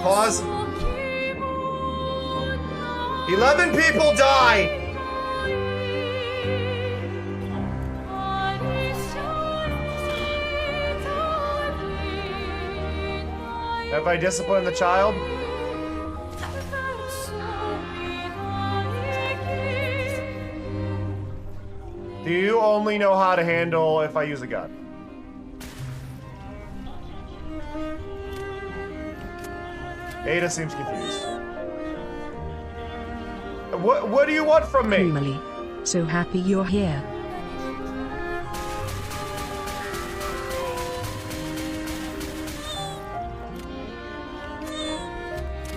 Pause. 11 people died! Have I disciplined the child? Do you only know how to handle if I use a gun? Ada seems confused. What do you want from me? Creamily. So happy you're here.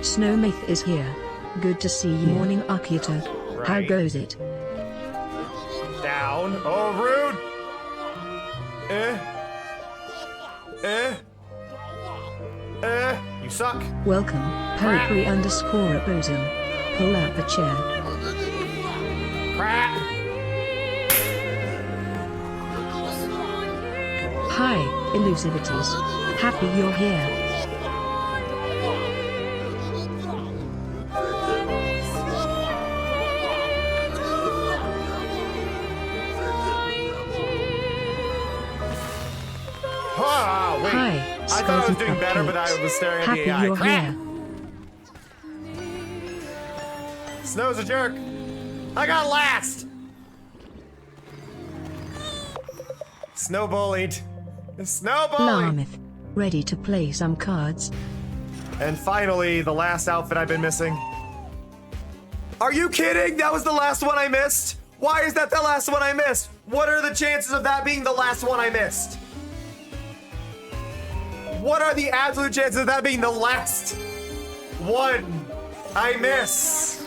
Snowmyth is here. Good to see you. Morning, Akita. Right. How goes it? Down. Oh, rude. You suck. Welcome, poetry_opposing. Pull out the chair. Crap. Hi, Elusivities. Happy you're here. Ah, wait. Hi, I thought I was doing better, but I was staring at Happy the AI. you're Crap. here. Snow's a jerk. I got last. Snow bullied. Snow bullied. Larmith. Ready to play some cards? And finally, the last outfit I've been missing. Are you kidding? That was the last one I missed? Why is that the last one I missed? What are the chances of that being the last one I missed? What are the absolute chances of that being the last one I miss?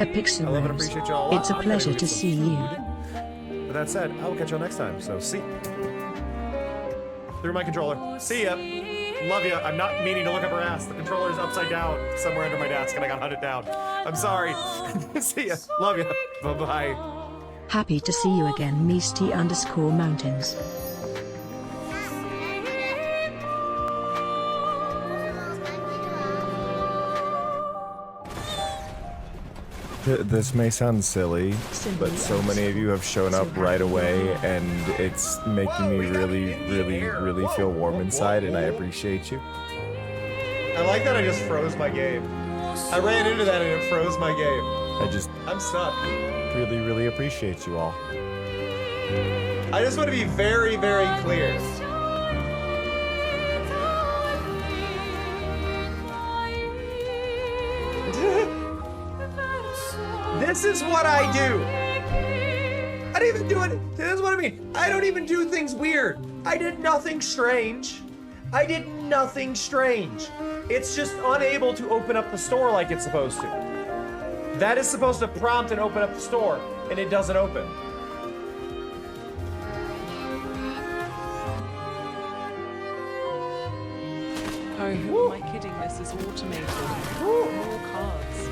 A pixel I love and rose. appreciate y'all a lot. It's a I'm pleasure gonna to eat some see you. With that said, I will catch y'all next time. So see. Through my controller. See ya. Love ya. I'm not meaning to look up her ass. The controller is upside down somewhere under my desk and I got hunted down. I'm sorry. See ya. Love ya. Bye-bye. Happy to see you again, Misty_Mountains. This may sound silly, but so many of you have shown up right away, and it's making me really feel warm inside, and I appreciate you. I like that I just froze my game. I ran into that and it froze my game. I'm stuck. Really appreciate you all. I just want to be very clear. This is what I do. I didn't even do it. This is what I mean. I don't even do things weird. I did nothing strange. I did nothing strange. It's just unable to open up the store like it's supposed to. That is supposed to prompt and open up the store, and it doesn't open. Oh, who am I kidding? This is automated. More cards.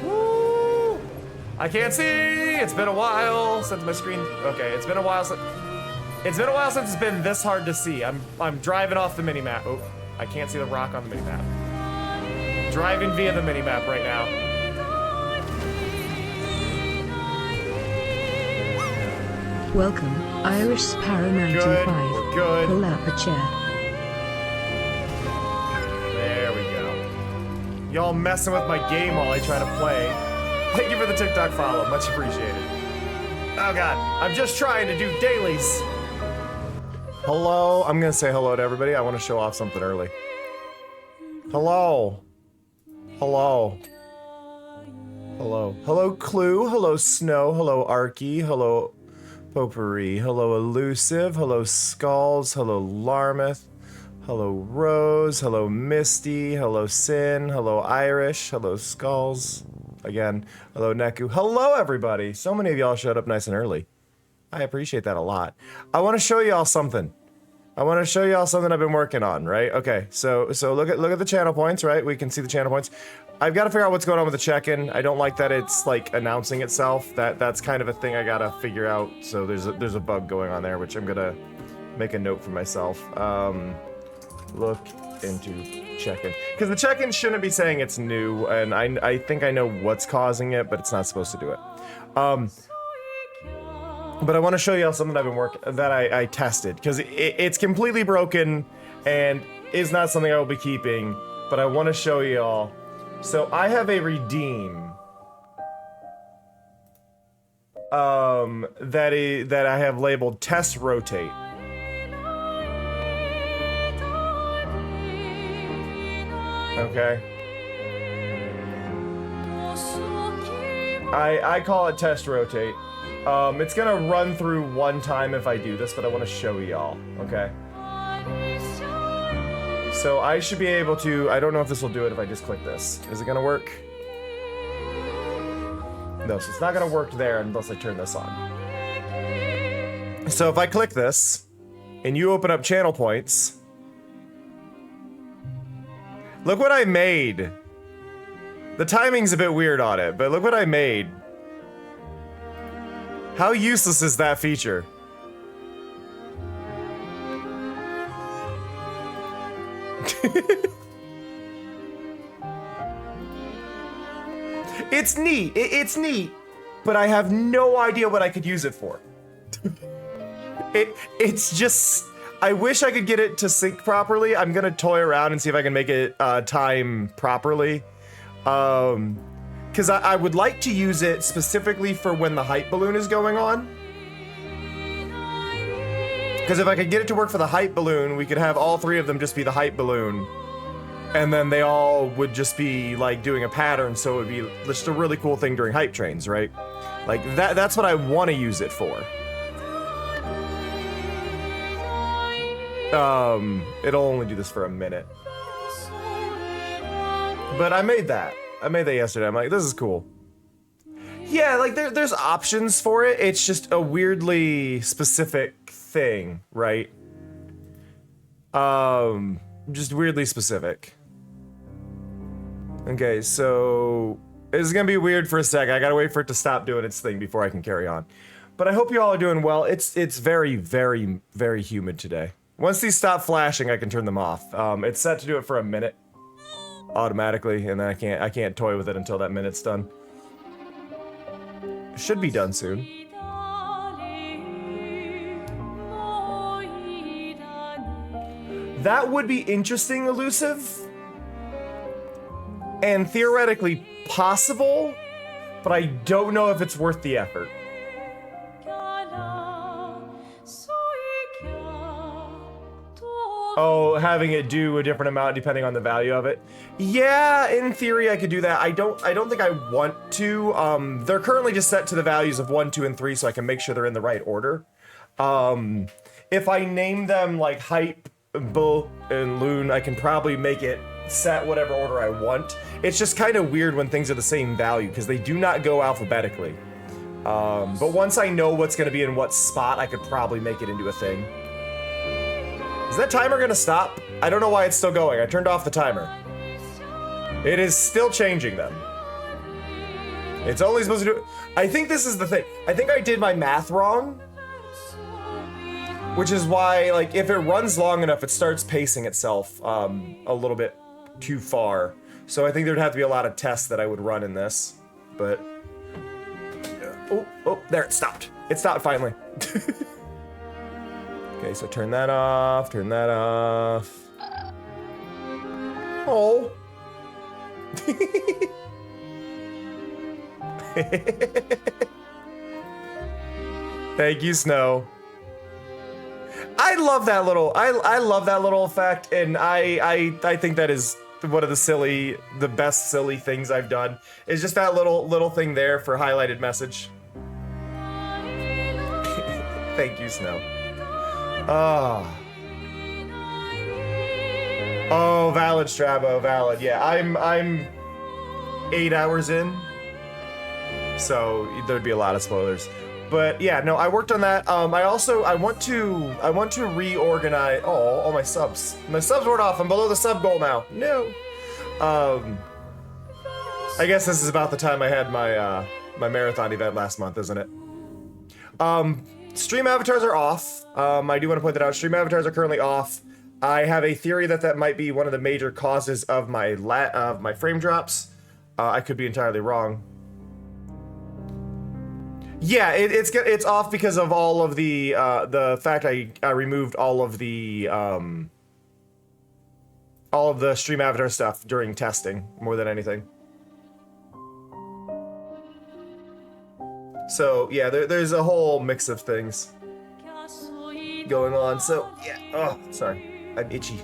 Woo! I can't see. It's been a while since my screen. Okay, it's been a while since. It's been a while since it's been this hard to see. I'm driving off the minimap. Oh, I can't see the rock on the minimap. Driving via the minimap right now. Welcome, Irish Sparrow 95. Good, we're good. Pull out the chair. There we go. Y'all messing with my game while I try to play. Thank you for the TikTok follow, much appreciated. Oh god, I'm just trying to do dailies. Hello, I'm gonna say hello to everybody. I want to show off something early. Hello. Hello. Hello. Hello, Clue. Hello, Snow. Hello, Arky. Hello, Potpourri. Hello, Elusive. Hello, Skulls. Hello, Larmith. Hello, Rose. Hello, Misty. Hello, Sin. Hello, Irish. Hello, Skulls. Again, hello, Neku. Hello, everybody. So many of y'all showed up nice and early. I appreciate that a lot. I want to show y'all something. I want to show y'all something I've been working on, right? Okay, so look at the channel points, right? We can see the channel points. I've got to figure out what's going on with the check-in. I don't like that it's like announcing itself. That's kind of a thing I gotta figure out. So there's a bug going on there, which I'm gonna make a note for myself. Look into check-in. Because the check-in shouldn't be saying it's new, and I think I know what's causing it, but it's not supposed to do it. But I want to show you all something I've been I tested, because it's completely broken and is not something I will be keeping, but I want to show you all. So I have a redeem that I have labeled test rotate. Okay. I call it test rotate. It's gonna run through one time if I do this, but I want to show y'all, okay? So I should be able to, I don't know if this will do it if I just click this. Is it gonna work? No, so it's not gonna work there unless I turn this on. So if I click this, and you open up channel points, look what I made. The timing's a bit weird on it, but look what I made. How useless is that feature? It's neat. It's neat, but I have no idea what I could use it for. It's just, I wish I could get it to sync properly. I'm gonna toy around and see if I can make it time properly. Because I would like to use it specifically for when the hype balloon is going on. Because if I could get it to work for the hype balloon, we could have all three of them just be the hype balloon. And then they all would just be like doing a pattern, so it would be just a really cool thing during hype trains, right? Like that's what I want to use it for. It'll only do this for a minute. But I made that. I made that yesterday. I'm like, this is cool. Yeah, like there's options for it. It's just a weirdly specific thing, right? Just weirdly specific. Okay, so this is gonna be weird for a sec. I gotta wait for it to stop doing its thing before I can carry on. But I hope you all are doing well. It's very, very, very humid today. Once these stop flashing, I can turn them off. It's set to do it for a minute automatically, and then I can't toy with it until that minute's done. Should be done soon. That would be interesting, Elusive, and theoretically possible, but I don't know if it's worth the effort. Oh, having it do a different amount depending on the value of it. Yeah, in theory I could do that. I don't think I want to. They're currently just set to the values of 1, 2, and 3, so I can make sure they're in the right order. If I name them like Hype, Bull, and Loon, I can probably make it set whatever order I want. It's just kind of weird when things are the same value, because they do not go alphabetically. But once I know what's going to be in what spot, I could probably make it into a thing. Is that timer gonna stop? I don't know why it's still going. I turned off the timer. It is still changing them. It's only supposed to do... I think this is the thing. I think I did my math wrong. Which is why, like, if it runs long enough, it starts pacing itself a little bit too far. So I think there'd have to be a lot of tests that I would run in this. But... Oh, there, it stopped. It stopped finally. Okay, so turn that off, turn that off. Oh. Thank you, Snow. I love that little, I love that little effect, and I think that is one of the best silly things I've done. Is just that little thing there for highlighted message. Thank you, Snow. Oh, valid, Strabo, valid. Yeah, I'm 8 hours in, so there'd be a lot of spoilers. But yeah, no, I worked on that. I want to reorganize. Oh, all my subs. My subs weren't off. I'm below the sub goal now. No. I guess this is about the time I had my my marathon event last month, isn't it? Stream avatars are off. I do want to point that out. Stream avatars are currently off. I have a theory that that might be one of the major causes of my frame drops. I could be entirely wrong. Yeah, it's off because of all of the fact I removed all of the stream avatar stuff during testing more than anything. So yeah, there's a whole mix of things going on. So yeah, oh sorry, I'm itchy.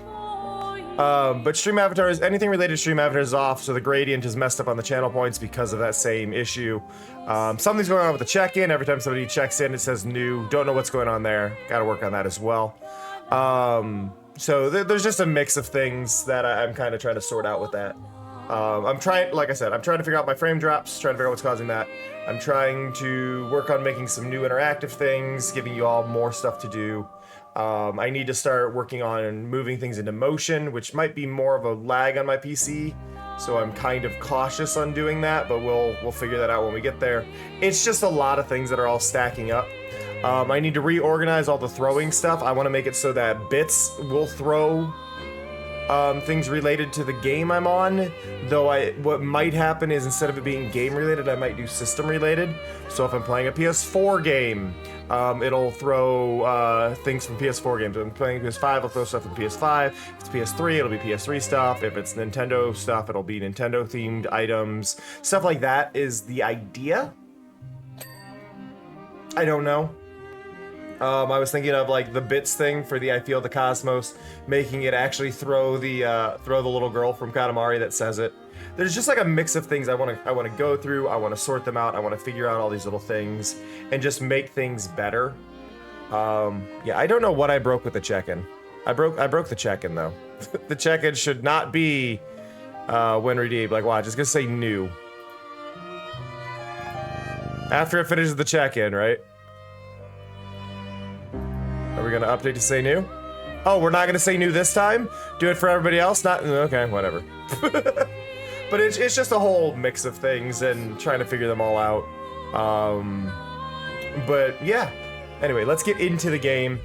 But stream avatars, anything related to stream avatars is off, so the gradient is messed up on the channel points because of that same issue. Something's going on with the check-in. Every time somebody checks in, it says new. Don't know what's going on there. Got to work on that as well. So there's just a mix of things that I'm kind of trying to sort out with that. I'm trying, like I said, I'm trying to figure out my frame drops, trying to figure out what's causing that. I'm trying to work on making some new interactive things, giving you all more stuff to do. I need to start working on moving things into motion, which might be more of a lag on my PC. So I'm kind of cautious on doing that, but we'll figure that out when we get there. It's just a lot of things that are all stacking up. I need to reorganize all the throwing stuff. I want to make it so that bits will throw things related to the game I'm on. Though what might happen is instead of it being game related, I might do system related. So if I'm playing a PS4 game, it'll throw things from PS4 games. If I'm playing PS5, it'll throw stuff from PS5. If it's PS3, it'll be PS3 stuff. If it's Nintendo stuff, it'll be Nintendo themed items. Stuff like that is the idea. I don't know. I was thinking of like the bits thing for the I Feel the Cosmos, making it actually throw the little girl from Katamari that says it. There's just like a mix of things I want to go through. I want to sort them out. I want to figure out all these little things and just make things better. Yeah, I don't know what I broke with the check-in. I broke the check-in though. The check-in should not be when redeemed. Like watch, it's gonna say new. After it finishes the check-in, right? Are we gonna update to say new? Oh, we're not gonna say new this time? Do it for everybody else? Not okay, whatever. But it's just a whole mix of things and trying to figure them all out. But yeah. Anyway, let's get into the game.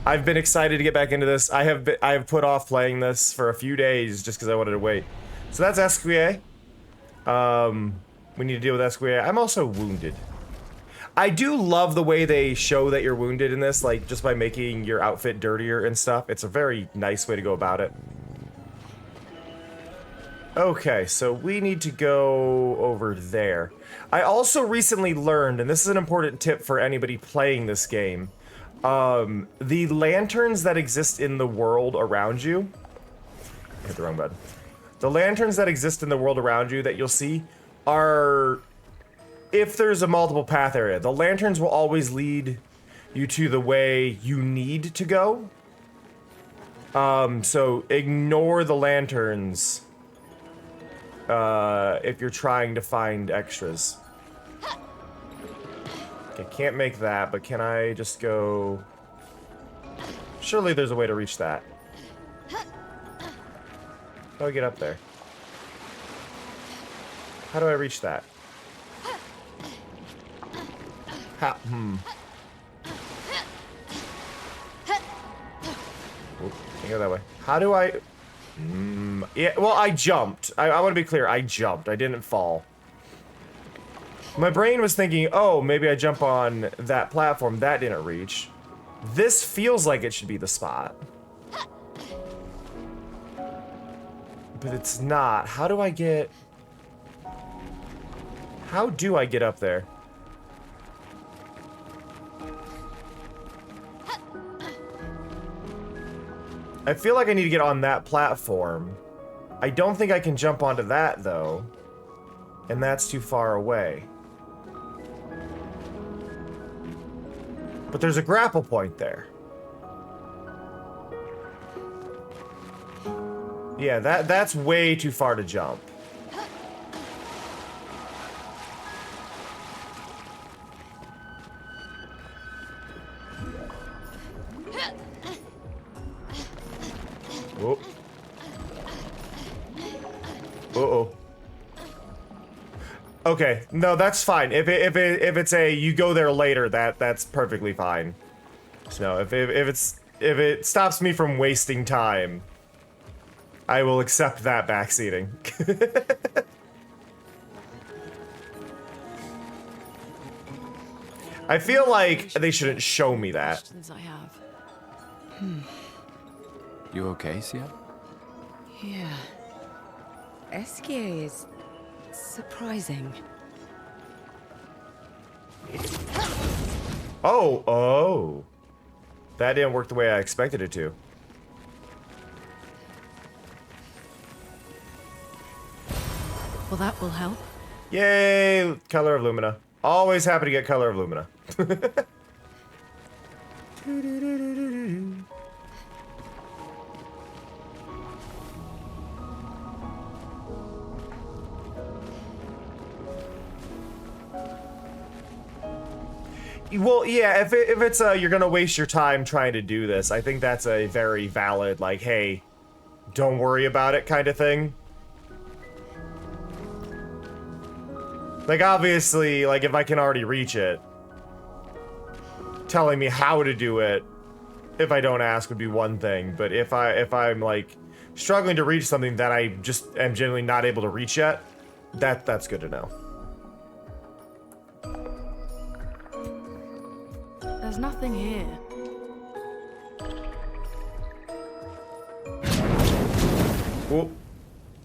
I've been excited to get back into this. I have put off playing this for a few days just because I wanted to wait. So that's Esquier. We need to deal with Esquier. I'm also wounded. I do love the way they show that you're wounded in this, like, just by making your outfit dirtier and stuff. It's a very nice way to go about it. Okay, so we need to go over there. I also recently learned, and this is an important tip for anybody playing this game, the lanterns that exist in the world around you... I hit the wrong button. The lanterns that exist in the world around you that you'll see are... If there's a multiple path area, the lanterns will always lead you to the way you need to go. So ignore the lanterns if you're trying to find extras. Okay, can't make that, but can I just go... Surely there's a way to reach that. How do I get up there? How do I reach that? Can't go that way. How do I... yeah, well, I jumped. I want to be clear, I jumped. I didn't fall. My brain was thinking, oh, maybe I jump on that platform. That didn't reach. This feels like it should be the spot. But it's not. How do I get... How do I get up there? I feel like I need to get on that platform. I don't think I can jump onto that, though. And that's too far away. But there's a grapple point there. Yeah, that's way too far to jump. Whoa. Uh-oh. Okay, no, that's fine. If it's a you go there later, that's perfectly fine. So if it stops me from wasting time, I will accept that backseating. I feel like they shouldn't show me that. Questions I have. You okay, Sia? Yeah. Esquier is surprising. Oh. That didn't work the way I expected it to. Well, that will help. Yay, Color of Lumina. Always happy to get Color of Lumina. Well, yeah, if it's you're gonna waste your time trying to do this, I think that's a very valid, like, hey, don't worry about it kind of thing. Like, obviously, like, if I can already reach it, telling me how to do it, if I don't ask, would be one thing. But if I'm, like, struggling to reach something that I just am generally not able to reach yet, that's good to know. There's nothing here. Whoop.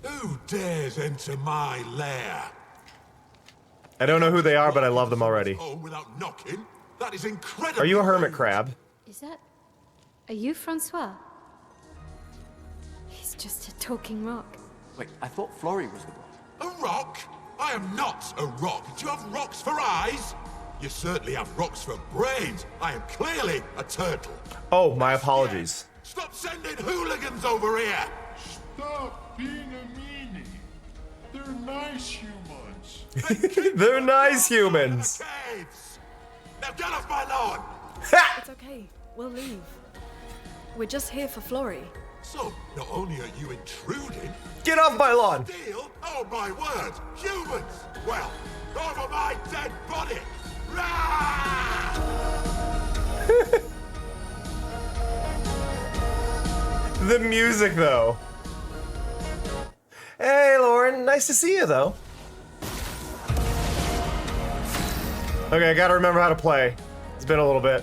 Who dares enter my lair? I don't know who they are, but I love them already. Home without knocking? That is incredible. Are you a hermit crab? Is that... Are you Francois? He's just a talking rock. Wait, I thought Florrie was the one. A rock? I am not a rock. Do you have rocks for eyes? You certainly have rocks for brains. I am clearly a turtle. Oh, my apologies. Stop sending hooligans over here! Stop being a meanie. They're nice humans. They're nice humans. Caves. Now get off my lawn! It's okay. We'll leave. We're just here for Florrie. So, not only are you intruding... Get off my lawn! Steal? Oh my word! Humans! Well, over my dead body! Rah! The music, though. Hey, Lauren. Nice to see you, though. Okay, I gotta remember how to play. It's been a little bit.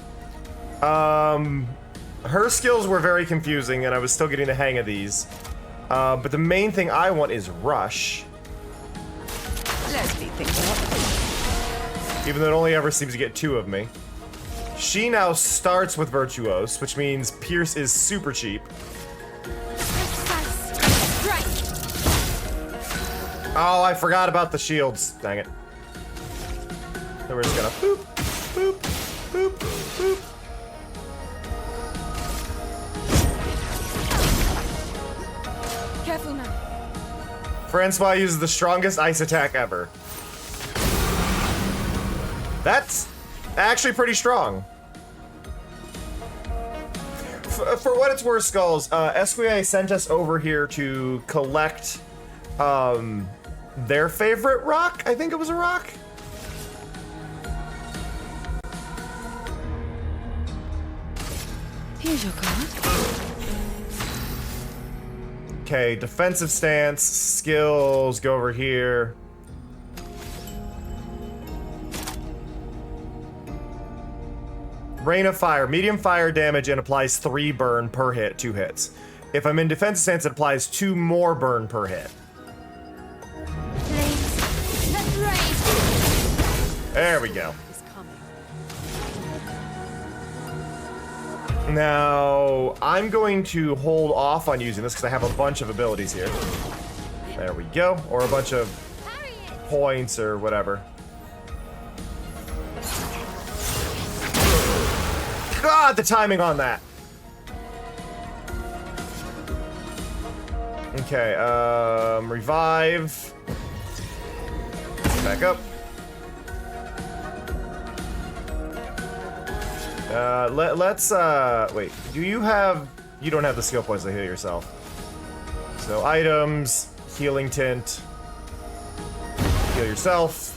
Her skills were very confusing, and I was still getting the hang of these. But the main thing I want is Rush. Let's speed things up. Even though it only ever seems to get 2 of me. She now starts with Virtuose, which means Pierce is super cheap. Oh, I forgot about the shields. Dang it. So we're just gonna boop, boop, boop, boop. Careful now. Francois uses the strongest ice attack ever. That's actually pretty strong. For what it's worth, Skulls, Esquier sent us over here to collect their favorite rock. I think it was a rock. Here's your card. Okay, defensive stance, skills, go over here. Rain of Fire, medium fire damage and applies 3 burn per hit, 2 hits. If I'm in defensive stance, it applies 2 more burn per hit. There we go. It's coming. Now, I'm going to hold off on using this because I have a bunch of abilities here. There we go. Or a bunch of points or whatever. God, the timing on that. Okay, revive. Back up. Let's wait, you don't have the skill points to heal yourself. So items, healing tint, heal yourself.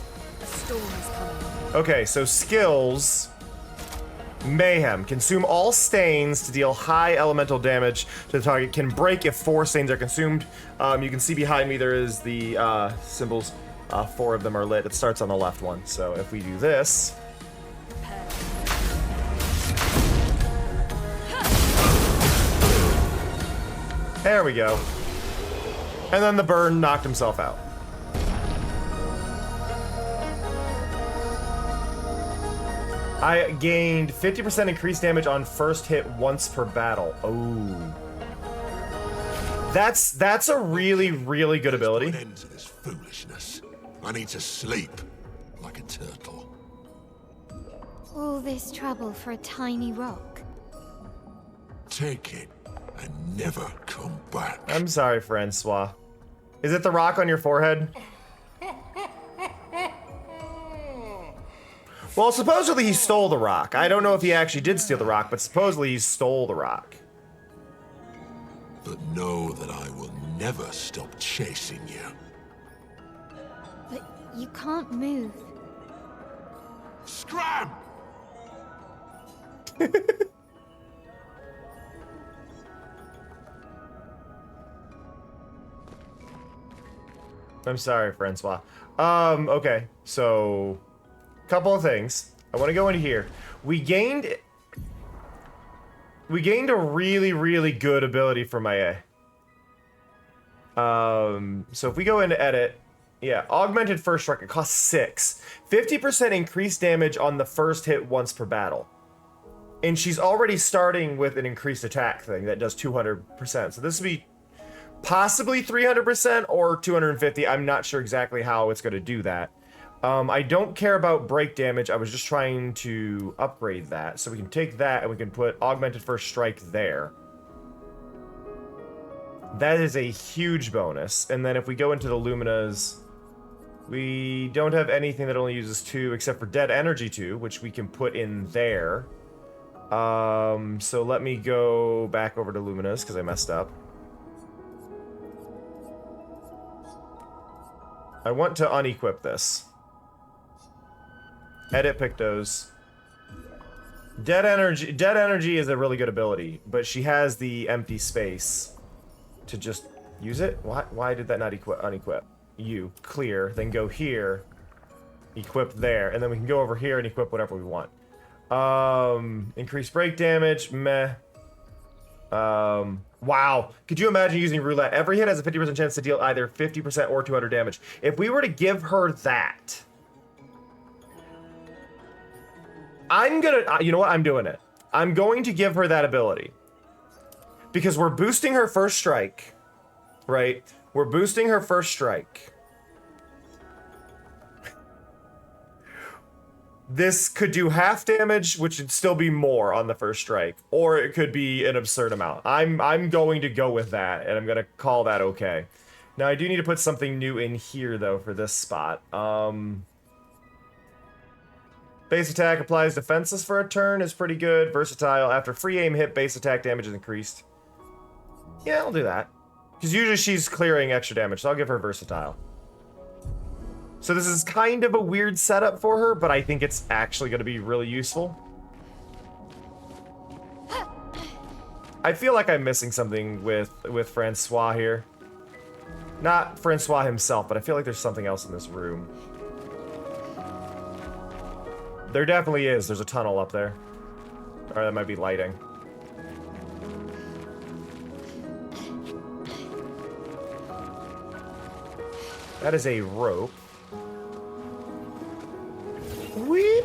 storm is coming. Okay, so skills. Mayhem. Consume all stains to deal high elemental damage to the target. Can break if 4 stains are consumed. You can see behind me there is the symbols. 4 of them are lit. It starts on the left one. So if we do this. There we go. And then the burn knocked himself out. I gained 50% increased damage on first hit once per battle. Oh. That's a really, really good ability. Put an end to this foolishness. I need to sleep like a turtle. All this trouble for a tiny rock. Take it and never come back. I'm sorry, Francois. Is it the rock on your forehead? Well, supposedly he stole the rock. I don't know if he actually did steal the rock, but supposedly he stole the rock. But know that I will never stop chasing you. But you can't move. Scram! I'm sorry, Francois. Okay, so couple of things. I want to go into here. We gained a really, really good ability for my so if we go into edit, yeah, augmented first strike, it costs 6. 50% increased damage on the first hit once per battle. And she's already starting with an increased attack thing that does 200%. So this would be possibly 300% or 250. I'm not sure exactly how it's going to do that. I don't care about break damage. I was just trying to upgrade that. So we can take that and we can put augmented first strike there. That is a huge bonus. And then if we go into the Luminas, we don't have anything that only uses 2 except for Dead Energy 2, which we can put in there. So let me go back over to Luminas because I messed up. I want to unequip this. Edit Pictos. Dead Energy is a really good ability, but she has the empty space to just use it. Why did that not unequip? You clear, then go here, equip there, and then we can go over here and equip whatever we want. Increased break damage, meh. Wow. Could you imagine using roulette? Every hit has a 50% chance to deal either 50% or 200 damage. If we were to give her that, I'm gonna, you know what? I'm doing it. I'm going to give her that ability. Because we're boosting her first strike, right? We're boosting her first strike. This could do half damage, which would still be more on the first strike, or it could be an absurd amount. I'm going to go with that, and I'm gonna call that okay. Now I do need to put something new in here though for this spot. Base attack applies defenses for a turn is pretty good. Versatile. After free aim hit, base attack damage is increased. Yeah, I'll do that. Because usually she's clearing extra damage, so I'll give her versatile. So this is kind of a weird setup for her, but I think it's actually going to be really useful. I feel like I'm missing something with Francois here. Not Francois himself, but I feel like there's something else in this room. There definitely is. There's a tunnel up there. Or that might be lighting. That is a rope. Weep.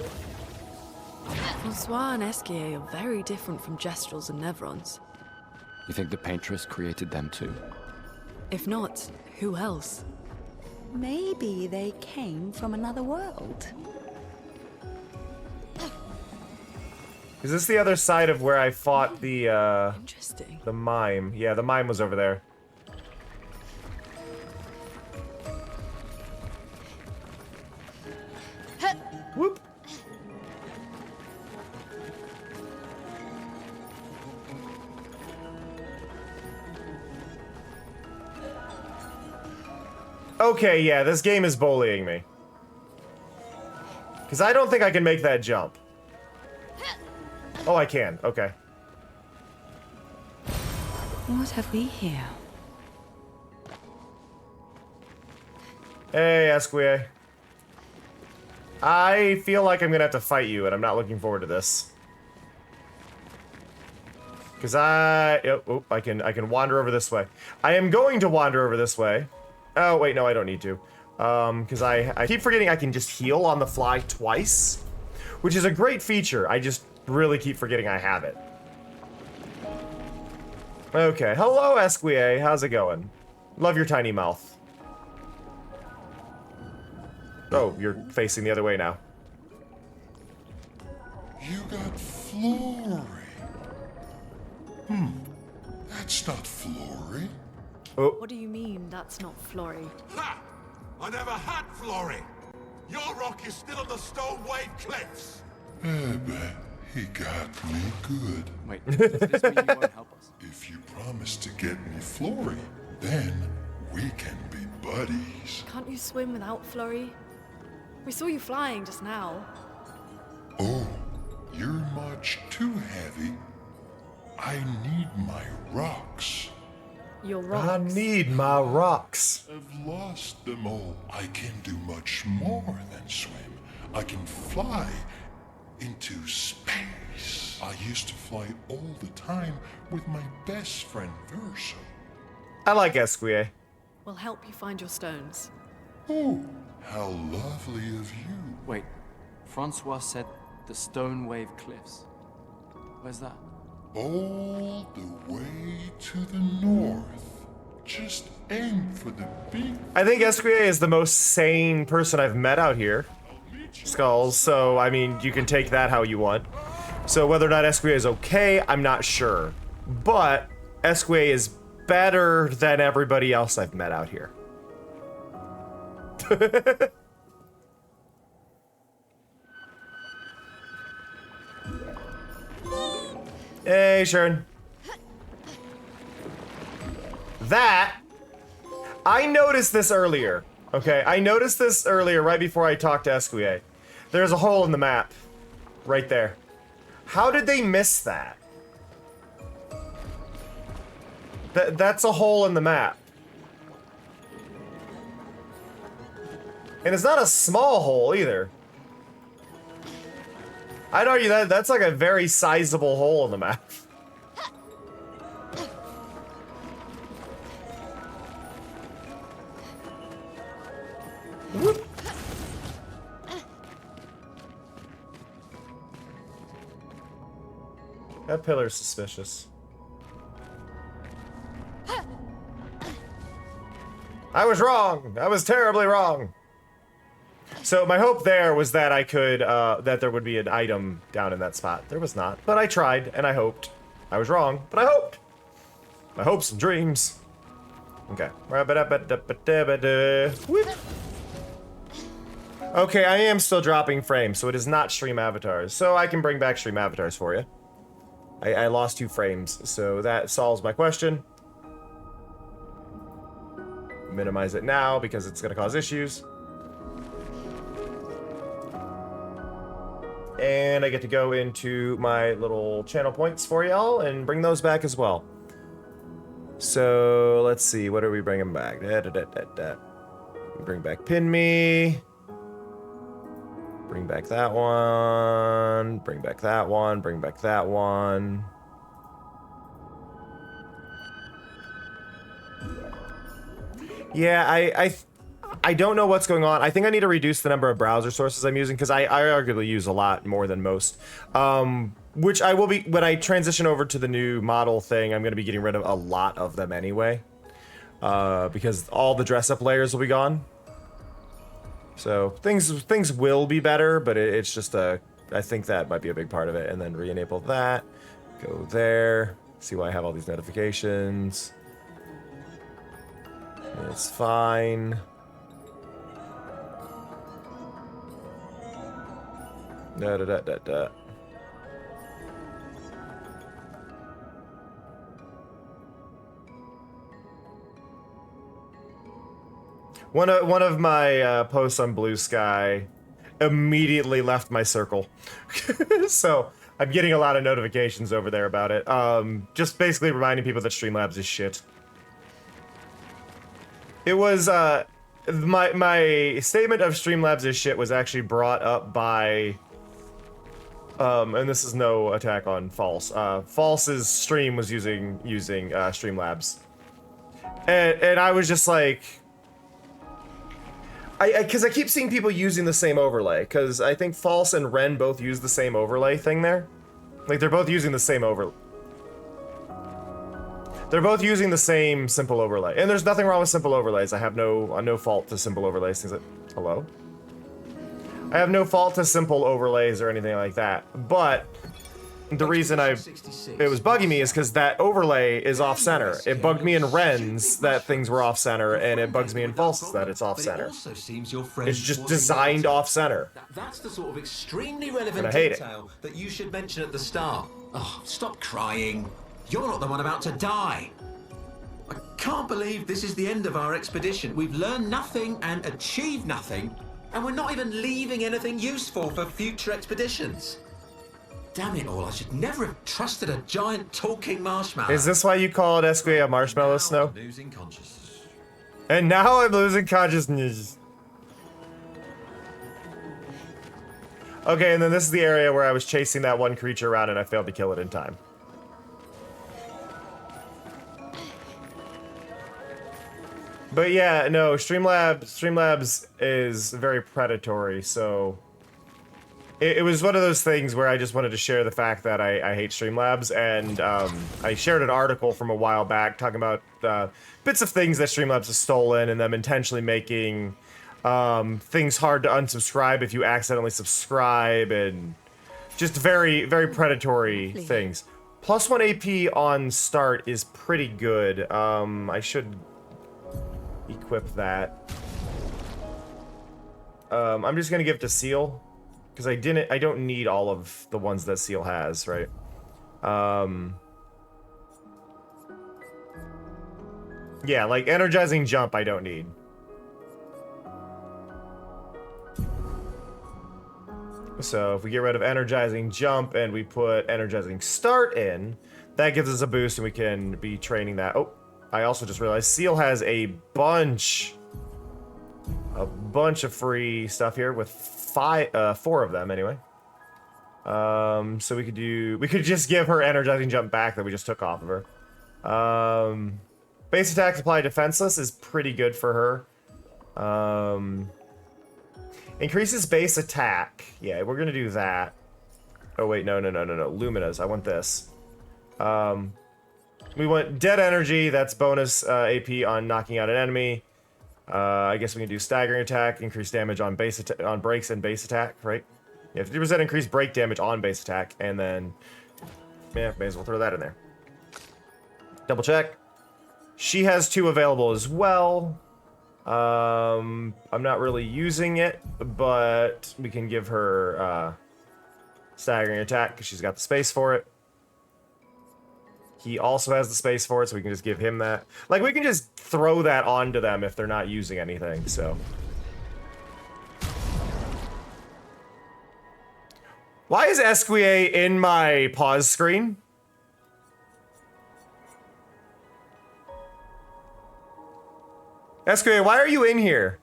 Francois and Esquier are very different from Gestrels and Nevrons. You think the Paintress created them too? If not, who else? Maybe they came from another world. Is this the other side of where I fought the Interesting. the mime? Yeah, the mime was over there. Whoop. Okay, yeah, this game is bullying me. Because I don't think I can make that jump. Oh, I can. Okay. What have we here? Hey, Esquire. I feel like I'm gonna have to fight you, and I'm not looking forward to this. Because I can wander over this way. I am going to wander over this way. Oh, wait, no, I don't need to. Because I keep forgetting I can just heal on the fly twice, which is a great feature. I just really keep forgetting I have it. Okay, hello, Esquire. How's it going? Love your tiny mouth. Oh, you're facing the other way now. You got Flory. That's not Flory. Oh. What do you mean, that's not Flory? Ha! I never had Flory. Your rock is still on the Stone Wave Cliffs. But he got me good. Wait, does this mean you won't help us? If you promise to get me Flory, then we can be buddies. Can't you swim without Flory? We saw you flying just now. Oh, you're much too heavy. I need my rocks. Your rocks. I need my rocks. I've lost them all. I can do much more than swim. I can fly into space. I used to fly all the time with my best friend Verso. I like Esquire. We'll help you find your stones. Oh, how lovely of you. Wait, Francois said the Stone Wave Cliffs. Where's that? All the way to the north. Just aim for the big... I think Esquire is the most sane person I've met out here. Skulls, so, I mean, you can take that how you want. So whether or not Esquire is okay, I'm not sure. But Esquire is better than everybody else I've met out here. Hey, Sharon. That, I noticed this earlier. Okay, I noticed this earlier right before I talked to Esquire. There's a hole in the map. Right there. How did they miss that? That's a hole in the map. And it's not a small hole either. I'd argue that that's like a very sizable hole in the map. Whoop. That pillar's suspicious. I was wrong. I was terribly wrong. So my hope there was that I could, that there would be an item down in that spot. There was not, but I tried and I hoped. I was wrong, but I hoped. My hopes and dreams. Okay. Whoop. Okay, I am still dropping frames, so it is not stream avatars. So I can bring back stream avatars for you. I lost 2 frames, so that solves my question. Minimize it now because it's gonna cause issues. And I get to go into my little channel points for y'all and bring those back as well. So let's see, what are we bringing back? Bring back Pin Me. Bring back that one. Bring back that one. Bring back that one. Yeah, I don't know what's going on. I think I need to reduce the number of browser sources I'm using because I arguably use a lot more than most. Which I will be, when I transition over to the new model thing, I'm going to be getting rid of a lot of them anyway. Because all the dress-up layers will be gone. So things will be better, but it's just I think that might be a big part of it. And then re-enable that, go there, see why I have all these notifications. It's fine. Da da da da da. One of my posts on Blue Sky immediately left my circle. So I'm getting a lot of notifications over there about it. Just basically reminding people that Streamlabs is shit. It was, my statement of Streamlabs is shit was actually brought up by, and this is no attack on False. False's stream was using Streamlabs. And I was just like, because I keep seeing people using the same overlay, because I think False and Ren both use the same overlay thing there. Like, they're both using the same overlay. They're both using the same simple overlay. And there's nothing wrong with simple overlays. I have no fault to simple overlays. Things like, hello? I have no fault to simple overlays or anything like that. But the reason it was bugging me is because that overlay is off-center. It bugged me in Ren's that things were off-center, and it bugs me in False's that it's off-center. It's just designed off-center. That's the sort of extremely relevant And I hate detail that you should mention at the start. Oh, stop crying. You're not the one about to die. I can't believe this is the end of our expedition. We've learned nothing and achieved nothing, and we're not even leaving anything useful for future expeditions. Damn it all, I should never have trusted a giant talking marshmallow. Is this why you called Esquia a marshmallow, Snow? I'm losing consciousness. And now I'm losing consciousness. Okay, and then this is the area where I was chasing that one creature around and I failed to kill it in time. But yeah, no, Streamlabs is very predatory, so it was one of those things where I just wanted to share the fact that I hate Streamlabs, and I shared an article from a while back talking about bits of things that Streamlabs has stolen and them intentionally making things hard to unsubscribe if you accidentally subscribe, and just very, very predatory things. +1 AP on start is pretty good. I should equip that. I'm just gonna give it to Seal, because I don't need all of the ones that Seal has, right? Yeah, like Energizing Jump I don't need. So if we get rid of Energizing Jump and we put Energizing Start in, that gives us a boost and we can be training that. Oh, I also just realized Seal has a bunch of free stuff here with 4 of them anyway. So we could just give her Energizing Jump back that we just took off of her. Base attack supply defenseless is pretty good for her. Increases base attack. Yeah, we're gonna do that. Oh wait, no. Lumina's. I want this. We want Dead Energy. That's bonus AP on knocking out an enemy. I guess we can do Staggering Attack, increase damage on on breaks and base attack, right? Yeah, 50% increased break damage on base attack, and then yeah, may as well throw that in there. Double check. She has 2 available as well. I'm not really using it, but we can give her Staggering Attack because she's got the space for it. He also has the space for it, so we can just give him that. Like, we can just throw that onto them if they're not using anything, so. Why is Esquia in my pause screen? Esquia, why are you in here?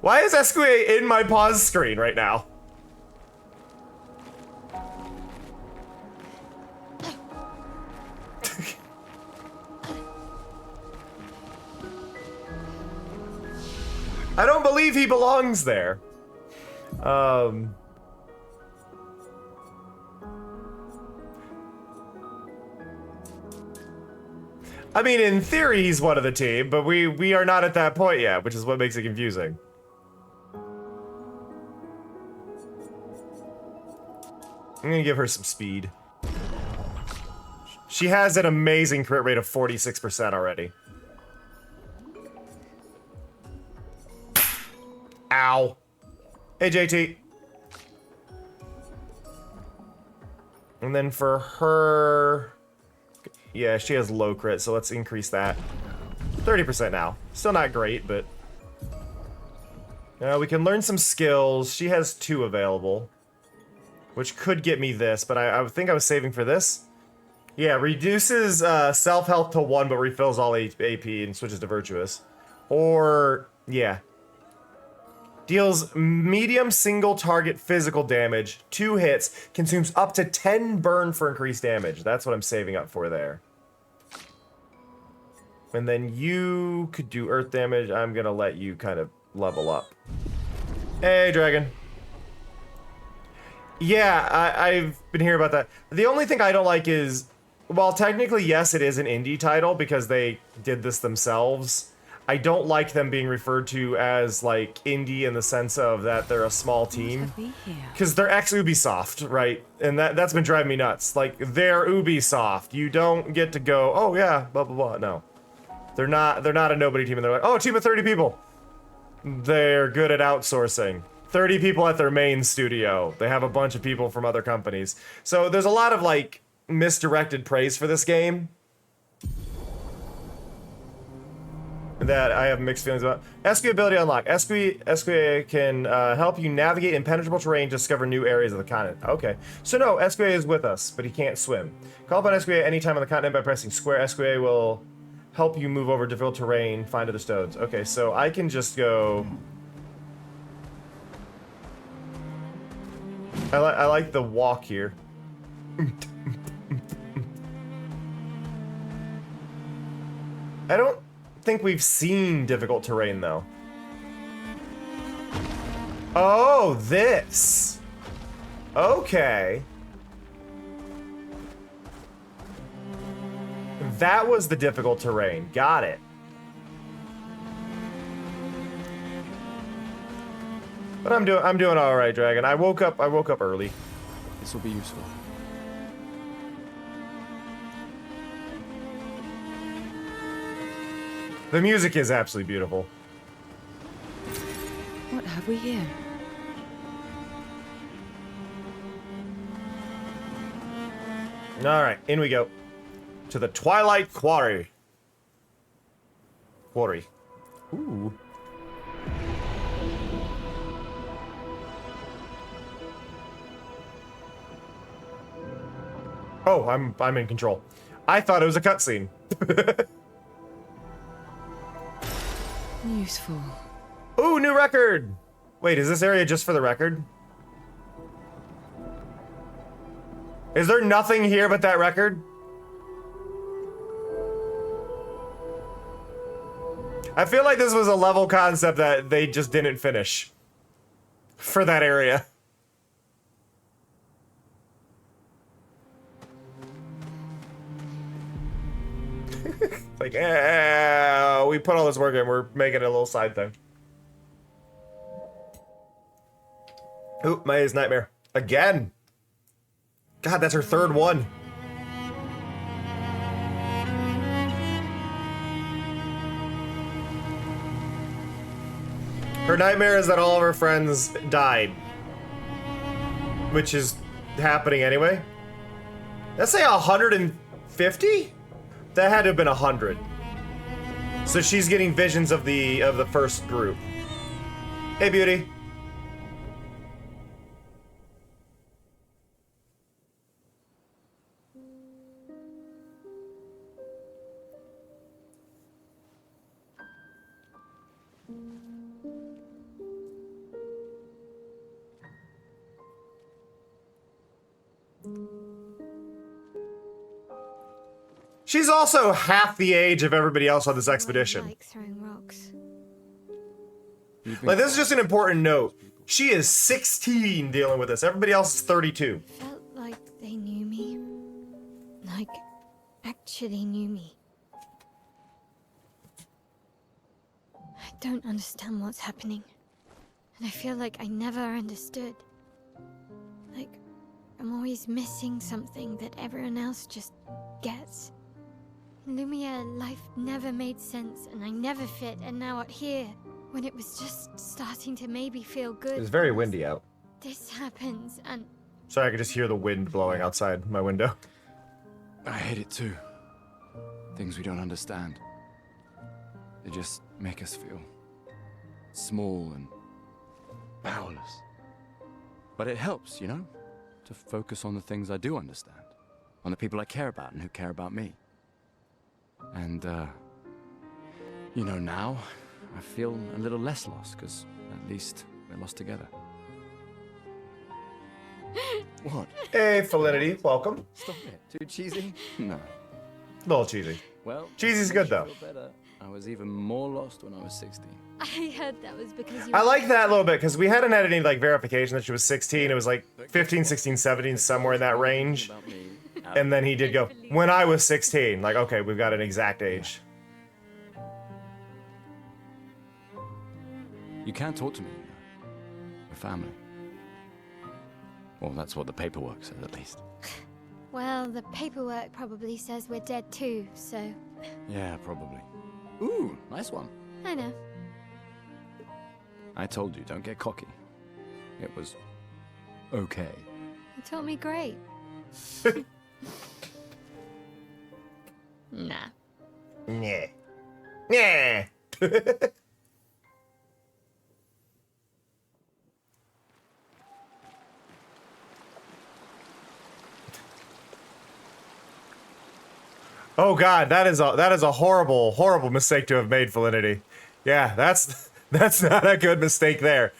Why is Esquia in my pause screen right now? I don't believe he belongs there. I mean, in theory, he's one of the team, but we are not at that point yet, which is what makes it confusing. I'm gonna give her some speed. She has an amazing crit rate of 46% already. Ow. Hey, JT. And then for her... Yeah, she has low crit, so let's increase that. 30% now. Still not great, but We can learn some skills. She has 2 available, which could get me this, but I think I was saving for this. Yeah, reduces self-health to 1, but refills all AP and switches to virtuous. Or, yeah. Deals medium single target physical damage, 2 hits, consumes up to 10 burn for increased damage. That's what I'm saving up for there. And then you could do earth damage. I'm gonna let you kind of level up. Hey, dragon. Yeah, I've been hearing about that. The only thing I don't like is, well, technically, yes, it is an indie title because they did this themselves. I don't like them being referred to as, like, indie in the sense of that they're a small team. Because they're ex-Ubisoft, right? And that's been driving me nuts. Like, they're Ubisoft. You don't get to go, oh yeah, blah, blah, blah. No. They're not a nobody team, and they're like, oh, a team of 30 people. They're good at outsourcing. 30 people at their main studio. They have a bunch of people from other companies. So there's a lot of, like, misdirected praise for this game that I have mixed feelings about. Escue ability unlocked. Escue can help you navigate impenetrable terrain to discover new areas of the continent. Okay. So no, Escue is with us, but he can't swim. Call upon Escue any time on the continent by pressing square. Escue will help you move over difficult terrain, find other stones. Okay, so I can just go... I like the walk here. I don't think we've seen difficult terrain, though. Oh, this! Okay. That was the difficult terrain. Got it. But I'm doing all right, Dragon. I woke up early. This will be useful. The music is absolutely beautiful. What have we here? All right, in we go. To the Twilight Quarry. Ooh. Oh, I'm in control. I thought it was a cutscene. Useful. Ooh, new record! Wait, is this area just for the record? Is there nothing here but that record? I feel like this was a level concept that they just didn't finish for that area. Like, we put all this work in, we're making it a little side thing. Oop, Maya's nightmare. Again! God, that's her 3rd one. Her nightmare is that all of her friends died. Which is happening anyway. Let's say 150? That had to have been 100. So she's getting visions of the first group. Hey, beauty. She's also half the age of everybody else on this expedition. Like throwing rocks. Like, this is just an important note. She is 16 dealing with this. Everybody else is 32. Felt like they knew me. Like, actually knew me. I don't understand what's happening. And I feel like I never understood. Like, I'm always missing something that everyone else just gets. Lumia, life never made sense, and I never fit, and now out here, when it was just starting to maybe feel good. It's very windy out. This happens, and... Sorry, I could just hear the wind blowing outside my window. I hate it too. Things we don't understand. They just make us feel small and powerless. But it helps, you know, to focus on the things I do understand, on the people I care about and who care about me. And, you know, now I feel a little less lost, because at least we're lost together. What? Hey, Felinity, welcome. Stop it. Too cheesy? No. A little cheesy. Well, cheesy's good though. I was even more lost when I was 16. I heard that was because you I like that a little bit because we hadn't had any like verification that she was 16. It was like 15, 16, 17, somewhere in that range. And then he did go, when I was 16. Like, okay, we've got an exact age. You can't talk to me. We're family. Well, that's what the paperwork says, at least. Well, the paperwork probably says we're dead too, so... Yeah, probably. Ooh, nice one. I know. I told you, don't get cocky. It was... okay. You taught me great. Nah. Nah. Nah. Oh God, that is a horrible, horrible mistake to have made, Felinity. Yeah, that's not a good mistake there.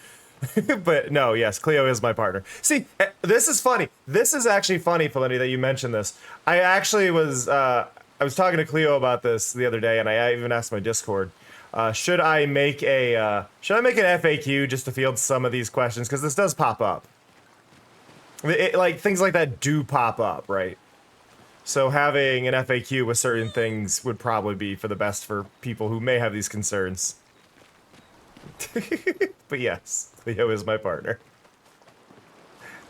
But no, yes, Cleo is my partner. See, this is funny. This is actually funny, Felinity, that you mentioned this. I actually was I was talking to Cleo about this the other day, and I even asked my Discord, should I make an FAQ just to field some of these questions, because this does pop up. Like things like that do pop up, right? So having an FAQ with certain things would probably be for the best for people who may have these concerns. But yes, Cleo is my partner.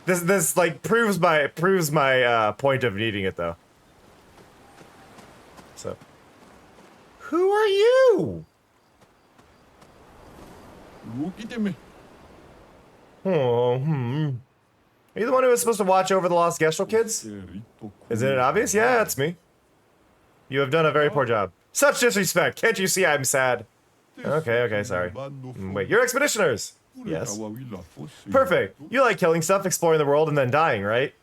This like proves my point of needing it though. So, who are you? Look at me. Oh, Are you the one who was supposed to watch over the Lost Gestrel kids? Isn't it obvious? Yeah, it's me. You have done a very poor job. Such disrespect. Can't you see I'm sad? Okay, sorry. Wait, you're expeditioners. Yes. Perfect. You like killing stuff, exploring the world, and then dying, right?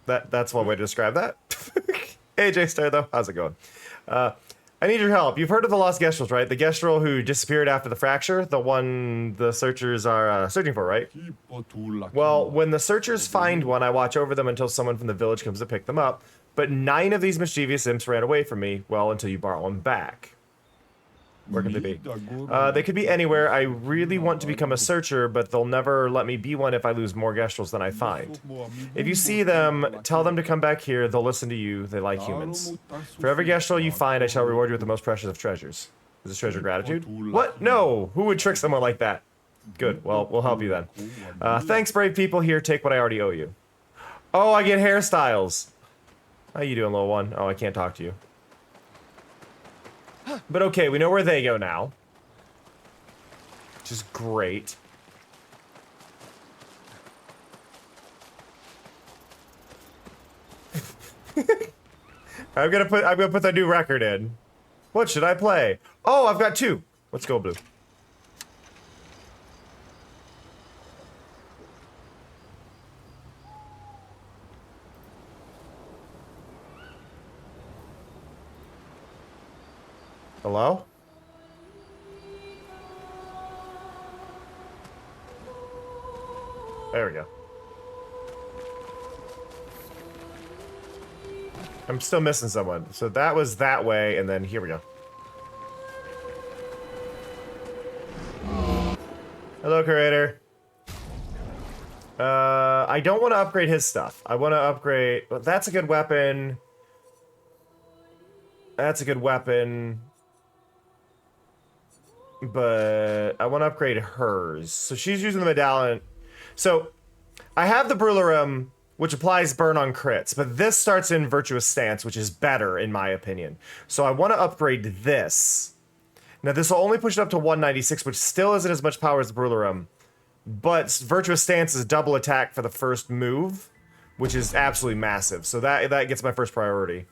That's one way to describe that. Hey, J-Star, though. How's it going? I need your help. You've heard of the Lost Gestrels, right? The Gestrel who disappeared after the fracture? The one the searchers are searching for, right? Well, when the searchers find one, I watch over them until someone from the village comes to pick them up. But 9 of these mischievous imps ran away from me, well, until you borrow them back. Where could they be? They could be anywhere. I really want to become a searcher, but they'll never let me be one if I lose more Gestrels than I find. If you see them, tell them to come back here. They'll listen to you. They like humans. For every Gestrel you find, I shall reward you with the most precious of treasures. Is this treasure gratitude? What? No! Who would trick someone like that? Good. Well, we'll help you then. Thanks, brave people. Here, take what I already owe you. Oh, I get hairstyles. How you doing, little one? Oh, I can't talk to you. But okay, we know where they go now. Which is great. I'm gonna put the new record in. What should I play? Oh, I've got 2. Let's go, Blue. Hello? There we go. I'm still missing someone. So that was that way, and then here we go. Hello, Curator. I don't want to upgrade his stuff. I want to upgrade... Well, that's a good weapon. That's a good weapon. But I want to upgrade hers. So she's using the medallion. So I have the Brularum, which applies burn on crits, but this starts in Virtuous Stance, which is better in my opinion. So I want to upgrade this. Now this will only push it up to 196, which still isn't as much power as the Brularum. But Virtuous Stance is double attack for the first move, which is absolutely massive. So that gets my first priority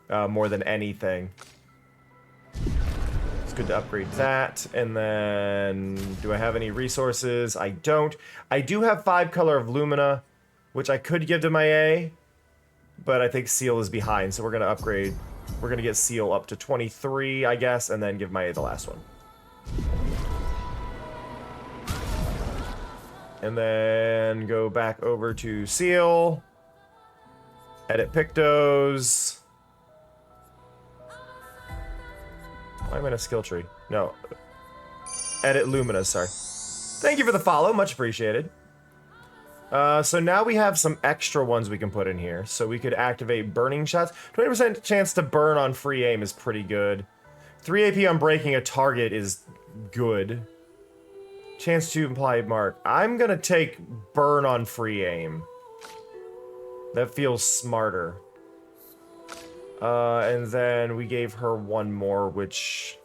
more than anything. good to upgrade that. And then, do I have any resources? I don't. I do have 5 color of Lumina, which I could give to my A, but I think Seal is behind, so we're gonna upgrade. We're gonna get Seal up to 23, I guess, and then give my A the last one. And then go back over to Seal. Edit Pictos. Why am I in a skill tree? No. Edit Lumina, sorry. Thank you for the follow, much appreciated. So now we have some extra ones we can put in here. So we could activate burning shots. 20% chance to burn on free aim is pretty good. 3 AP on breaking a target is good. Chance to imply mark. I'm gonna take burn on free aim. That feels smarter. And then we gave her one more, which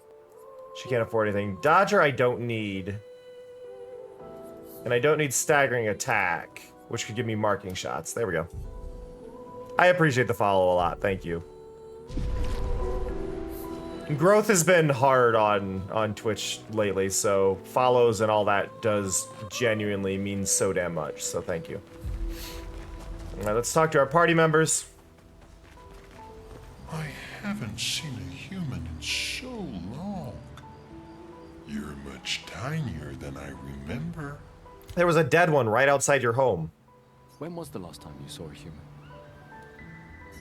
she can't afford anything. Dodger I don't need. And I don't need staggering attack, which could give me marking shots. There we go. I appreciate the follow a lot. Thank you. Growth has been hard on Twitch lately, so follows and all that does genuinely mean so damn much, so thank you. All right, let's talk to our party members. I haven't seen a human in so long. You're much tinier than I remember. There was a dead one right outside your home. When was the last time you saw a human?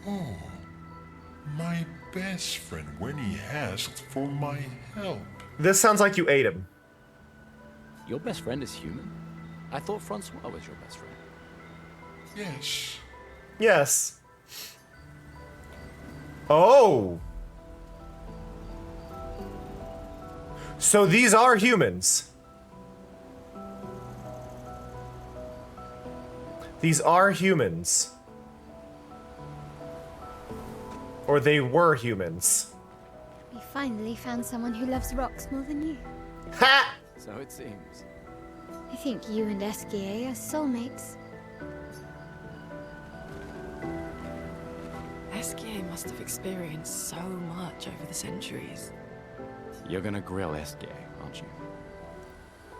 Oh, my best friend when he asked for my help. This sounds like you ate him. Your best friend is human? I thought Francois was your best friend. Yes. Yes. Oh. So these are humans. These are humans. Or they were humans. We finally found someone who loves rocks more than you. Ha! So it seems. I think you and Esquier are soulmates. Esquier must have experienced so much over the centuries. You're gonna grill Esquier, aren't you?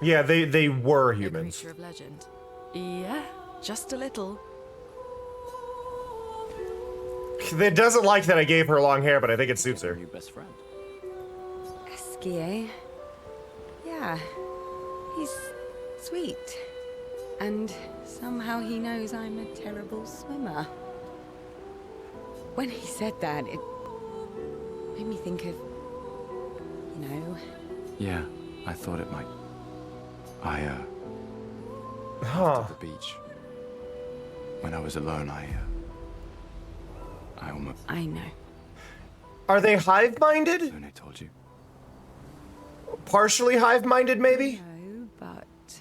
Yeah, they were A humans. creature of legend. Yeah, just a little. It doesn't like that I gave her long hair, but I think it suits her. Your best friend. Esquier. Yeah, he's sweet. And somehow he knows I'm a terrible swimmer. When he said that, it made me think of, you know... Yeah, I thought it might. I, Huh. at the beach. When I was alone, I almost... I know. Are they hive-minded? Lune told you. Partially hive-minded, maybe? No, but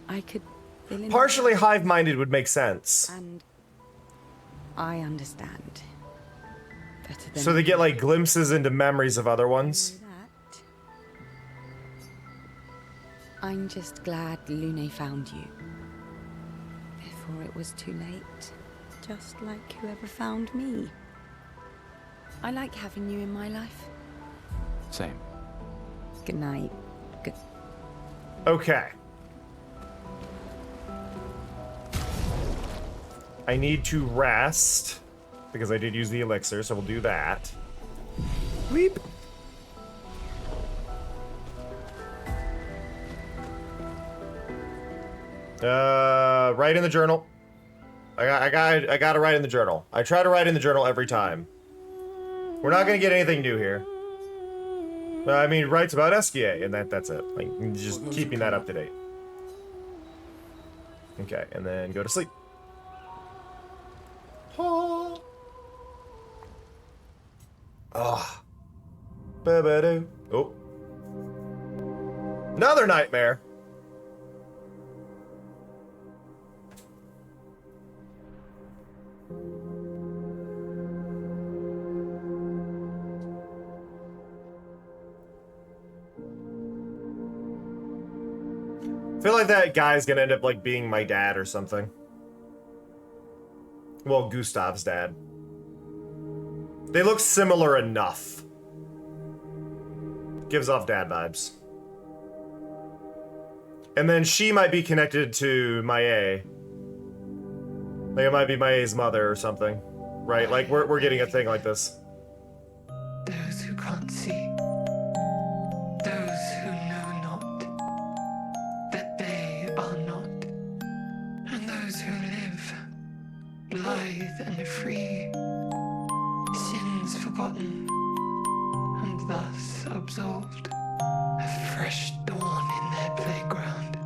I could fill in... Partially hive-minded would make sense. And I understand. Better than So they get, like, glimpses into memories of other ones? that. I'm just glad Lune found you. Before it was too late. Just like whoever found me. I like having you in my life. Same. Good night. Good. Okay. I need to rest, because I did use the elixir, so we'll do that. Weep. Write in the journal. I got to write in the journal. I try to write in the journal every time. We're not gonna get anything new here. I mean, writes about Esquier, and that's it. Like, just keeping that up to date. Okay, and then go to sleep. Oh. Ah. Ba-ba-doo. Oh. Another nightmare. I feel like that guy's gonna end up like being my dad or something. Well, Gustav's dad. They look similar enough. Gives off dad vibes. And then she might be connected to Mae. Like it might be Mae's mother or something. Right? Like we're getting a thing like this. Those who can't see, those who know not, that they are not, and those who live, blithe and free, sins forgotten, and thus absolved, a fresh dawn in their playground,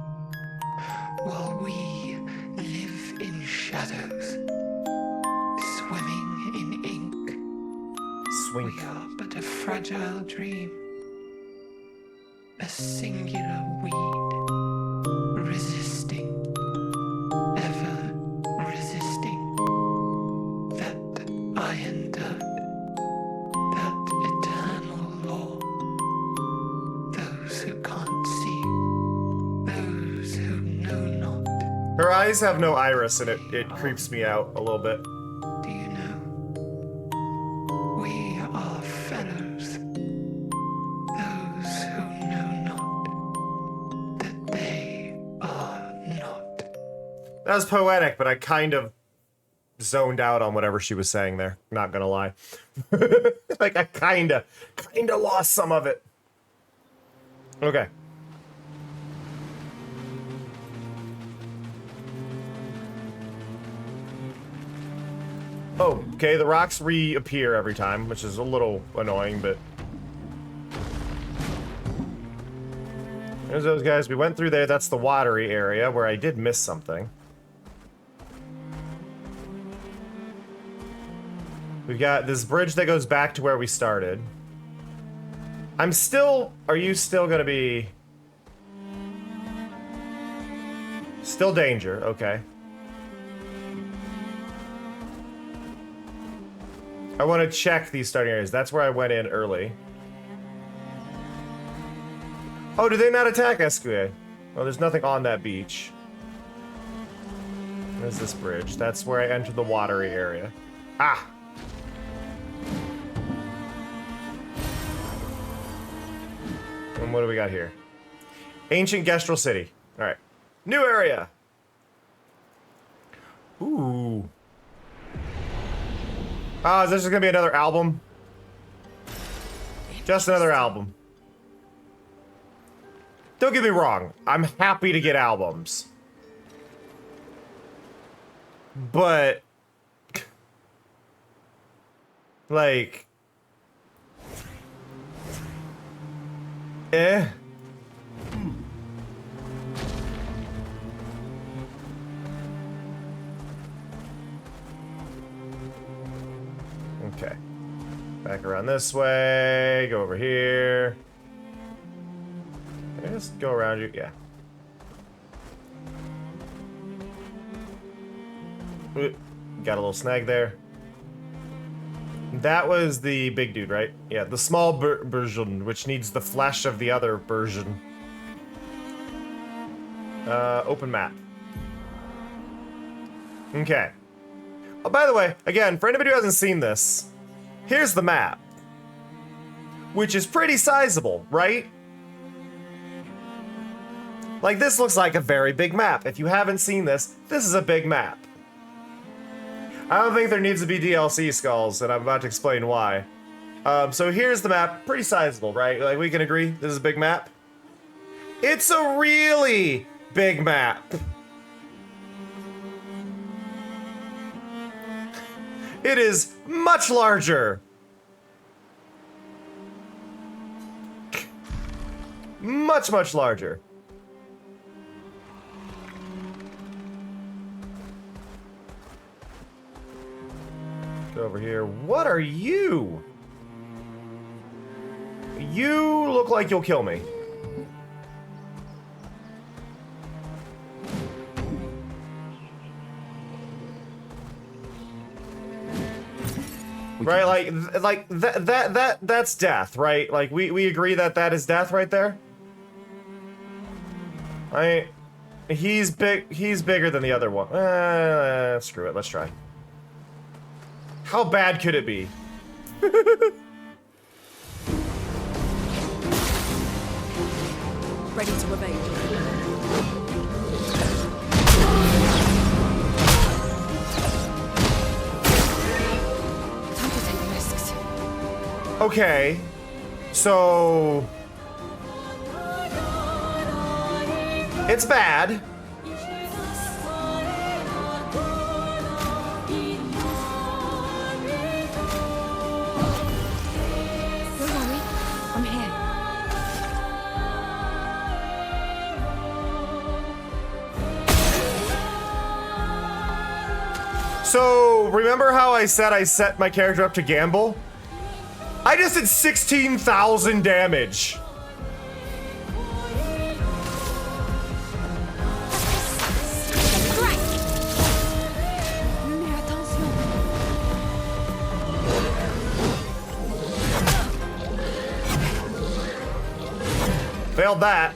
while we live in shadows, swimming in ink. Swink. We are but a fragile dream, a singular weed, resisting, ever resisting, that iron dirt, that eternal law. Those who can't see, those who know not. Her eyes have no iris and it creeps me out a little bit. Do you know? We are fellows. Those who know not that they are not. That was poetic, but I kind of zoned out on whatever she was saying there. Not gonna lie. Like I kinda lost some of it. Okay. Oh, okay, the rocks reappear every time, which is a little annoying, but... There's those guys. We went through there. That's the watery area where I did miss something. We've got this bridge that goes back to where we started. I'm still... Are you still gonna be... Still danger, okay. I want to check these starting areas. That's where I went in early. Oh, do they not attack SQA? Oh, there's nothing on that beach. There's this bridge. That's where I entered the watery area. Ah! And what do we got here? Ancient Gestrel City. Alright. New area! Ooh. Ah, is this just gonna be another album? Just another album. Don't get me wrong, I'm happy to get albums. But... like... Eh? Okay. Back around this way, go over here. Can I just go around you? Yeah. Ooh, got a little snag there. That was the big dude, right? Yeah, the small version, which needs the flesh of the other version. Open map. Okay. Oh, by the way, again, for anybody who hasn't seen this, here's the map. Which is pretty sizable, right? Like, this looks like a very big map. If you haven't seen this, this is a big map. I don't think there needs to be DLC skulls, and I'm about to explain why. So here's the map, pretty sizable, right? Like, we can agree this is a big map? It's a really big map. It is much larger. Much, much larger. Go over here. What are you? You look like you'll kill me. Right, like that's death, right? Like we agree that that is death right there. He's bigger than the other one. Screw it, let's try. How bad could it be? ready to evade. Time to take risks. Okay. So it's bad. Don't worry, I'm here. So remember how I said I set my character up to gamble? I just did 16,000 damage. Failed that.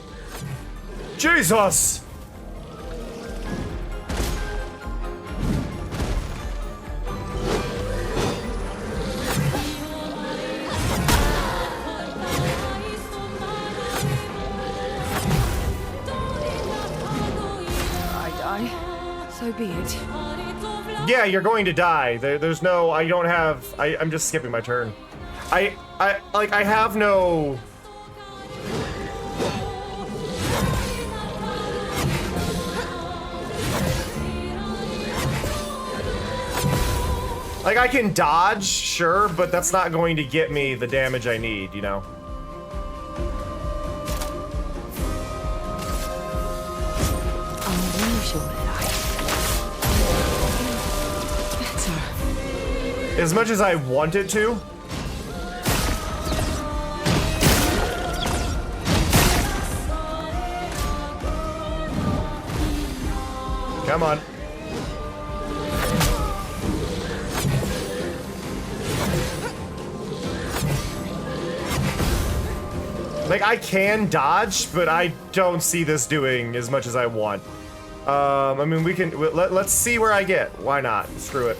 Jesus! So be it. Yeah, you're going to die. There's no, I don't have, I'm just skipping my turn. I have no... Like, I can dodge, sure, but that's not going to get me the damage I need, you know? As much as I want it to. Come on. Like, I can dodge, but I don't see this doing as much as I want. I mean, we can, let's see where I get. Why not? Screw it.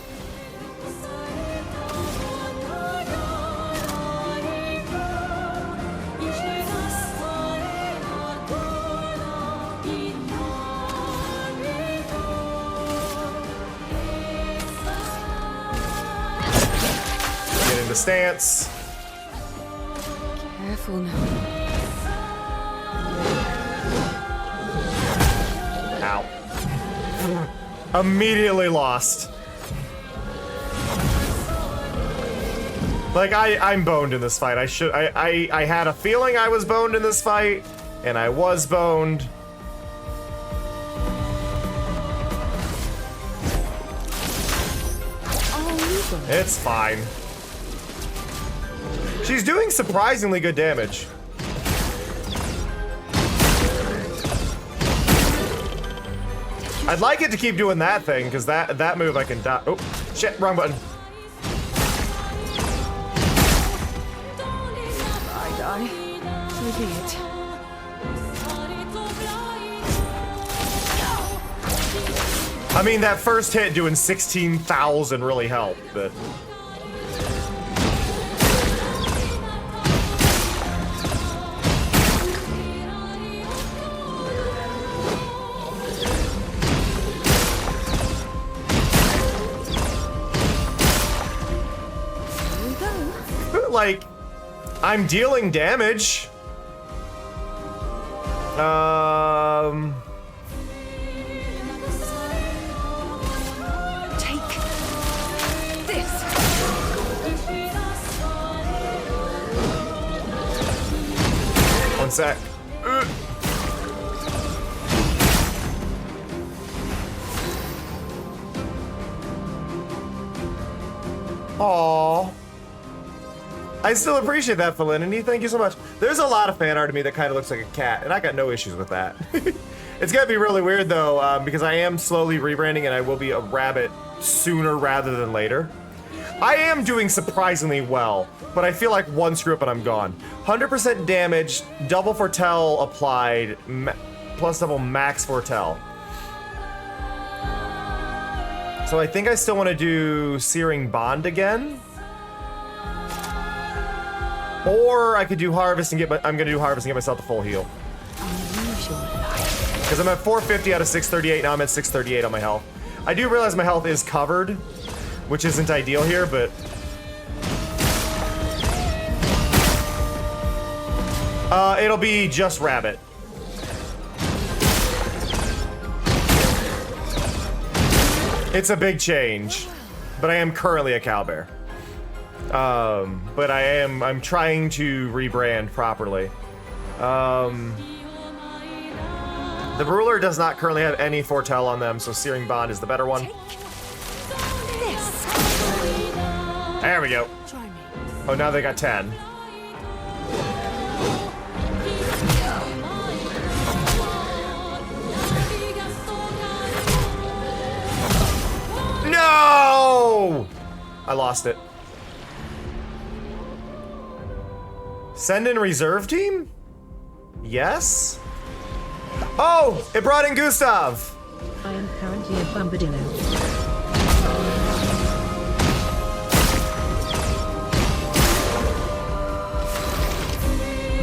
Get into stance. Careful now. Ow. Immediately lost. Like, I'm boned in this fight. I had a feeling I was boned in this fight, and I was boned. It's fine. She's doing surprisingly good damage. I'd like it to keep doing that thing, because that move I can die. Oh, shit, wrong button. I die. So be it. I mean, that first hit doing 16,000 really helped, but... Like, I'm dealing damage. Take this. One sec. Aww. I still appreciate that, Felinity. Thank you so much. There's a lot of fan art of me that kind of looks like a cat, and I got no issues with that. It's gonna be really weird, though, because I am slowly rebranding, and I will be a rabbit sooner rather than later. I am doing surprisingly well, but I feel like one screw up and I'm gone. 100% damage, double foretell applied, plus double max foretell. So I think I still want to do Searing Bond again. Or I could do Harvest and get I'm gonna do Harvest and get myself to full heal. Because I'm at 450 out of 638, now I'm at 638 on my health. I do realize my health is covered, which isn't ideal here, but... it'll be just rabbit. It's a big change, but I am currently a cowbear. But I'm trying to rebrand properly. The ruler does not currently have any foretell on them, so Searing Bond is the better one. There we go. Oh, now they got 10. No! I lost it. Send in reserve team? Yes? Oh! It brought in Gustav! I am currently a Bombadillo.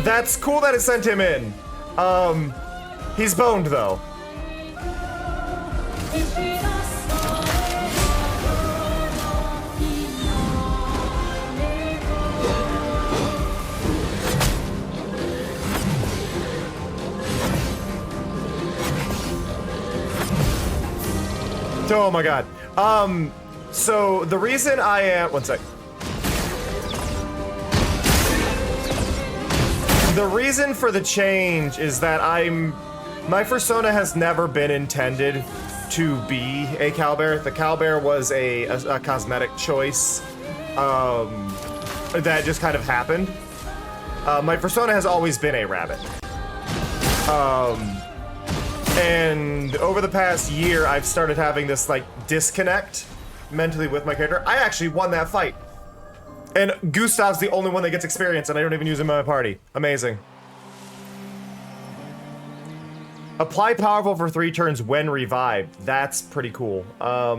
That's cool that it sent him in. He's boned though. Oh my god. So the reason I am... One sec. The reason for the change is that my persona has never been intended to be a cowbear. The cowbear was a cosmetic choice that just kind of happened. My persona has always been a rabbit. And over the past year, I've started having this like disconnect mentally with my character. I actually won that fight. And Gustav's the only one that gets experience, and I don't even use him in my party. Amazing. Apply powerful for 3 turns when revived. That's pretty cool. But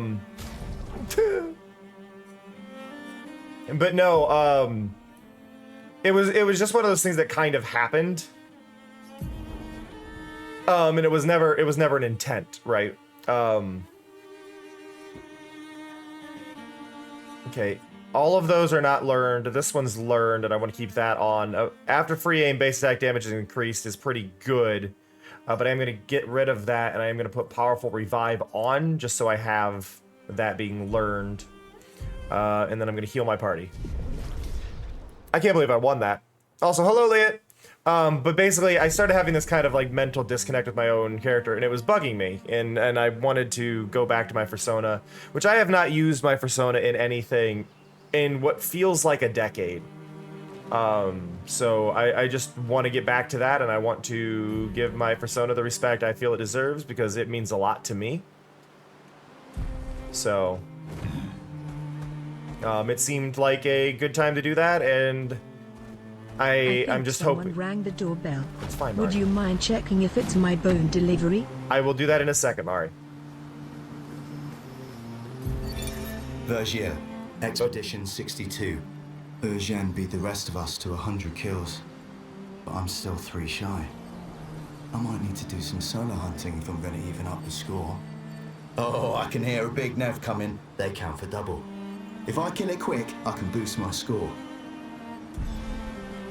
no, it was just one of those things that kind of happened. And it was never an intent, right? Okay. All of those are not learned. This one's learned, and I want to keep that on. After free aim, base attack damage is increased is pretty good. But I'm going to get rid of that, and I'm going to put Powerful Revive on, just so I have that being learned. And then I'm going to heal my party. I can't believe I won that. Also, hello, Liet. But basically, I started having this kind of like mental disconnect with my own character, and it was bugging me. And I wanted to go back to my persona, which I have not used my persona in anything in what feels like a decade. So I just want to get back to that, and I want to give my persona the respect I feel it deserves, because it means a lot to me. So it seemed like a good time to do that, and I'm just hoping. Someone rang the doorbell. It's fine, Would Mari. you mind checking if it's my bone delivery? I will do that in a second, Mari. Vergier, Expedition 62. Eugène beat the rest of us to 100 kills, but I'm still 3 shy. I might need to do some solo hunting if I'm going to even up the score. Oh, I can hear a big Nev coming. They count for double. If I kill it quick, I can boost my score.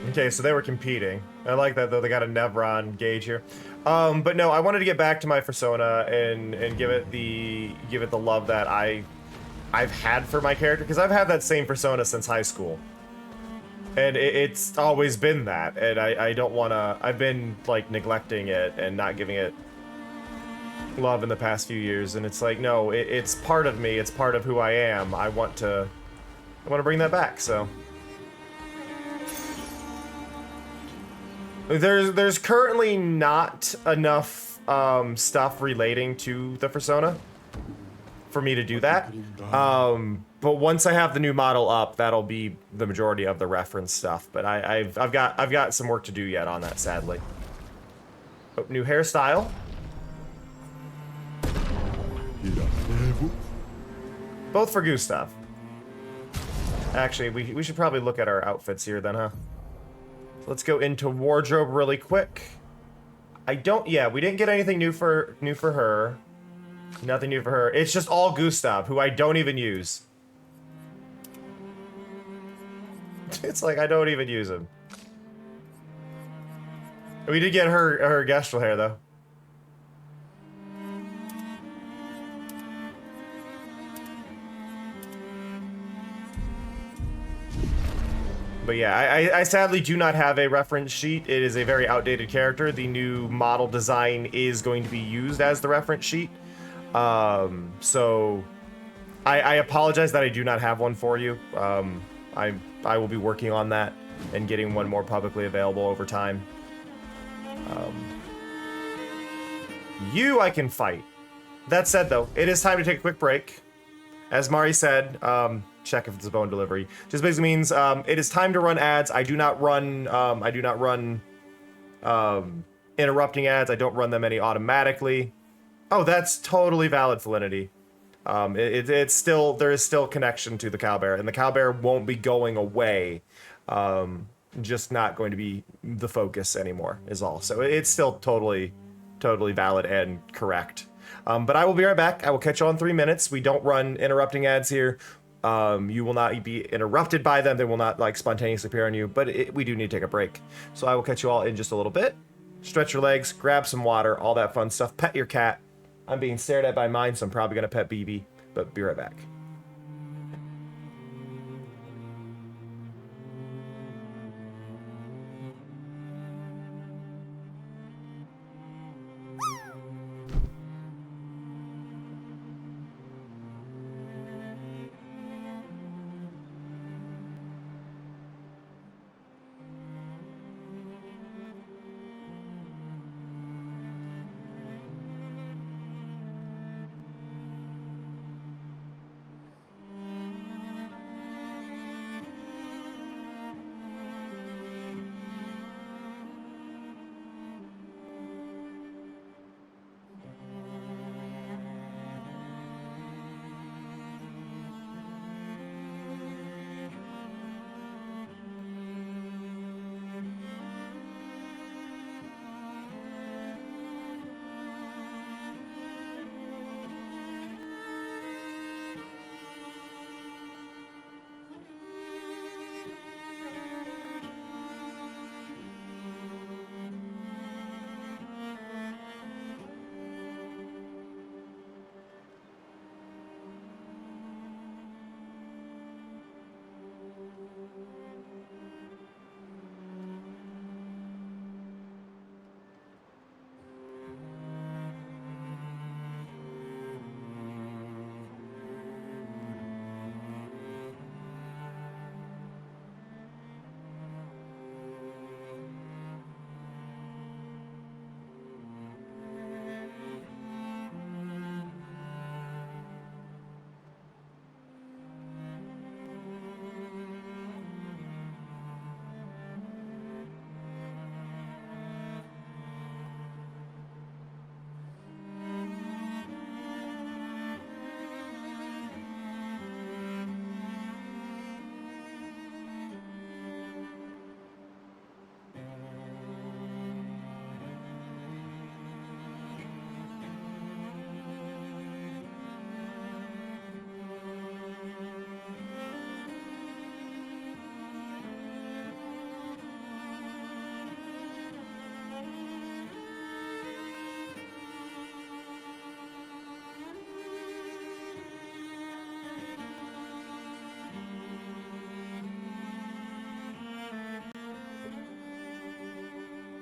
Okay, so they were competing. I like that, though. They got a Nevron gauge here. But no, I wanted to get back to my persona and give it the love that I've had for my character, because I've had that same persona since high school. And it's always been that, and I don't want to... I've been, like, neglecting it and not giving it love in the past few years, and it's like, no, it's part of me, it's part of who I am. I want to bring that back, so... There's currently not enough stuff relating to the persona for me to do that. But once I have the new model up, that'll be the majority of the reference stuff. But I've got some work to do yet on that, sadly. Oh, new hairstyle. Both for Gustav. Actually, we should probably look at our outfits here then, huh? Let's go into wardrobe really quick. I don't. Yeah, we didn't get anything new for her. Nothing new for her. It's just all Gustav, who I don't even use. It's like I don't even use him. We did get her Gestral hair though. But yeah, I sadly do not have a reference sheet. It is a very outdated character. The new model design is going to be used as the reference sheet. So I apologize that I do not have one for you. I will be working on that and getting one more publicly available over time. You I can fight. That said though, it is time to take a quick break. As Mari said, check if it's a bone delivery. Just basically means it is time to run ads. I do not run interrupting ads. I don't run them any automatically. Oh, that's totally valid, Felinity. It's still, there is still connection to the cowbear, and the cowbear won't be going away. Just not going to be the focus anymore is all. So it's still totally valid and correct. But I will be right back. I will catch you all in 3 minutes. We don't run interrupting ads here. You will not be interrupted by them. They will not like spontaneously appear on you, but we do need to take a break. So I will catch you all in just a little bit. Stretch your legs, grab some water, all that fun stuff. Pet your cat. I'm being stared at by mine, so I'm probably going to pet BB, but be right back.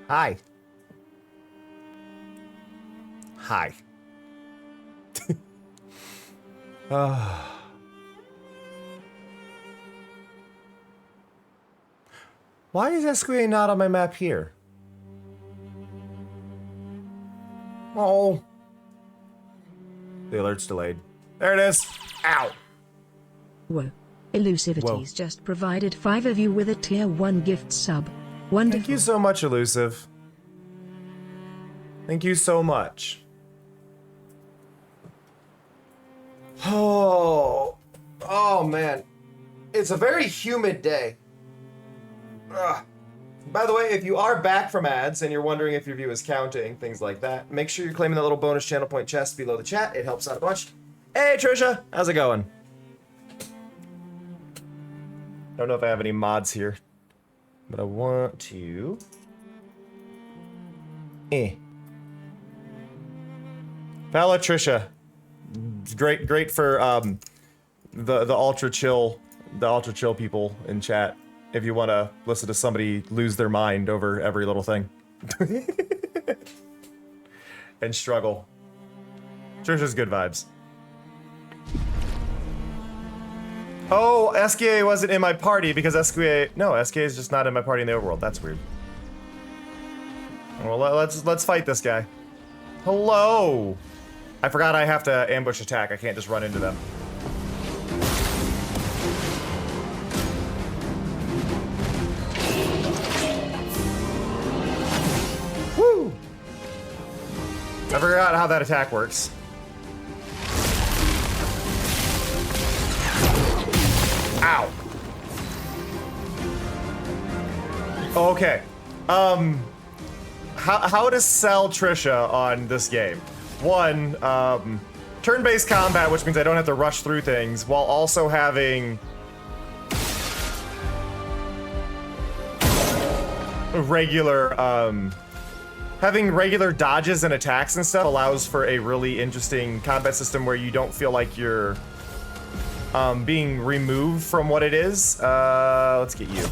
Hi. Hi. Why is Esquire not on my map here? Oh. The alert's delayed. There it is. Ow. Whoa. Elusivity's just provided 5 of you with a tier 1 gift sub. Wonderful. Thank you so much, Elusive. Thank you so much. Oh man. It's a very humid day. Ugh. By the way, if you are back from ads and you're wondering if your view is counting, things like that, make sure you're claiming that little bonus channel point chest below the chat. It helps out a bunch. Hey, Trisha, how's it going? Don't know if I have any mods here, but I want to. Fala Trisha, great for the ultra chill people in chat. If you want to listen to somebody lose their mind over every little thing. And struggle. Trisha's good vibes. Oh, SKA wasn't in my party because SKA is just not in my party in the overworld. That's weird. Well, let's fight this guy. Hello! I forgot I have to ambush attack. I can't just run into them. Woo! I forgot how that attack works. Ow. Okay. How to sell Trisha on this game? One, turn-based combat, which means I don't have to rush through things, while also having regular dodges and attacks and stuff allows for a really interesting combat system where you don't feel like you're being removed from what it is. Let's get you.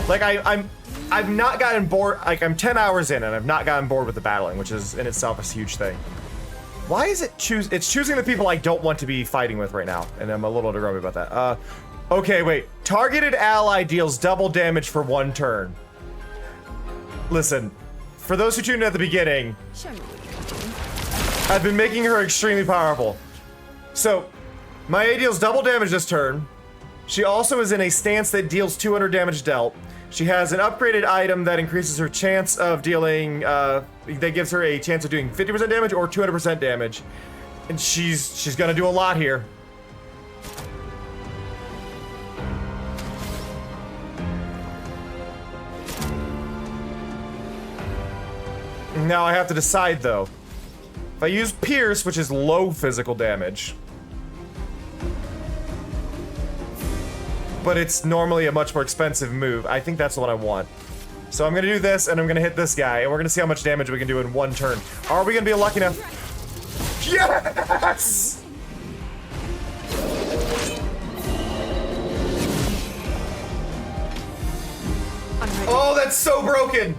Like I've not gotten bored. Like I'm 10 hours in and I've not gotten bored with the battling, which is in itself a huge thing. Why is it it's choosing the people I don't want to be fighting with right now, and I'm a little grumpy about that. Okay, wait. Targeted ally deals double damage for 1 turn. Listen, for those who tuned in at the beginning, I've been making her extremely powerful. So, Maya deals double damage this turn. She also is in a stance that deals 200 damage dealt. She has an upgraded item that increases her chance of dealing, that gives her a chance of doing 50% damage or 200% damage. And she's gonna do a lot here. Now I have to decide though. If I use Pierce, which is low physical damage, but it's normally a much more expensive move, I think that's what I want. So I'm gonna do this, and I'm gonna hit this guy, and we're gonna see how much damage we can do in 1 turn. Are we gonna be lucky enough? Yes! Oh, that's so broken!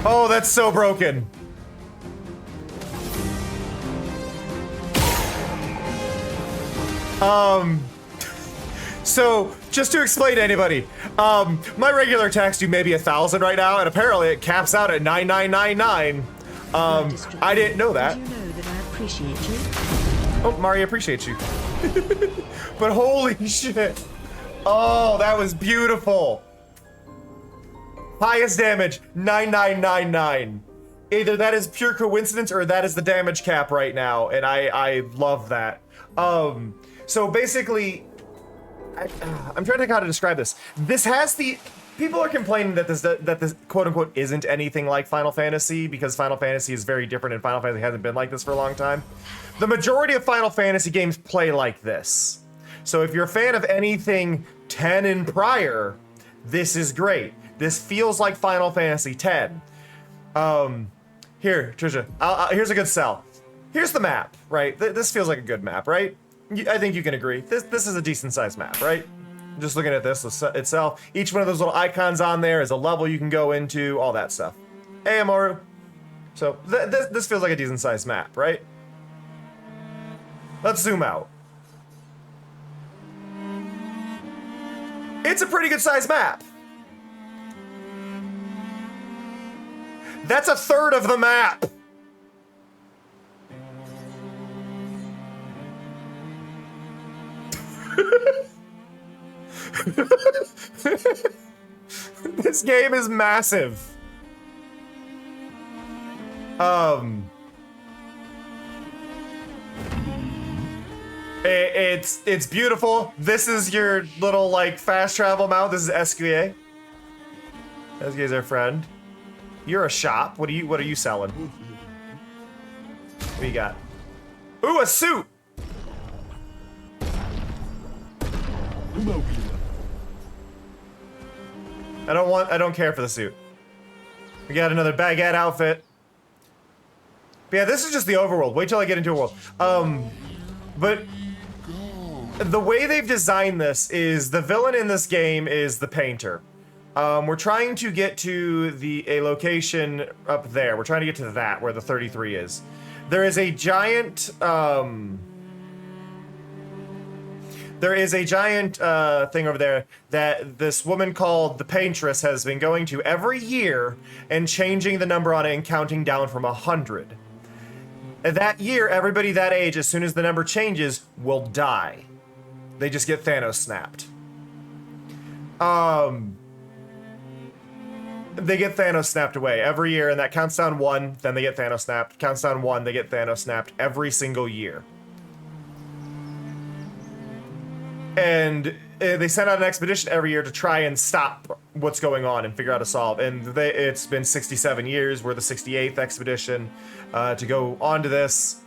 Oh, that's so broken. So, just to explain to anybody, my regular attacks do maybe 1,000 right now, and apparently it caps out at 9999. I didn't know that. Did you know that I appreciate you? Oh, Mari appreciates you. But holy shit. Oh, that was beautiful. Highest damage, 9999. Either that is pure coincidence or that is the damage cap right now, and I love that. So basically, I'm trying to think how to describe this. This has the... People are complaining that this quote-unquote isn't anything like Final Fantasy because Final Fantasy is very different and Final Fantasy hasn't been like this for a long time. The majority of Final Fantasy games play like this. So if you're a fan of anything 10 and prior, this is great. This feels like Final Fantasy 10. Here, Trisha, here's a good sell. Here's the map, right? This feels like a good map, right? I think you can agree. This is a decent sized map, right? Just looking at this itself. Each one of those little icons on there is a level you can go into, all that stuff. Hey, Amoru. So this feels like a decent sized map, right? Let's zoom out. It's a pretty good sized map. That's a third of the map. This game is massive. It's beautiful. This is your little like fast travel mount. This is Esquier. Esquier's our friend. You're a shop. What are you selling? What do you got? Ooh, a suit. I don't care for the suit. We got another baguette outfit. But yeah, this is just the overworld. Wait till I get into a world. But the way they've designed this is the villain in this game is the painter. We're trying to get to a location up there. We're trying to get to that where the 33 is. There is a giant thing over there that this woman called the Paintress has been going to every year and changing the number on it and counting down from 100. That year, everybody that age, as soon as the number changes, will die. They just get Thanos snapped. They get Thanos snapped away every year, and that counts down 1, then they get Thanos snapped. Counts down 1, they get Thanos snapped every single year. And they send out an expedition every year to try and stop what's going on and figure out a solve. And it's been 67 years. We're the 68th expedition to go on to this.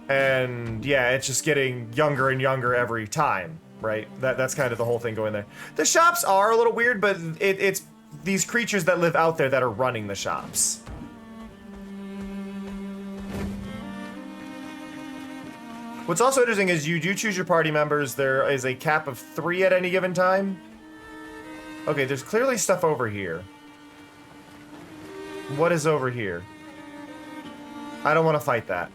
And yeah, it's just getting younger and younger every time, right? That's kind of the whole thing going there. The shops are a little weird, but it's these creatures that live out there that are running the shops. What's also interesting is you do choose your party members. There is a cap of 3 at any given time. Okay, there's clearly stuff over here. What is over here? I don't want to fight that.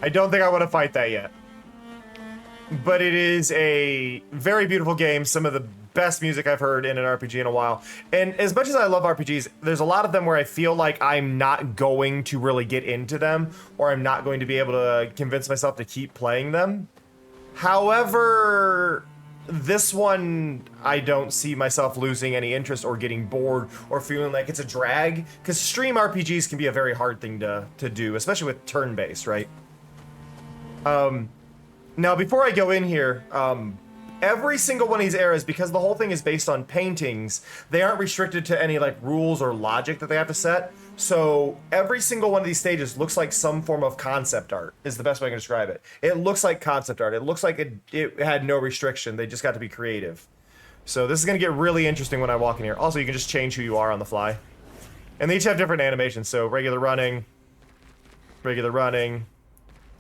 I don't think I want to fight that yet. But it is a very beautiful game. Some of the best music I've heard in an RPG in a while. And as much as I love RPGs, there's a lot of them where I feel like I'm not going to really get into them, or I'm not going to be able to convince myself to keep playing them. However, this one, I don't see myself losing any interest or getting bored or feeling like it's a drag, because stream RPGs can be a very hard thing to do, especially with turn-based, right? Now, before I go in here, every single one of these eras, because the whole thing is based on paintings, they aren't restricted to any like rules or logic that they have to set. So every single one of these stages looks like some form of concept art, is the best way I can describe it. It looks like concept art. It looks like it had no restriction. They just got to be creative. So this is going to get really interesting when I walk in here. Also, you can just change who you are on the fly. And they each have different animations. So regular running, regular running,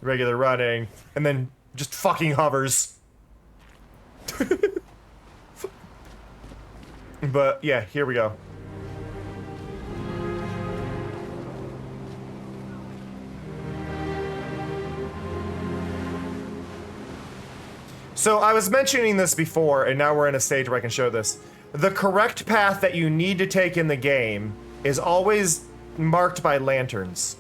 regular running, and then just fucking hovers. But yeah, here we go. So I was mentioning this before, and now we're in a stage where I can show this. The correct path that you need to take in the game is always marked by lanterns.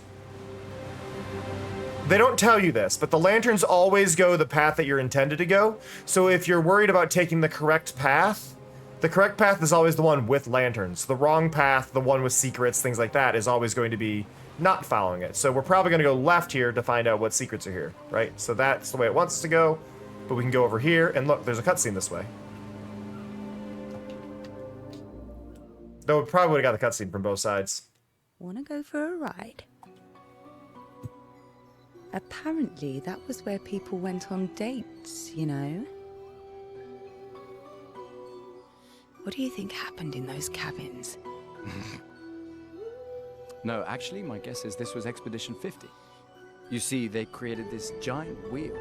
They don't tell you this, but the lanterns always go the path that you're intended to go. So if you're worried about taking the correct path is always the one with lanterns. The wrong path, the one with secrets, things like that, is always going to be not following it. So we're probably going to go left here to find out what secrets are here, right? So that's the way it wants us to go, but we can go over here, and look, there's a cutscene this way. Though we probably would have got the cutscene from both sides. Wanna go for a ride? Apparently, that was where people went on dates, you know? What do you think happened in those cabins? No, actually, my guess is this was Expedition 50. You see, they created this giant wheel,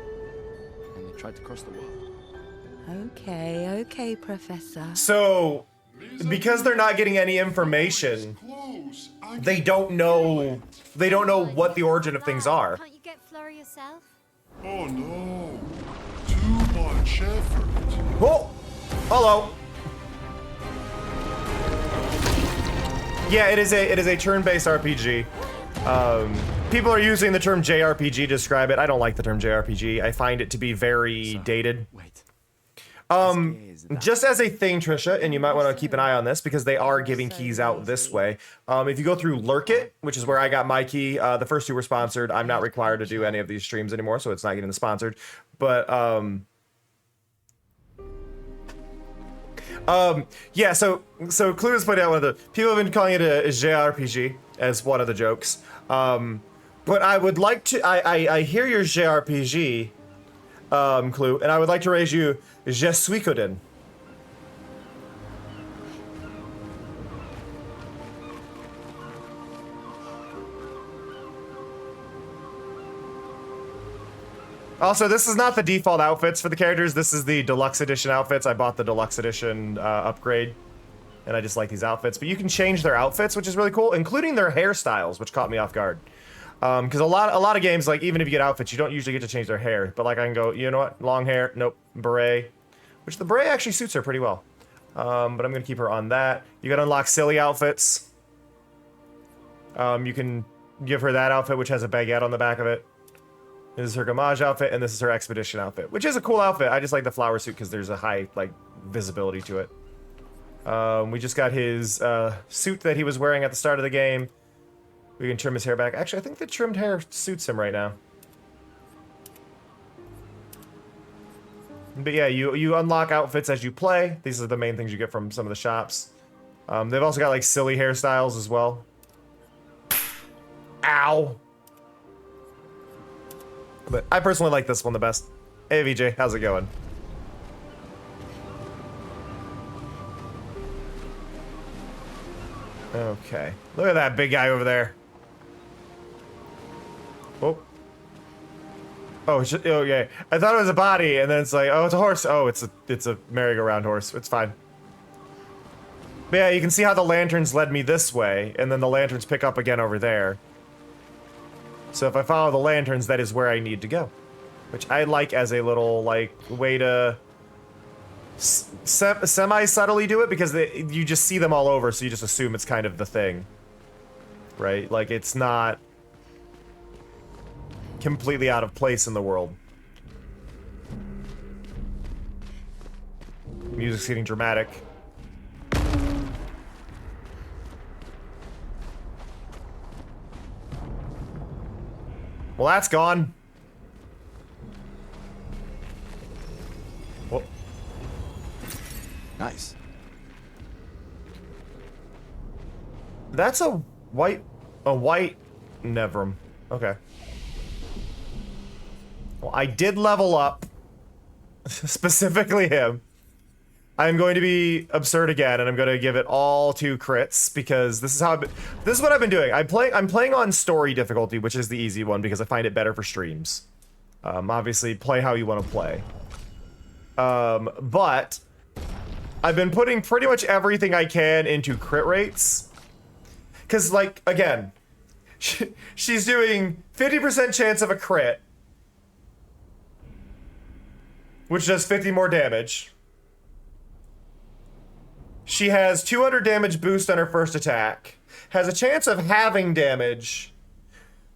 and they tried to cross the world. Okay, Professor. So, because they're not getting any information, they don't know what the origin of things are. Can't you get Flora yourself? Oh no, too much effort. Oh, hello. Yeah, it is a turn-based RPG. People are using the term JRPG to describe it. I don't like the term JRPG. I find it to be very dated. Wait. Just as a thing, Trisha, and you might want to keep an eye on this because they are giving keys out this way. If you go through Lurk It, which is where I got my key, the first two were sponsored. I'm not required to do any of these streams anymore, so it's not getting sponsored. But yeah. So Clue has put out one of the people have been calling it a JRPG as one of the jokes. But I would like to. I hear your JRPG, Clue, and I would like to raise you Je suis Koden. Also, this is not the default outfits for the characters. This is the deluxe edition outfits. I bought the deluxe edition upgrade, and I just like these outfits. But you can change their outfits, which is really cool, including their hairstyles, which caught me off guard. Because a lot of games, like even if you get outfits, you don't usually get to change their hair. But like I can go, you know what, long hair, nope, beret, which the beret actually suits her pretty well. But I'm gonna keep her on that. You gotta unlock silly outfits. You can give her that outfit, which has a baguette on the back of it. This is her Gamage outfit, and this is her Expedition outfit, which is a cool outfit. I just like the flower suit because there's a high like visibility to it. We just got his suit that he was wearing at the start of the game. We can trim his hair back. Actually, I think the trimmed hair suits him right now. But yeah, you unlock outfits as you play. These are the main things you get from some of the shops. They've also got like silly hairstyles as well. Ow! But I personally like this one the best. Hey VJ, how's it going? Okay. Look at that big guy over there. Oh. Oh, okay. I thought it was a body, and then it's like, oh, it's a horse. Oh, it's a merry-go-round horse. It's fine. But yeah, you can see how the lanterns led me this way, and then the lanterns pick up again over there. So if I follow the lanterns, that is where I need to go. Which I like as a little, like, way to semi-subtly do it, because you just see them all over, so you just assume it's kind of the thing. Right? Like, it's not completely out of place in the world. Music's getting dramatic. Well, that's gone. Whoa. Nice. That's a white Nevrum. Okay. Well, I did level up. Specifically him. I'm going to be absurd again, and I'm going to give it all 2 crits, because this is how this is what I've been doing. I'm playing on story difficulty, which is the easy one, because I find it better for streams. Obviously, play how you want to play. But I've been putting pretty much everything I can into crit rates. Because, like, again, she's doing 50% chance of a crit, which does 50 more damage. She has 200 damage boost on her first attack. Has a chance of having damage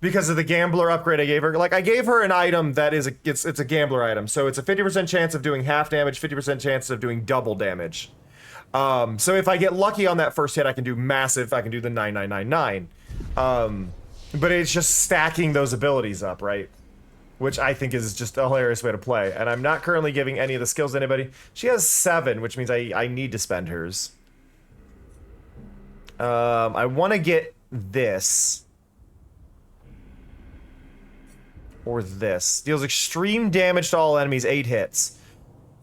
because of the gambler upgrade I gave her. Like, I gave her an item that is it's a gambler item. So it's a 50% chance of doing half damage, 50% chance of doing double damage. So if I get lucky on that first hit, I can do massive. I can do the 9999. But it's just stacking those abilities up, right? Which I think is just a hilarious way to play. And I'm not currently giving any of the skills to anybody. She has 7, which means I need to spend hers. I want to get this. Or this. Deals extreme damage to all enemies, 8 hits.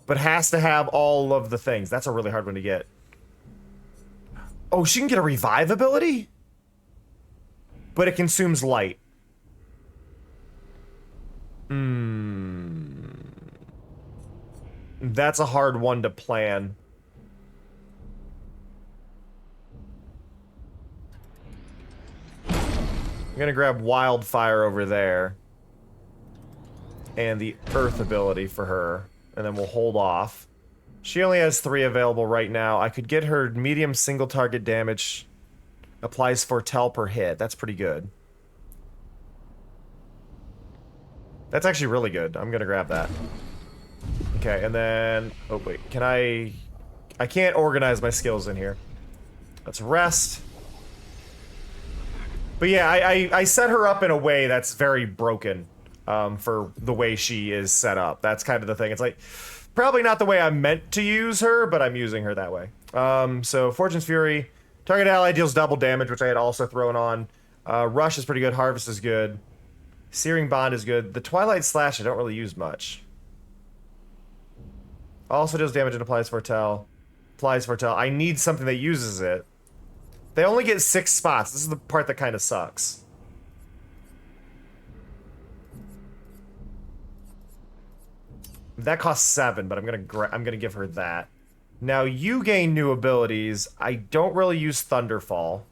But has to have all of the things. That's a really hard one to get. Oh, she can get a revive ability? But it consumes light. That's a hard one to plan. I'm gonna grab Wildfire over there. And the Earth ability for her. And then we'll hold off. She only has 3 available right now. I could get her medium single target damage. Applies Foretell per hit. That's pretty good. That's actually really good. I'm gonna grab that. Okay, and then... Oh, wait. Can I can't organize my skills in here. Let's rest. But yeah, I set her up in a way that's very broken for the way she is set up. That's kind of the thing. It's like, probably not the way I meant to use her, but I'm using her that way. So, Fortune's Fury. Target ally deals double damage, which I had also thrown on. Rush is pretty good. Harvest is good. Searing Bond is good. The Twilight Slash I don't really use much. Also deals damage and applies Foretell. Applies Foretell. I need something that uses it. They only get 6 spots. This is the part that kind of sucks. That costs 7, but I'm gonna give her that. Now you gain new abilities. I don't really use Thunderfall.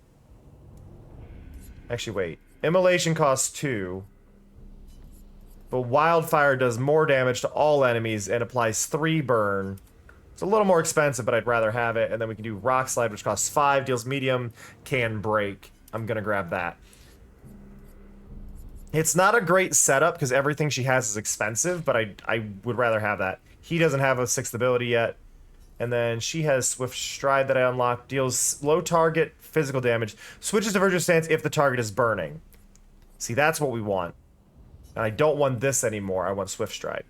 Actually, wait. Immolation costs 2. But Wildfire does more damage to all enemies and applies 3 burn. It's a little more expensive, but I'd rather have it. And then we can do Rock Slide, which costs 5, deals medium, can break. I'm gonna grab that. It's not a great setup because everything she has is expensive, but I would rather have that. He doesn't have a 6th ability yet. And then she has Swift Stride that I unlocked. Deals low target physical damage. Switches to Virtuous Stance if the target is burning. See, that's what we want. And I don't want this anymore. I want Swift Stride.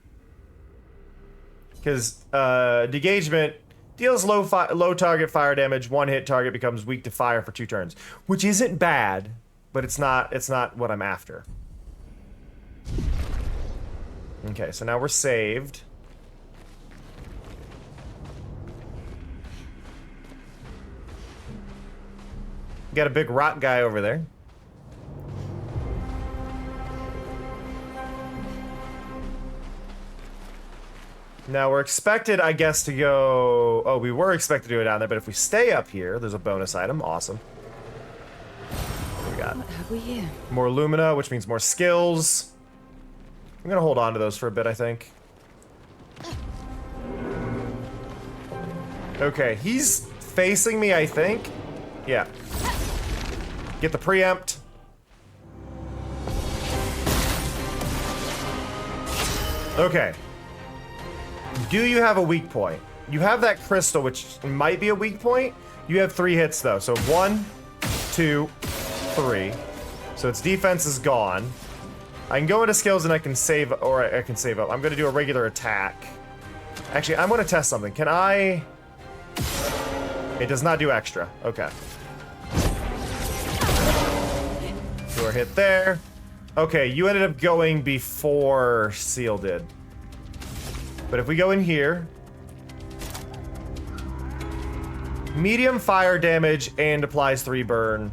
Because Degagement deals low target fire damage. 1 hit target becomes weak to fire for 2 turns. Which isn't bad, but it's not what I'm after. Okay, so now we're saved. Got a big rock guy over there. Now we're expected, I guess, to go... Oh, we were expected to go down there, but if we stay up here, there's a bonus item. Awesome. What do we got? What have we here? More Lumina, which means more skills. I'm gonna hold on to those for a bit, I think. Okay, he's facing me, I think. Yeah. Get the preempt. Okay. Do you have a weak point? You have that crystal, which might be a weak point. You have 3 hits, though. So 1, 2, 3. So its defense is gone. I can go into skills and I can save, or I can save up. I'm going to do a regular attack. Actually, I'm going to test something. Can I... It does not do extra. Okay. Do a hit there. Okay, you ended up going before Seal did. But if we go in here... Medium fire damage and applies 3 burn.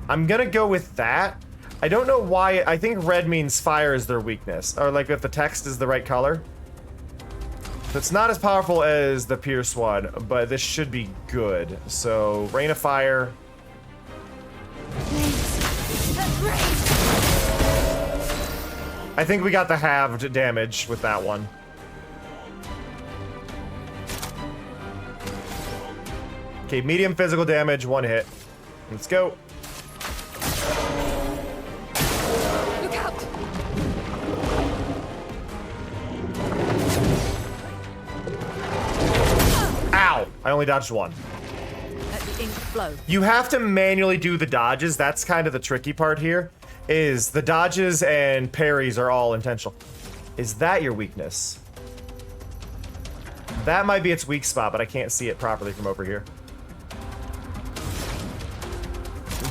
I'm gonna go with that. I don't know why. I think red means fire is their weakness. Or like if the text is the right color. So it's not as powerful as the Pierce one, but this should be good. So, Rain of Fire. I think we got the halved damage with that one. Okay, medium physical damage, 1 hit. Let's go. Look out! Ow! I only dodged 1. Let the ink flow. You have to manually do the dodges. That's kind of the tricky part here. Is the dodges and parries are all intentional. Is that your weakness? That might be its weak spot, but I can't see it properly from over here.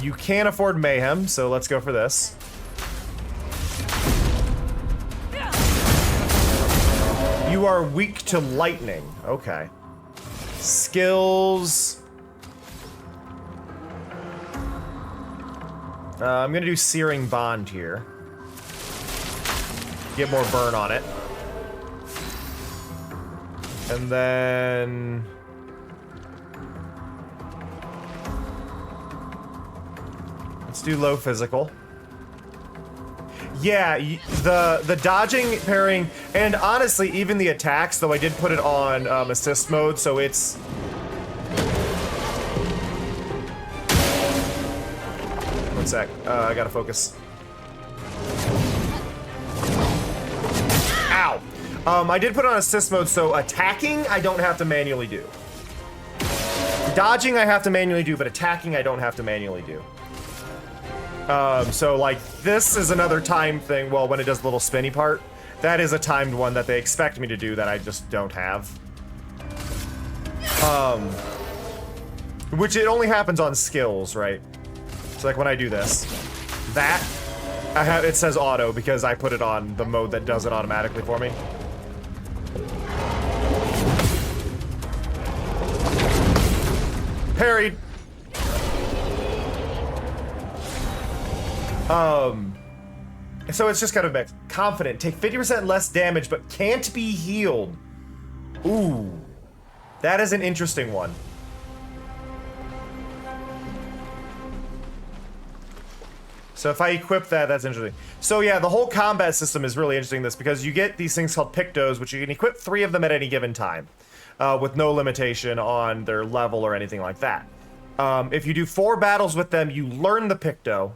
You can't afford mayhem, so let's go for this. You are weak to lightning. Okay. Skills. I'm gonna do Searing Bond here. Get more burn on it. And then... Let's do low physical. Yeah, the dodging, parrying, and honestly, even the attacks, though I did put it on assist mode, so it's... One sec, I gotta focus. Ow! I did put on assist mode, so attacking I don't have to manually do. Dodging I have to manually do, but attacking I don't have to manually do. So like this is another time thing. Well, when it does the little spinny part, that is a timed one that they expect me to do that I just don't have. Which it only happens on skills, right? So like when I do this, that it says auto because I put it on the mode that does it automatically for me. Parried. So it's just kind of mixed. Confident. Take 50% less damage, but can't be healed. Ooh. That is an interesting one. So if I equip that, that's interesting. So yeah, the whole combat system is really interesting this because you get these things called pictos, which you can equip 3 of them at any given time. With no limitation on their level or anything like that. If you do 4 battles with them, you learn the picto.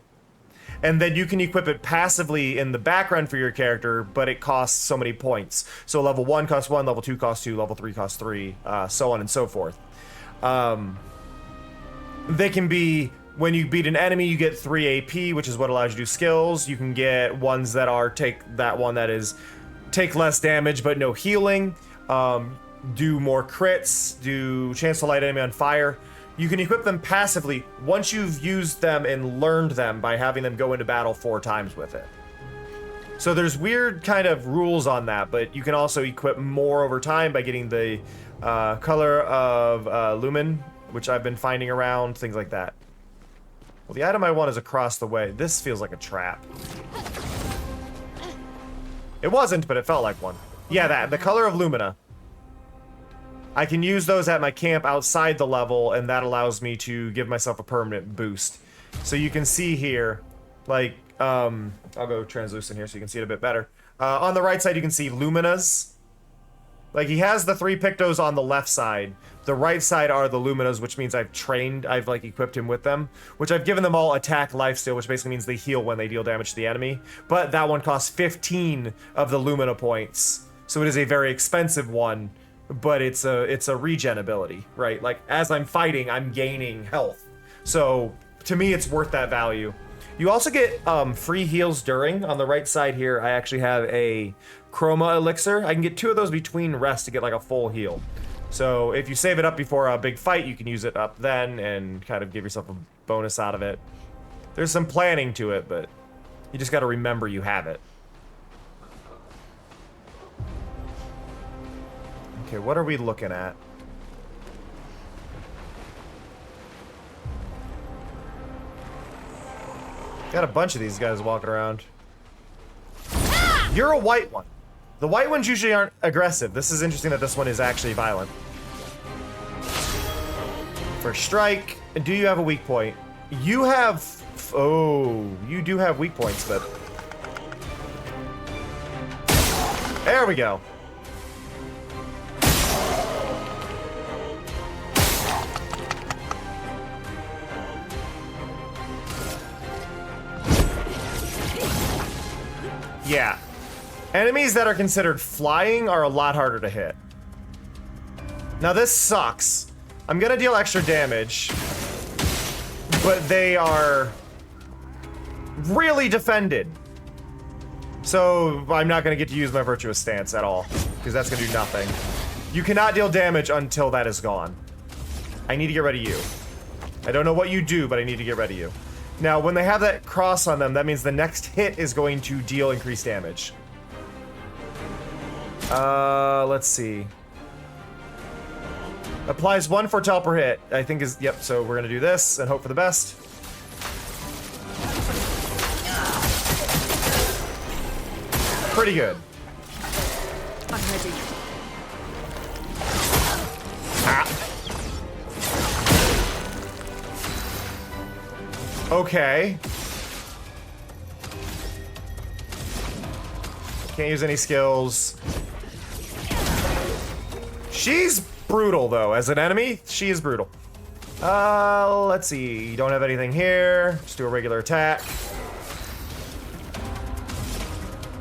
And then you can equip it passively in the background for your character, but it costs so many points. So level 1 costs 1, level 2 costs 2, level 3 costs 3, so on and so forth. They can be, when you beat an enemy, you get 3 AP, which is what allows you to do skills. You can get ones that are, take less damage, but no healing. Do more crits, do chance to light enemy on fire. You can equip them passively once you've used them and learned them by having them go into battle 4 times with it. So there's weird kind of rules on that, but you can also equip more over time by getting the color of lumen, which I've been finding around, things like that. Well, the item I want is across the way. This feels like a trap. It wasn't, but it felt like one. Yeah, the color of lumina. I can use those at my camp outside the level, and that allows me to give myself a permanent boost. So you can see here, like, I'll go translucent here so you can see it a bit better. On the right side, you can see luminas. Like, he has the 3 pictos on the left side. The right side are the luminas, which means I've like equipped him with them, which I've given them all attack lifesteal, which basically means they heal when they deal damage to the enemy. But that one costs 15 of the lumina points, so it is a very expensive one. But it's a regen ability, right? Like, as I'm fighting, I'm gaining health. So, to me, it's worth that value. You also get free heals during. On the right side here, I actually have a chroma elixir. I can get 2 of those between rests to get, like, a full heal. So, if you save it up before a big fight, you can use it up then and kind of give yourself a bonus out of it. There's some planning to it, but you just gotta remember you have it. Okay, what are we looking at? Got a bunch of these guys walking around. You're a white one. The white ones usually aren't aggressive. This is interesting that this one is actually violent. First strike. Do you have a weak point? You have... Oh, you do have weak points, but... There we go. Yeah. Enemies that are considered flying are a lot harder to hit. Now this sucks. I'm gonna deal extra damage, but they are really defended. So I'm not gonna get to use my virtuous stance at all, because that's gonna do nothing. You cannot deal damage until that is gone. I need to get rid of you. I don't know what you do, but I need to get rid of you. Now, when they have that cross on them, that means the next hit is going to deal increased damage. Let's see. Applies 1 foretell per hit, I think is, yep, so we're gonna do this and hope for the best. Pretty good. I'm ready. Okay. Can't use any skills. She's brutal, though. As an enemy, she is brutal. Let's see. You don't have anything here. Just do a regular attack.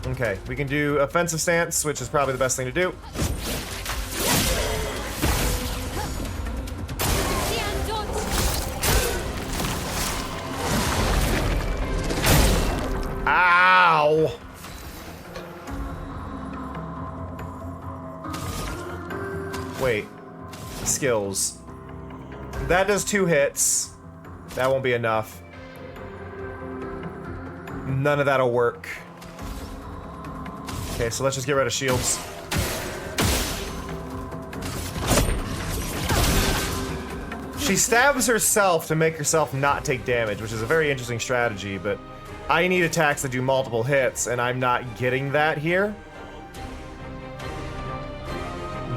Okay, we can do offensive stance, which is probably the best thing to do. Ow! Wait. Skills. That does 2 hits. That won't be enough. None of that'll work. Okay, so let's just get rid of shields. She stabs herself to make herself not take damage, which is a very interesting strategy, but I need attacks that do multiple hits, and I'm not getting that here.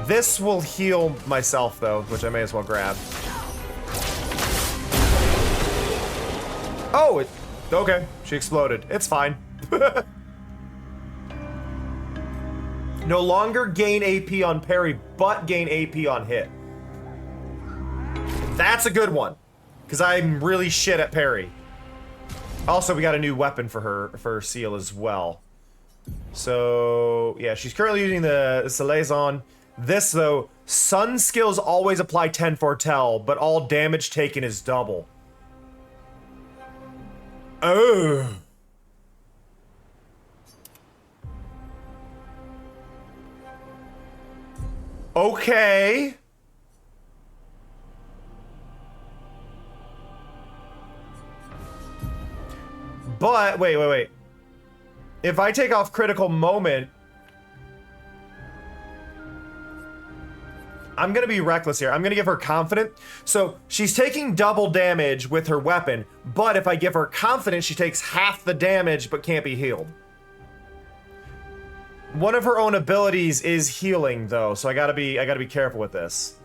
This will heal myself, though, which I may as well grab. Oh, okay. She exploded. It's fine. No longer gain AP on parry, but gain AP on hit. That's a good one, because I'm really shit at parry. Also, we got a new weapon for her seal as well. So, yeah, she's currently using the Salazon. This, though, Sun skills always apply 10 foretell, but all damage taken is double. Oh. Okay. But, wait. If I take off critical moment, I'm gonna be reckless here. I'm gonna give her confident. So she's taking double damage with her weapon, but if I give her confidence, she takes half the damage but can't be healed. One of her own abilities is healing, though, so I gotta be careful with this.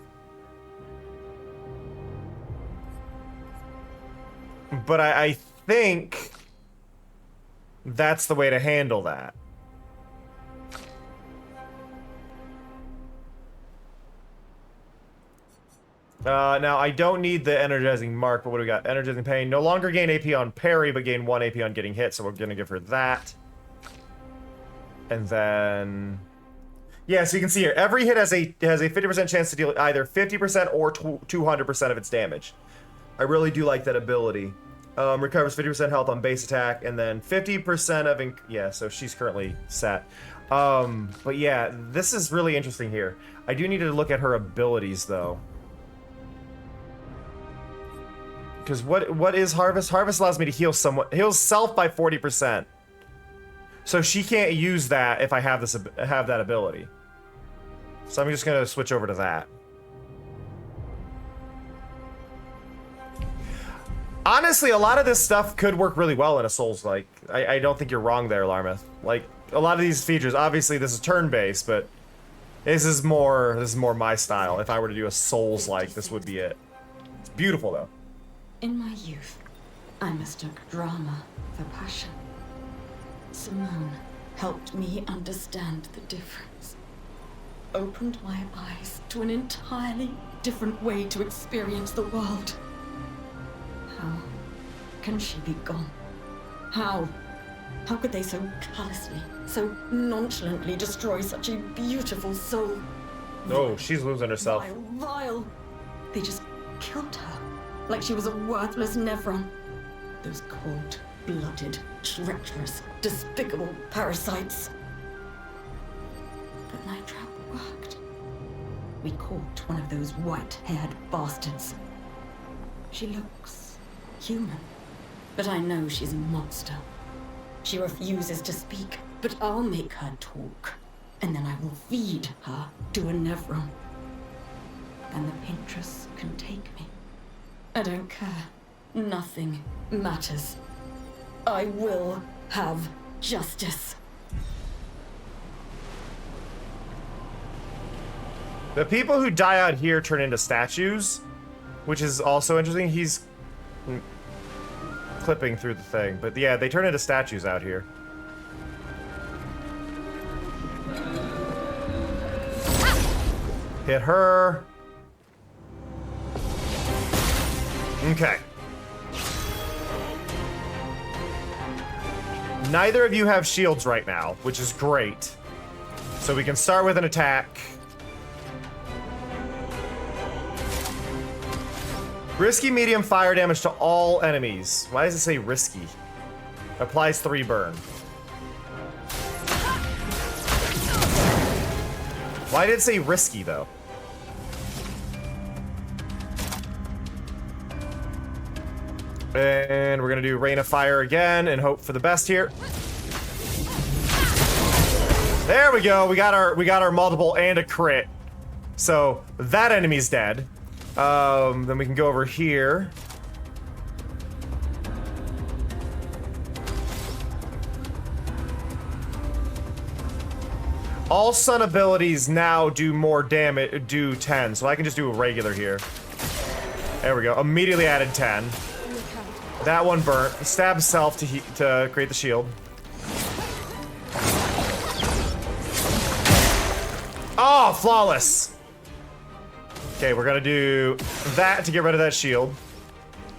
But I think that's the way to handle that. Now, I don't need the energizing mark, but what do we got? Energizing pain. No longer gain AP on parry, but gain 1 AP on getting hit, so we're gonna give her that. And then... yeah, so you can see here, every hit has a 50% chance to deal either 50% or 200% of its damage. I really do like that ability. Recovers 50% health on base attack, and then 50% of... yeah, so she's currently set. But yeah, this is really interesting here. I do need to look at her abilities, though. Because what is Harvest? Harvest allows me to heal someone. Heals self by 40%. So she can't use that if I have that ability. So I'm just gonna switch over to that. Honestly, a lot of this stuff could work really well in a Souls-like. I don't think you're wrong there, Larmeth. Like, a lot of these features, obviously this is turn-based, but this is more my style. If I were to do a Souls-like, this would be it. It's beautiful, though. In my youth, I mistook drama for passion. Simone helped me understand the difference. Opened my eyes to an entirely different way to experience the world. How can she be gone? How could they so callously, so nonchalantly destroy such a beautiful soul? Oh, she's losing herself. Vile. They just killed her. Like she was a worthless Nevron. Those cold-blooded, treacherous, despicable parasites. But my trap worked. We caught one of those white-haired bastards. She looks human, but I know she's a monster. She refuses to speak, but I'll make her talk, and then I will feed her to a Nevron. And the Pinterest can take me. I don't care. Nothing matters. I will have justice. The people who die out here turn into statues, which is also interesting. He's clipping through the thing, but yeah, they turn into statues out here. Hit her. Okay. Neither of you have shields right now, which is great. So we can start with an attack. Risky medium fire damage to all enemies. Why does it say risky? Applies 3 burn. Why did it say risky though? And we're gonna do Rain of Fire again and hope for the best here. There we go. We got our multiple and a crit. So that enemy's dead. Then we can go over here. All sun abilities now do more damage, do 10, so I can just do a regular here. There we go. Immediately added 10. That one burnt. Stab self to create the shield. Oh, flawless. Okay, we're gonna do that to get rid of that shield.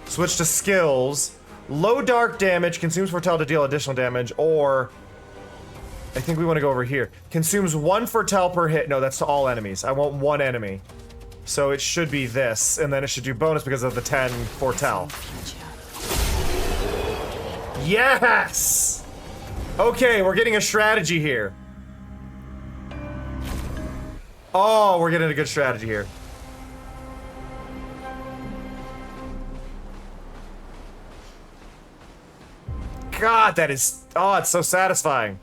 Switch to skills. Low dark damage, consumes foretell to deal additional damage, or I think we want to go over here. Consumes 1 foretell per hit. No, that's to all enemies. I want 1 enemy. So it should be this, and then it should do bonus because of the 10 foretell. Yes! Okay, we're getting a strategy here. Oh, we're getting a good strategy here. God, that is... Oh, it's so satisfying.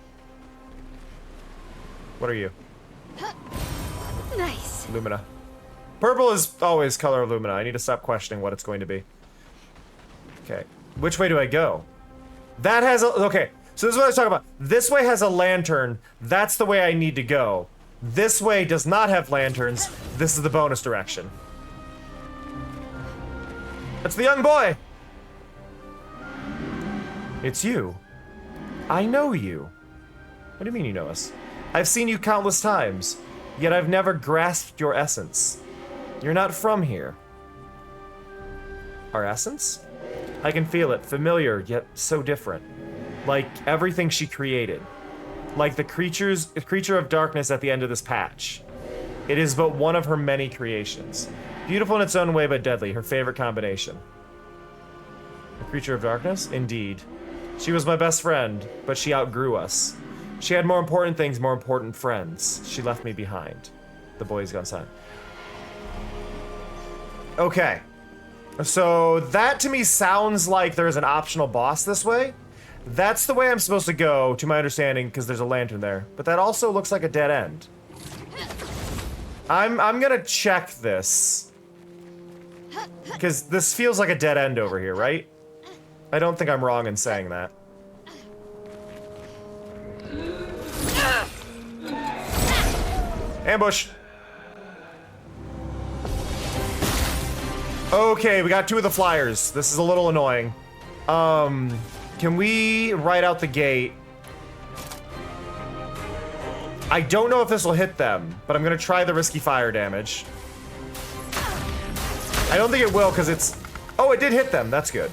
What are you? Nice. Lumina. Purple is always color of Lumina. I need to stop questioning what it's going to be. Okay. Which way do I go? That has a... Okay. So this is what I was talking about. This way has a lantern. That's the way I need to go. This way does not have lanterns. This is the bonus direction. It's the young boy! It's you. I know you. What do you mean you know us? I've seen you countless times, yet I've never grasped your essence. You're not from here. Our essence? I can feel it, familiar, yet so different. Like everything she created. Like the creature of darkness at the end of this patch. It is but one of her many creations. Beautiful in its own way, but deadly. Her favorite combination. A creature of darkness? Indeed. She was my best friend, but she outgrew us. She had more important things, more important friends. She left me behind. The boy's gone silent. Okay. So that to me sounds like there's an optional boss this way. That's the way I'm supposed to go, to my understanding, because there's a lantern there. But that also looks like a dead end. I'm gonna check this. Because this feels like a dead end over here, right? I don't think I'm wrong in saying that. Ambush! Okay, we got 2 of the flyers. This is a little annoying. Can we ride out the gate? I don't know if this will hit them, but I'm gonna try the risky fire damage. I don't think it will, because it's... Oh, it did hit them. That's good.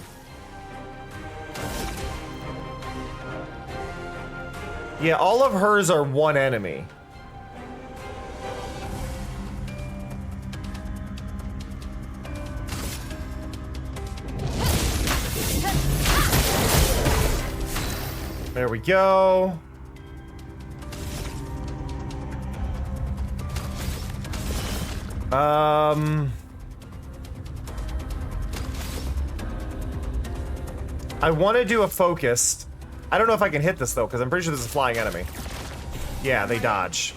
Yeah, all of hers are 1 enemy. There we go. I want to do a focused. I don't know if I can hit this though, because I'm pretty sure this is a flying enemy. Yeah, they dodge.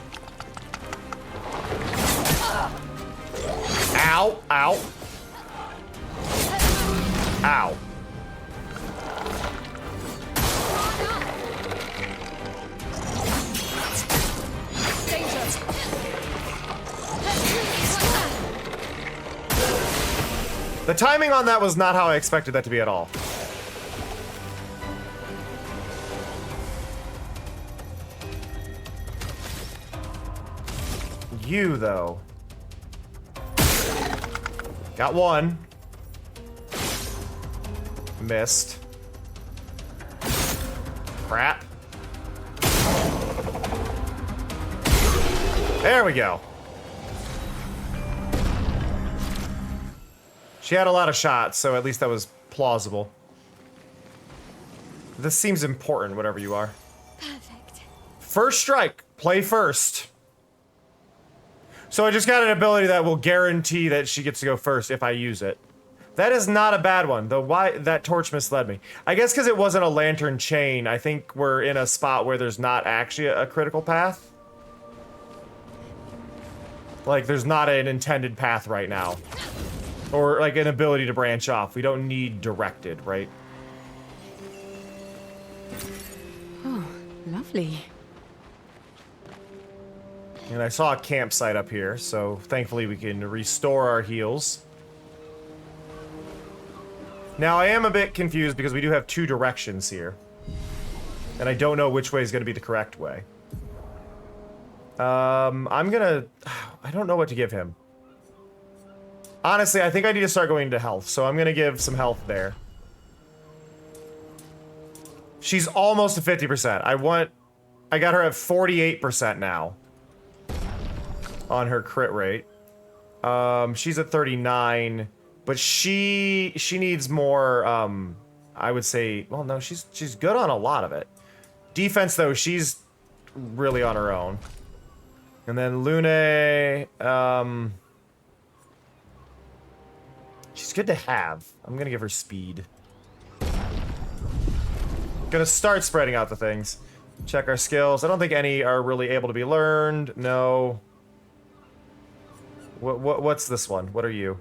Ow, ow. Ow. The timing on that was not how I expected that to be at all. You, though. Got 1. Crap. There we go. She had a lot of shots, so at least that was plausible. This seems important, whatever you are. Perfect. First strike. Play first. So I just got an ability that will guarantee that she gets to go first if I use it. That is not a bad one, though why that torch misled me. I guess because it wasn't a lantern chain, I think we're in a spot where there's not actually a critical path. Like, there's not an intended path right now. Or, like, an ability to branch off. We don't need directed, right? Oh, lovely. And I saw a campsite up here, so thankfully we can restore our heals. Now, I am a bit confused because we do have two directions here. And I don't know which way is going to be the correct way. I'm gonna... I don't know what to give him. Honestly, I think I need to start going into health, so I'm gonna give some health there. She's almost to 50%. I got her at 48% now. On her crit rate. She's at 39, but she needs more, I would say, well, no, she's good on a lot of it. Defense, though, she's really on her own. And then Lune, she's good to have. I'm gonna give her speed. Gonna start spreading out the things. Check our skills. I don't think any are really able to be learned. No. What's this one? What are you?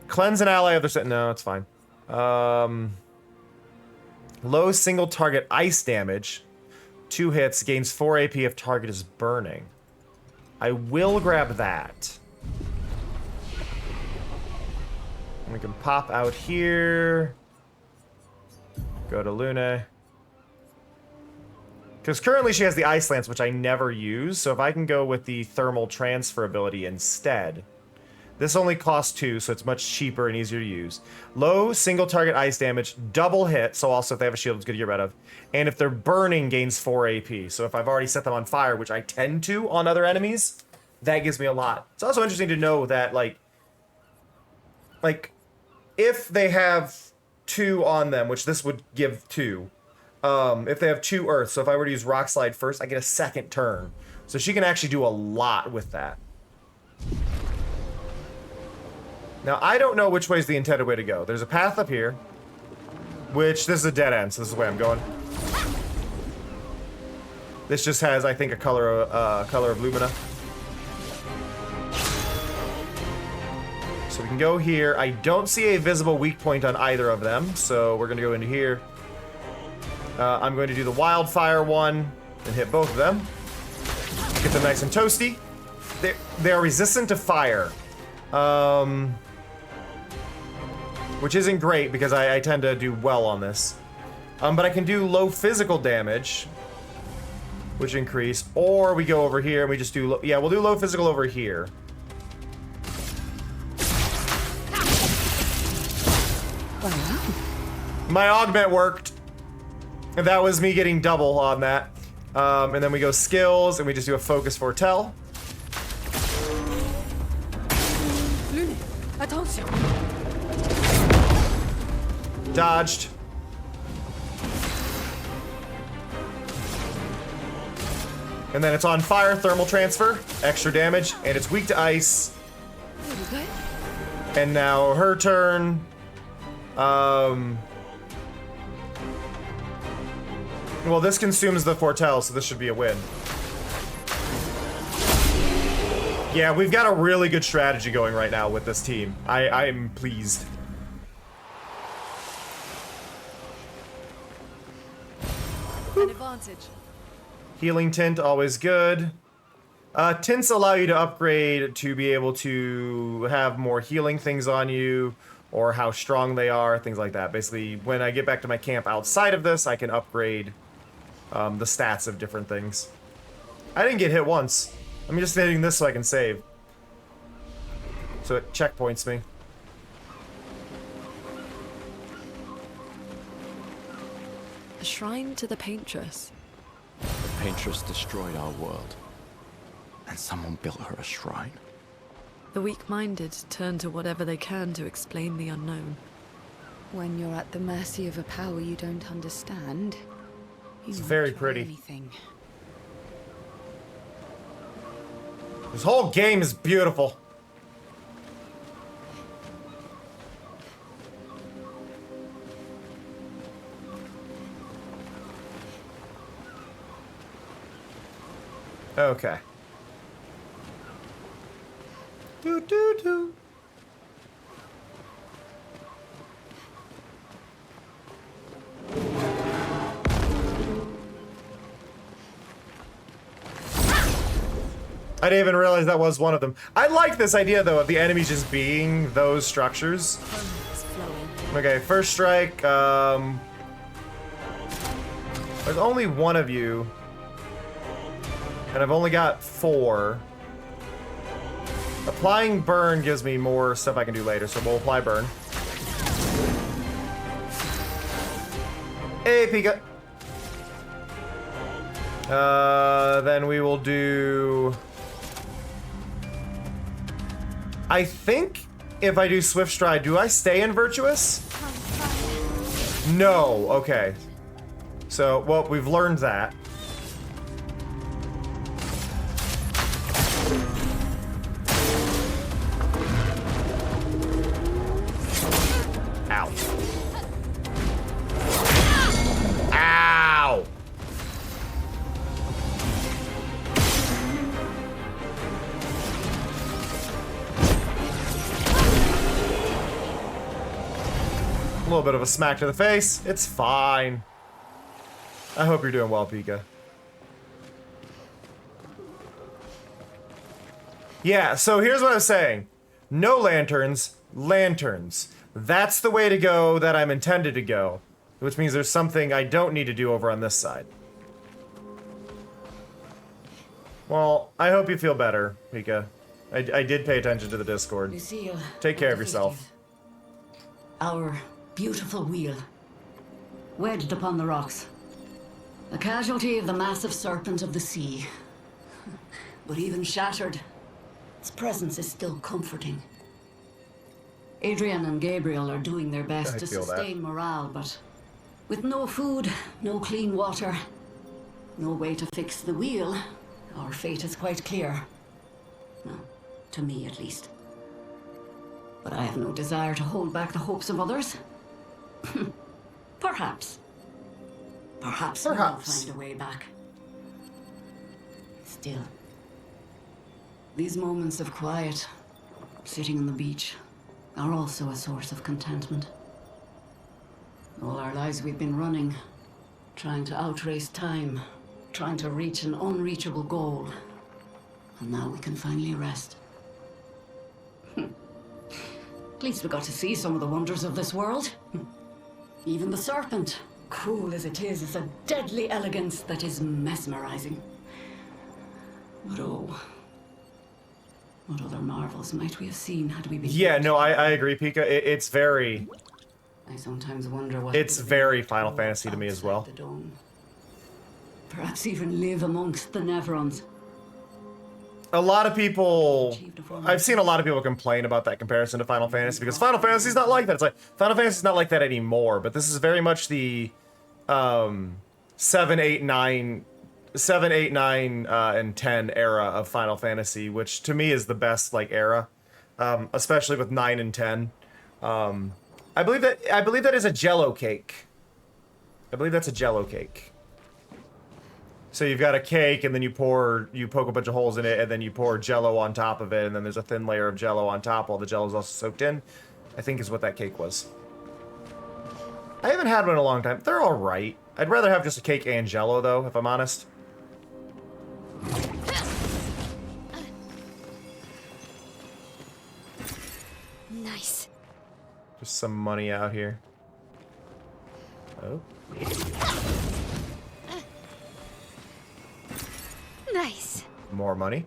Cleanse an ally of their... No, it's fine. Low single target ice damage. 2 hits. Gains 4 AP if target is burning. I will grab that. We can pop out here. Go to Lune. Because currently she has the Ice Lance, which I never use, so if I can go with the Thermal Transfer ability instead. This only costs 2, so it's much cheaper and easier to use. Low single target ice damage, double hit, so also if they have a shield, it's good to get rid of. And if they're burning, gains 4 AP. So if I've already set them on fire, which I tend to on other enemies, that gives me a lot. It's also interesting to know that, like, if they have 2 on them, which this would give 2, if they have 2 Earth, so if I were to use Rock Slide first, I get a second turn. So she can actually do a lot with that. Now, I don't know which way is the intended way to go. There's a path up here, which, this is a dead end, so this is the way I'm going. This just has, I think, a color of Lumina. So we can go here. I don't see a visible weak point on either of them, so we're gonna go into here. I'm going to do the wildfire one and hit both of them. Get them nice and toasty. They are resistant to fire. Which isn't great because I tend to do well on this. But I can do low physical damage, which increase, or we go over here and we just do, yeah, we'll do low physical over here. My augment worked. And that was me getting double on that. And then we go skills and we just do a focus foretell. Lune, attention. Dodged. And then it's on fire, thermal transfer, extra damage, and it's weak to ice. And now her turn. Well, this consumes the foretell, so this should be a win. Yeah, we've got a really good strategy going right now with this team. I'm pleased. An advantage. Healing tint, always good. Tints allow you to upgrade to be able to have more healing things on you, or how strong they are, things like that. Basically, when I get back to my camp outside of this, I can upgrade the stats of different things. I didn't get hit once. I'm just hitting this so I can save. So it checkpoints me. A shrine to the Paintress. The Paintress destroyed our world, and someone built her a shrine. The weak-minded turn to whatever they can to explain the unknown. When you're at the mercy of a power you don't understand, it's very pretty. Anything. This whole game is beautiful. Okay. Do do do. I didn't even realize that was one of them. I like this idea though of the enemies just being those structures. Okay, first strike. There's only one of you. And I've only got 4. Applying burn gives me more stuff I can do later, so we'll apply burn. Hey, Pika. Then we will do... I think if I do Swift Stride, do I stay in Virtuous? No, okay. So, well, we've learned that. Ow. Ow! A little bit of a smack to the face. It's fine. I hope you're doing well, Pika. Yeah, so here's what I was saying. No lanterns, lanterns. That's the way to go that I'm intended to go. Which means there's something I don't need to do over on this side. Well, I hope you feel better, Pika. I did pay attention to the Discord. Lucille, take care of yourself. Our beautiful wheel, wedged upon the rocks. A casualty of the massive serpent of the sea. But even shattered, its presence is still comforting. Adrian and Gabriel are doing their best to sustain morale, but with no food, no clean water, no way to fix the wheel, our fate is quite clear. Well, to me at least. But I have no desire to hold back the hopes of others. Perhaps. Perhaps we'll find a way back. Still, these moments of quiet, sitting on the beach, are also a source of contentment. All our lives we've been running, trying to outrace time, trying to reach an unreachable goal. And now we can finally rest. At least we got to see some of the wonders of this world. Even the serpent, cruel as it is a deadly elegance that is mesmerizing. But oh, what other marvels might we have seen had we been... Yeah, no, I agree, Pika. It's very... I sometimes wonder what... It's very Final Fantasy to me as well. Perhaps even live amongst the Nevrons. A lot of people... I've seen a lot of people complain about that comparison to Final Fantasy, because Final Fantasy's not like that. It's like, Final Fantasy's not like that anymore, but this is very much the 7, 8, 9, and 10 era of Final Fantasy, which to me is the best, like, era, especially with 9 and 10. I believe that is a Jello cake. I believe that's a Jello cake. So you've got a cake, and then you poke a bunch of holes in it, and then you pour Jello on top of it, and then there's a thin layer of Jello on top while the Jello's also soaked in. I think is what that cake was. I haven't had one in a long time. They're all right. I'd rather have just a cake and Jello, though, if I'm honest. Nice. Just some money out here. Oh. Nice. More money.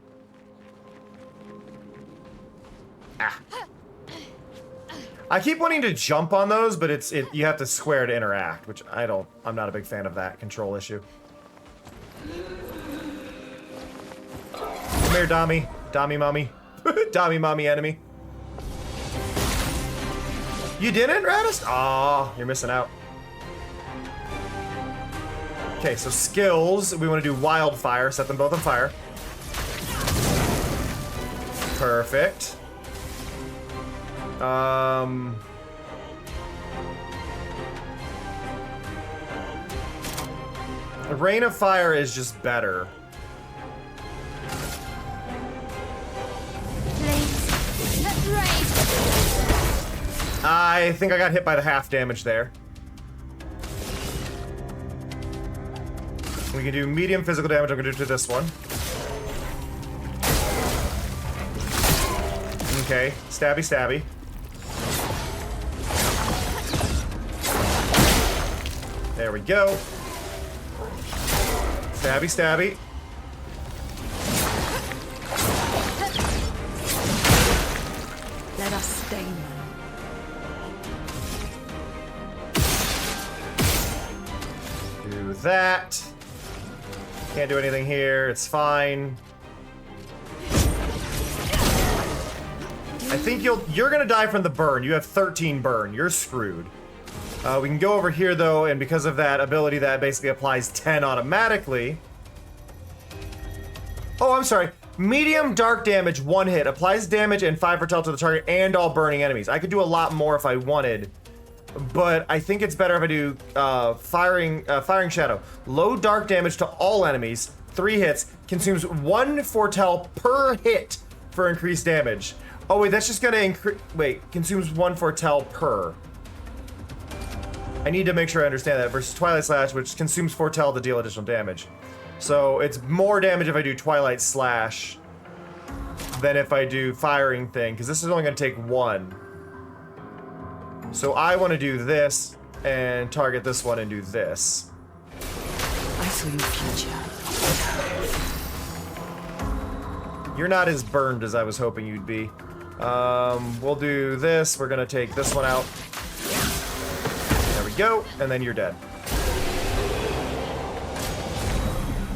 Ah. I keep wanting to jump on those, but you have to square to interact, which I'm not a big fan of that control issue. Come here, Dami. Dami mommy. Dami mommy enemy. You didn't, Radis? Aw, you're missing out. Okay, so skills. We want to do wildfire. Set them both on fire. Perfect. A rain of fire is just better. I think I got hit by the half damage there. We can do medium physical damage. I'm gonna do to this one. Okay, stabby, stabby. There we go. Stabby, stabby. Let us stain them. Do that. Can't do anything here. It's fine. I think you're gonna die from the burn. You have 13 burn. You're screwed. We can go over here though, and because of that ability that basically applies 10 automatically. Oh, I'm sorry. Medium dark damage, 1 hit. Applies damage and 5 foretell to the target and all burning enemies. I could do a lot more if I wanted, but I think it's better if I do firing shadow. Low dark damage to all enemies, 3 hits, consumes 1 foretell per hit for increased damage. Oh wait, that's just gonna increase. Wait, consumes 1 foretell per. I need to make sure I understand that versus Twilight Slash, which consumes foretell to deal additional damage. So it's more damage if I do Twilight Slash than if I do firing thing, because this is only gonna take 1. So I want to do this and target this one and do this. I saw your future. You're not as burned as I was hoping you'd be. We'll do this. We're gonna take this one out. There we go, and then you're dead.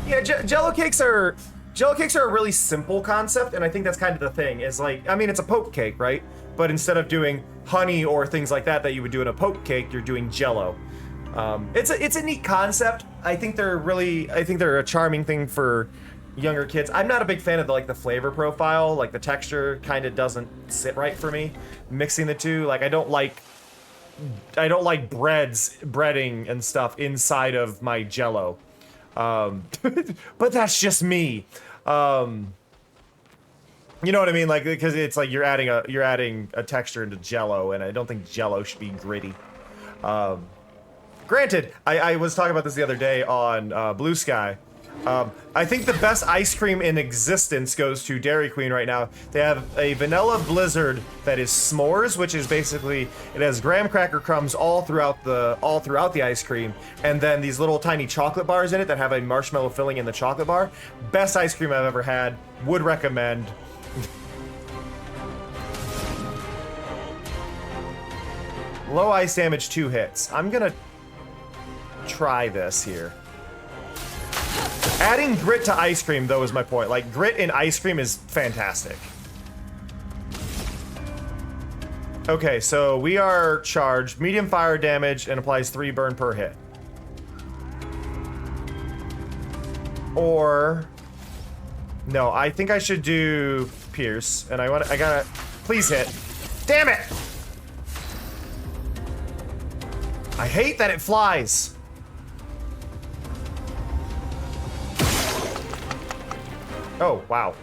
Yeah, Jello cakes are a really simple concept, and I think that's kind of the thing. Is like, I mean, it's a poke cake, right? But instead of doing honey or things like that you would do in a poke cake, you're doing Jello. It's a neat concept. I think they're a charming thing for younger kids. I'm not a big fan of the flavor profile. Like the texture kind of doesn't sit right for me. Mixing the two, like I don't like breading and stuff inside of my Jello. But that's just me. You know what I mean? Like, because it's like you're adding a texture into Jello, and I don't think Jello should be gritty. Granted, I was talking about this the other day on Blue Sky. I think the best ice cream in existence goes to Dairy Queen right now. They have a vanilla blizzard that is s'mores, which is basically, it has graham cracker crumbs all throughout the ice cream, and then these little tiny chocolate bars in it that have a marshmallow filling in the chocolate bar. Best ice cream I've ever had. Would recommend. Low ice damage, 2 hits. I'm gonna try this here. Adding grit to ice cream, though, is my point. Like, grit in ice cream is fantastic. Okay, so we are charged. Medium fire damage and applies 3 burn per hit. Or... no, I think I should do Pierce. And I gotta... please hit. Damn it! I hate that it flies. Oh, wow.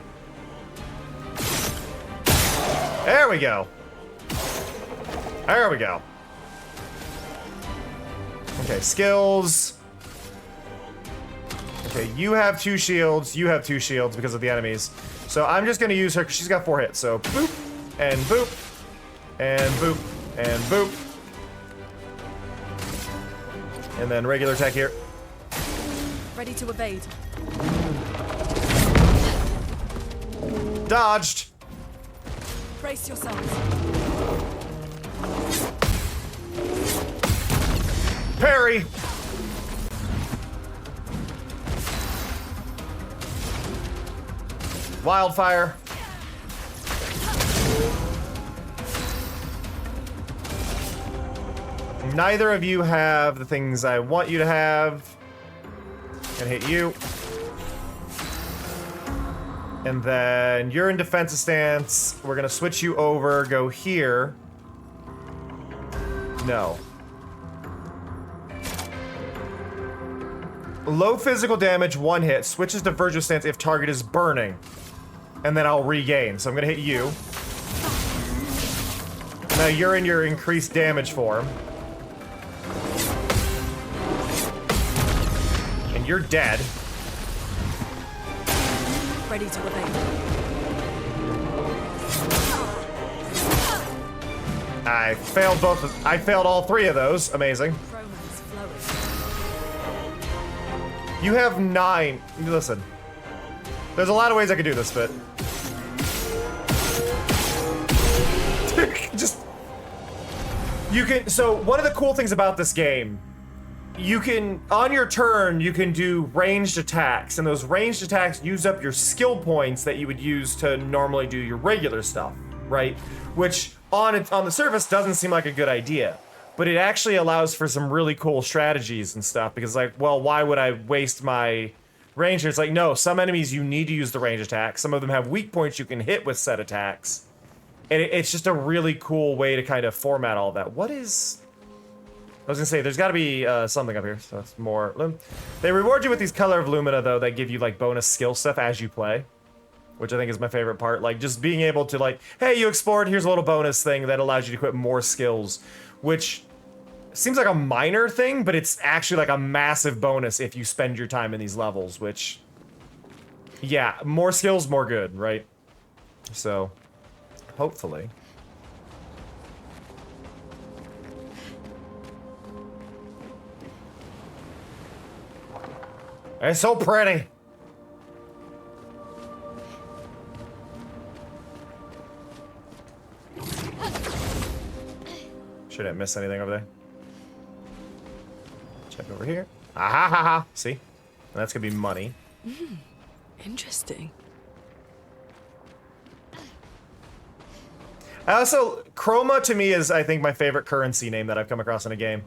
There we go. There we go. Okay, skills. Okay, you have 2 shields. You have 2 shields because of the enemies. So I'm just gonna use her because she's got 4 hits. So boop, and boop, and boop, and boop. And then regular attack here. Ready to evade. Dodged. Brace yourselves. parry. Wildfire. Neither of you have the things I want you to have. Gonna hit you. And then you're in defensive stance. We're gonna switch you over, go here. No. Low physical damage, 1 hit. Switches to virtuous stance if target is burning. And then I'll regain. So I'm gonna hit you. Now you're in your increased damage form. And you're dead. Ready to evade. I failed both. I failed all 3 of those. Amazing. You have 9. Listen. There's a lot of ways I could do this, but just you can. So one of the cool things about this game, you can on your turn you can do ranged attacks, and those ranged attacks use up your skill points that you would use to normally do your regular stuff, right? Which on the surface doesn't seem like a good idea. But it actually allows for some really cool strategies and stuff, because like, well, why would I waste my ranger? It's like, no, some enemies you need to use the range attack. Some of them have weak points you can hit with set attacks. And it's just a really cool way to kind of format all that. What is... I was gonna say, there's gotta be something up here, so it's more... They reward you with these color of lumina, though, that give you like bonus skill stuff as you play. Which I think is my favorite part. Like, just being able to like, hey, you explored, here's a little bonus thing that allows you to equip more skills. Which seems like a minor thing, but it's actually like a massive bonus if you spend your time in these levels, which... Yeah, more skills, more good, right? So, hopefully. It's so pretty! Shouldn't miss anything over there. Check over here. Ah ha ha ha! See? And that's gonna be money. Interesting. I also, Chroma to me is, I think, my favorite currency name that I've come across in a game.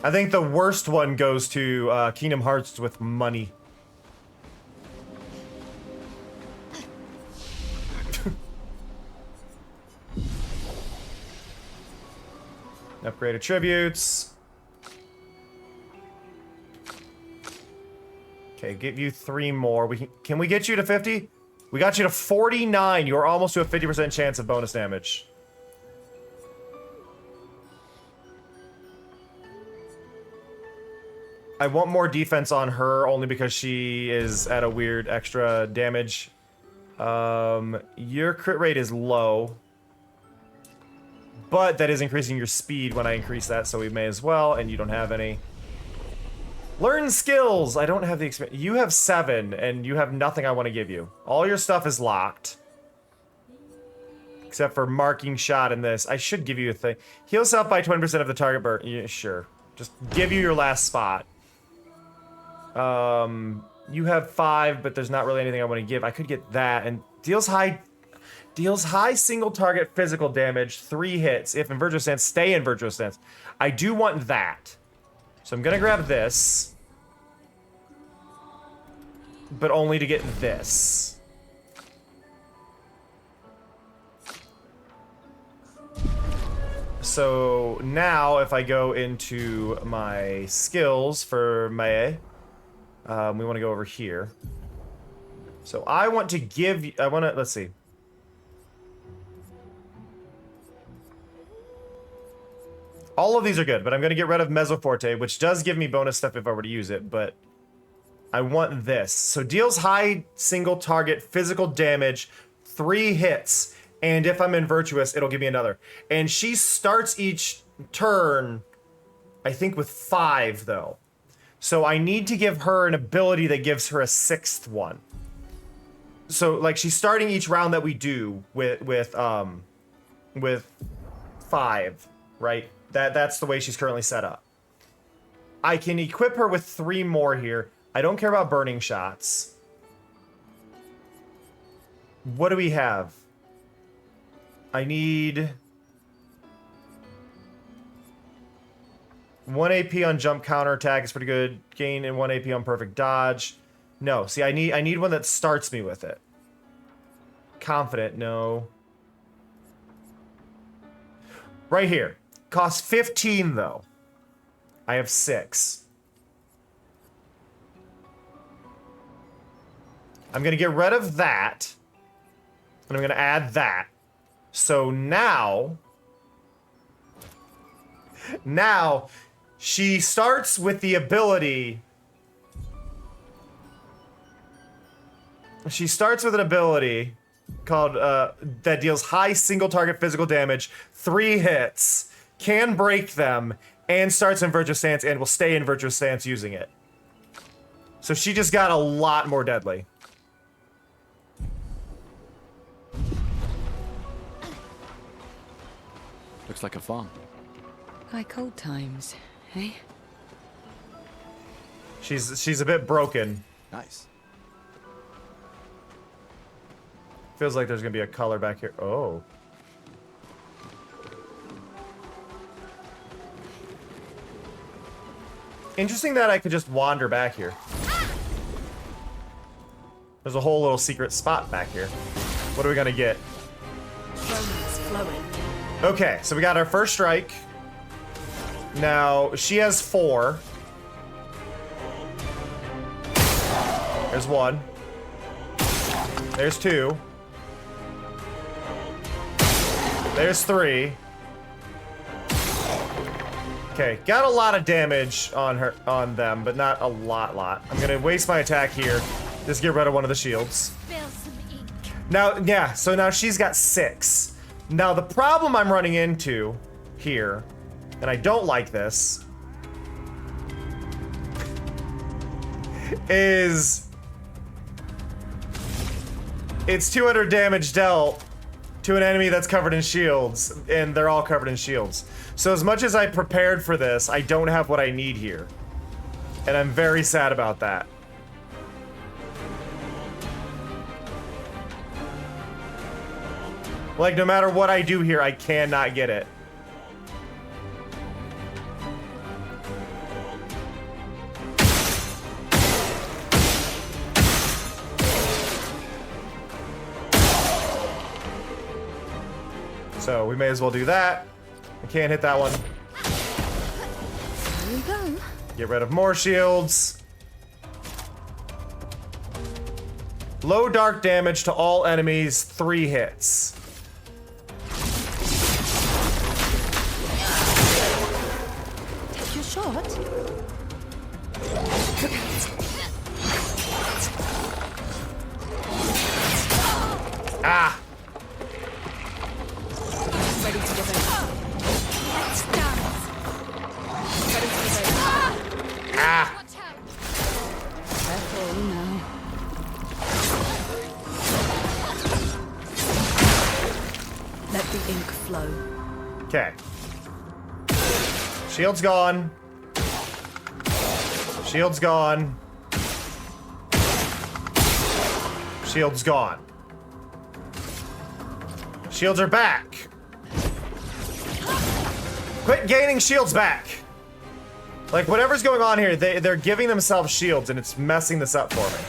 I think the worst one goes to Kingdom Hearts with money. Upgrade attributes. Okay, give you 3 more. Can we get you to 50? We got you to 49. You're almost to a 50% chance of bonus damage. I want more defense on her only because she is at a weird extra damage. Your crit rate is low. But that is increasing your speed when I increase that, so we may as well, and you don't have any. Learn skills! I don't have the experience. You have 7, and you have nothing I want to give you. All your stuff is locked. Except for marking shot in this. I should give you a thing. Heal self by 20% of the target burn. Yeah, sure. Just give you your last spot. You have 5, but there's not really anything I want to give. I could get that, and deals high single target physical damage, 3 hits. If in virtuous stance, stay in virtuous stance. I do want that. So I'm gonna grab this. But only to get this. So now if I go into my skills for melee, we want to go over here. So I want to give you, let's see. All of these are good, but I'm going to get rid of Mezzoforte, which does give me bonus stuff if I were to use it, but I want this. So deals high single target physical damage, 3 hits, and if I'm in Virtuous, it'll give me another. And she starts each turn, I think with 5, though. So I need to give her an ability that gives her a 6th one. So like she's starting each round that we do with 5, right? That's the way she's currently set up. I can equip her with 3 more here. I don't care about burning shots. What do we have? I need 1 AP on jump counterattack is pretty good. Gain and 1 AP on perfect dodge. No, see, I need one that starts me with it. Confident, no. Right here. Costs 15 though. I have 6. I'm gonna get rid of that. And I'm gonna add that. So now she starts with the ability. She starts with an ability called that deals high single target physical damage, 3 hits, can break them, and starts in virtuous stance and will stay in virtuous stance using it. So she just got a lot more deadly. Looks like a farm. Like old times, eh? She's a bit broken. Nice. Feels like there's gonna be a color back here. Oh. Interesting that I could just wander back here. There's a whole little secret spot back here. What are we gonna get? Romance flowing. Okay, so we got our first strike. Now, she has 4. There's 1. There's 2. There's 3. Okay, got a lot of damage on them, but not a lot. I'm gonna waste my attack here. Just get rid of one of the shields. Now, yeah, so now she's got 6. Now the problem I'm running into here, and I don't like this, is it's 200 damage dealt to an enemy that's covered in shields, and they're all covered in shields. So as much as I prepared for this, I don't have what I need here. And I'm very sad about that. Like, no matter what I do here, I cannot get it. So we may as well do that. I can't hit that one. There we go. Get rid of more shields. Low dark damage to all enemies, 3 hits. Take your shot. Ah! Ready to give in. Let's dance. Ready to give in. Ah! Careful now. Let the ink flow. Okay. Shield's gone. Shield's gone. Shield's gone. Shields are back. Quit gaining shields back. Like, whatever's going on here, they're giving themselves shields and it's messing this up for me.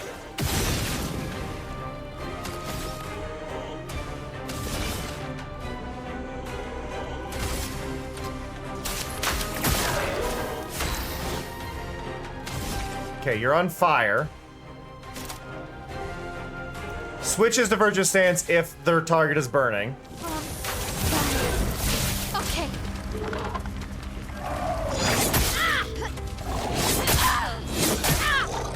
Okay, you're on fire. Switches to virtuous stance if their target is burning. Okay.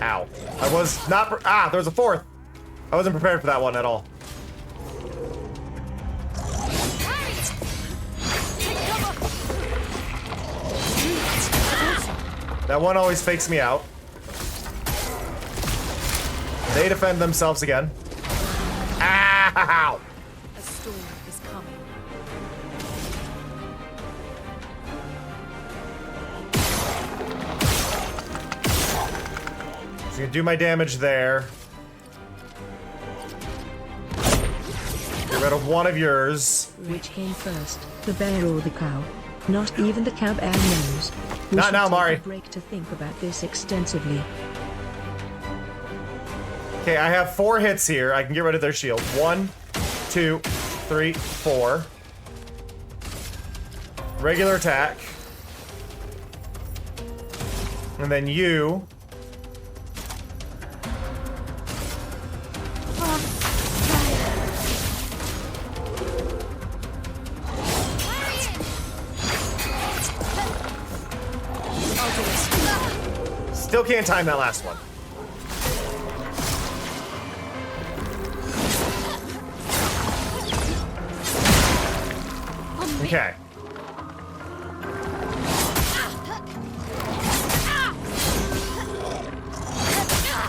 Ow. I was not. There was a 4th. I wasn't prepared for that one at all. That one always fakes me out. They defend themselves again. Ow! A storm is coming. Just gonna do my damage there. Get rid of one of yours. Which came first, the bear or the cow? Not even the cab air knows. We Not should now, take Mari. a break to think about this extensively. Okay, I have 4 hits here. I can get rid of their shield. 1, 2, 3, 4. Regular attack. And then you. Still can't time that last one. Okay.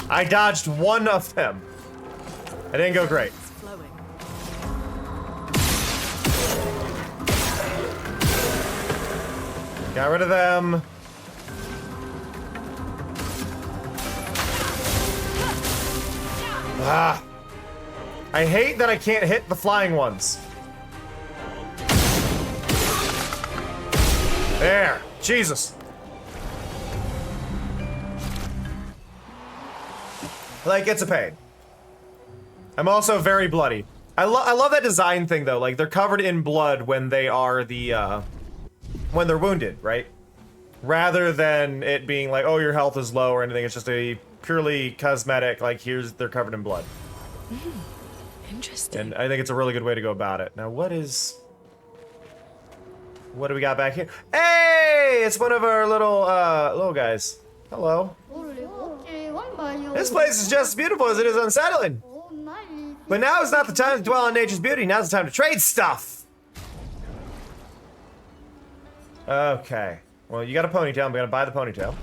I dodged one of them. It didn't go great. Got rid of them. Ah. I hate that I can't hit the flying ones. There. Jesus. Like, it's a pain. I'm also very bloody. I love that design thing, though. Like, they're covered in blood when they are the, when they're wounded, right? Rather than it being like, oh, your health is low or anything. It's just a purely cosmetic, like, they're covered in blood. Interesting. And I think it's a really good way to go about it. Now, what do we got back here? Hey! It's one of our little guys. Hello. This place is just as beautiful as it is unsettling. But now is not the time to dwell on nature's beauty. Now's the time to trade stuff. Okay. Well, you got a ponytail. I'm gonna buy the ponytail.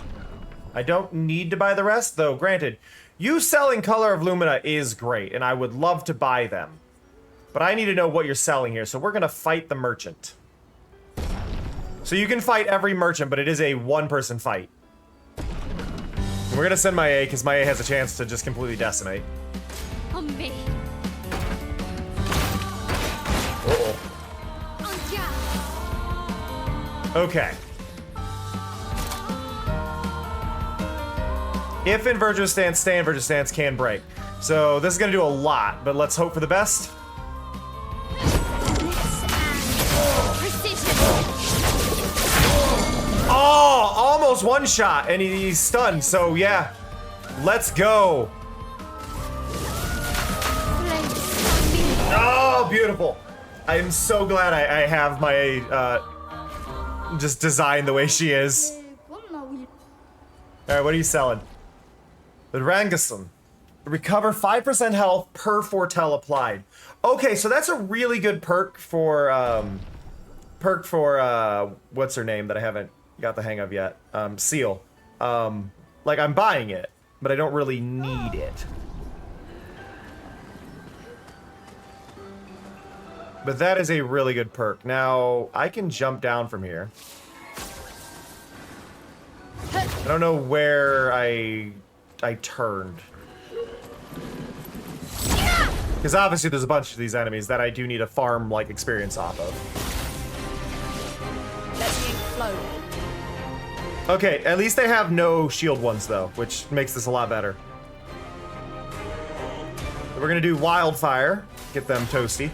I don't need to buy the rest, though. Granted, you selling Color of Lumina is great, and I would love to buy them. But I need to know what you're selling here, so we're gonna fight the merchant. So you can fight every merchant, but it is a one-person fight. And we're gonna send my A, because my A has a chance to just completely decimate. On me. Uh-oh. Okay. If in Virtuous Stance, stay in Virtuous Stance can break. So this is gonna do a lot, but let's hope for the best. Oh, almost one shot, and he's stunned, so yeah. Let's go. Oh, beautiful. I'm so glad I have my, just designed the way she is. Alright, what are you selling? The Rangason. Recover 5% health per foretell applied. Okay, so that's a really good perk for, what's her name that I haven't got the hang of yet? Seal. Like, I'm buying it, but I don't really need it. But that is a really good perk. Now, I can jump down from here. I don't know where I turned. Because obviously there's a bunch of these enemies that I do need a farm, like, experience off of. Let's flow. Okay, at least they have no shield ones, though, which makes this a lot better. We're gonna do Wildfire. Get them toasty.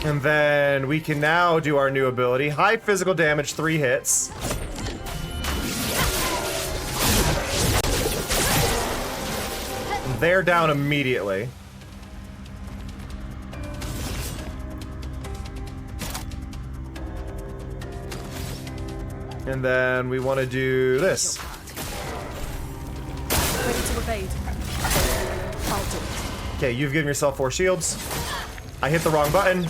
And then we can now do our new ability. High physical damage, 3 hits. They're down immediately. And then we want to do this. Ready to evade. I'll do it. Okay, you've given yourself 4 shields. I hit the wrong button.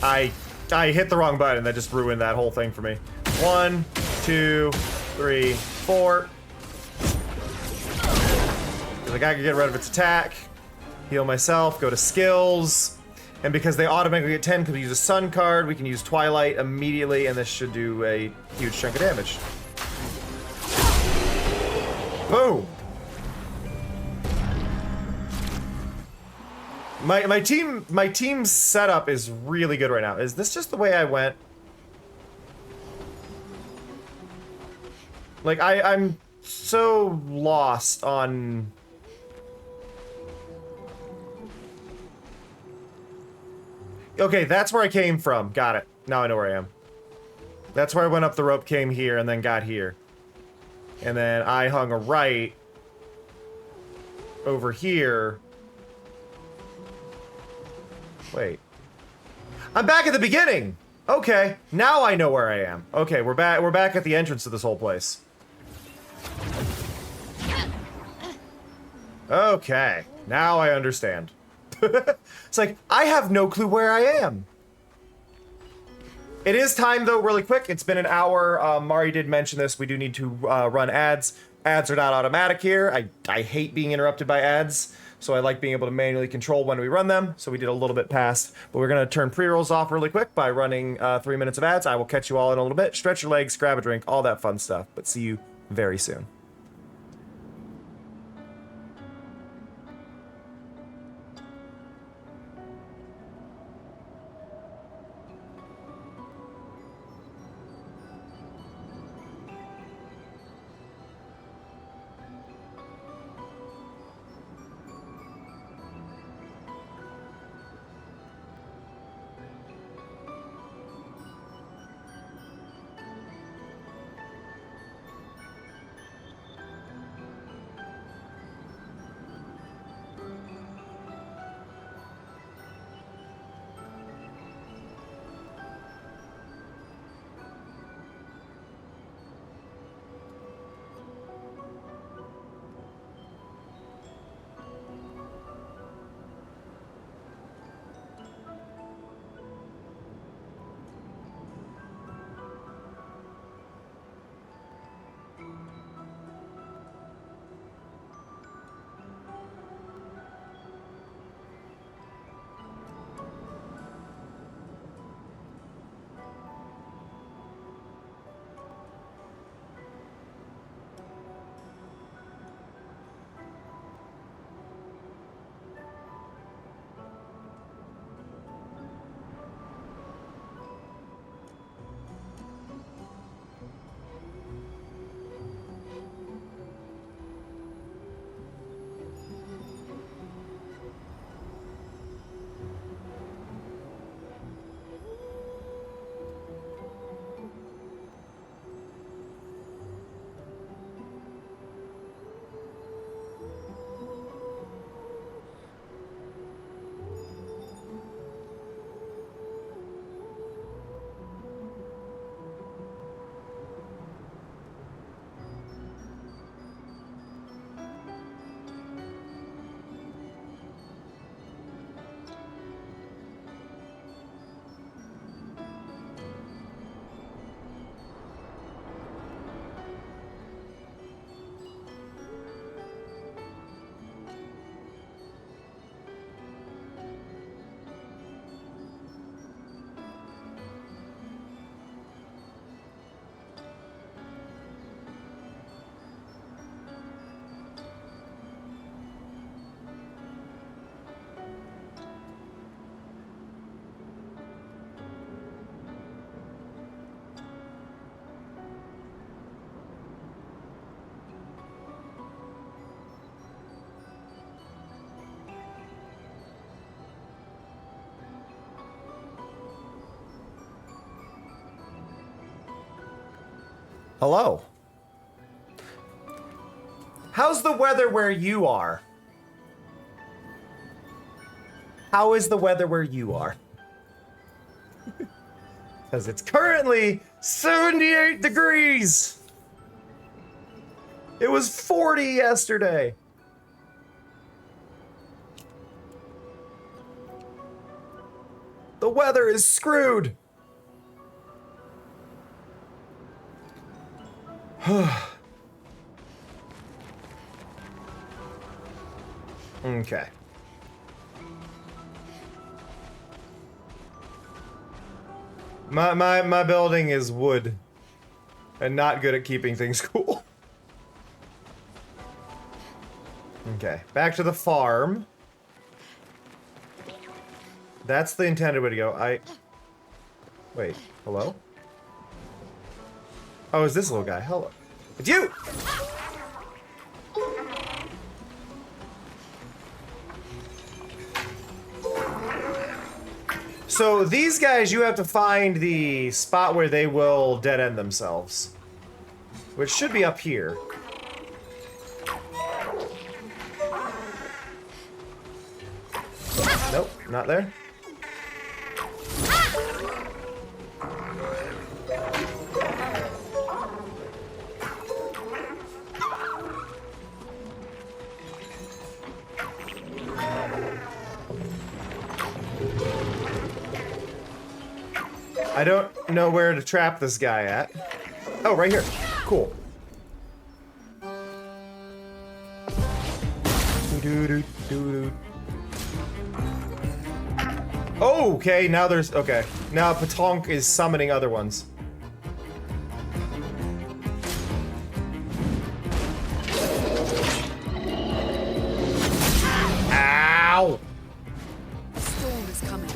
I hit the wrong button. That just ruined that whole thing for me. 1, 2, 3, 4. Because I gotta get rid of its attack, heal myself, go to skills, and because they automatically get 10 because we use a sun card, we can use Twilight immediately, and this should do a huge chunk of damage. Boom! My team's setup is really good right now. Is this just the way I went? Like I'm so lost on. Okay, that's where I came from. Got it. Now I know where I am. That's where I went up the rope, came here, and then got here. And then I hung a right over here. Wait. I'm back at the beginning! Okay, now I know where I am. Okay, we're back at the entrance to this whole place. Okay, now I understand. It's like, I have no clue where I am. It is time, though, really quick. It's been an hour. Mari did mention this. We do need to run ads. Ads are not automatic here. I hate being interrupted by ads, so I like being able to manually control when we run them. So we did a little bit past, but we're going to turn pre-rolls off really quick by running 3 minutes of ads. I will catch you all in a little bit. Stretch your legs, grab a drink, all that fun stuff. But see you very soon. Hello. How's the weather where you are? How is the weather where you are? Because it's currently 78 degrees. It was 40 yesterday. The weather is screwed. Okay. My building is wood and not good at keeping things cool. Okay, back to the farm. That's the intended way to go. Wait, hello? Oh, is this little guy? Hello. It's you! So these guys, you have to find the spot where they will dead end themselves. Which should be up here. Nope, not there. I don't know where to trap this guy at. Oh, right here. Cool. Oh, okay, now there's... Okay. Now Patonk is summoning other ones. Ow! Storm is coming.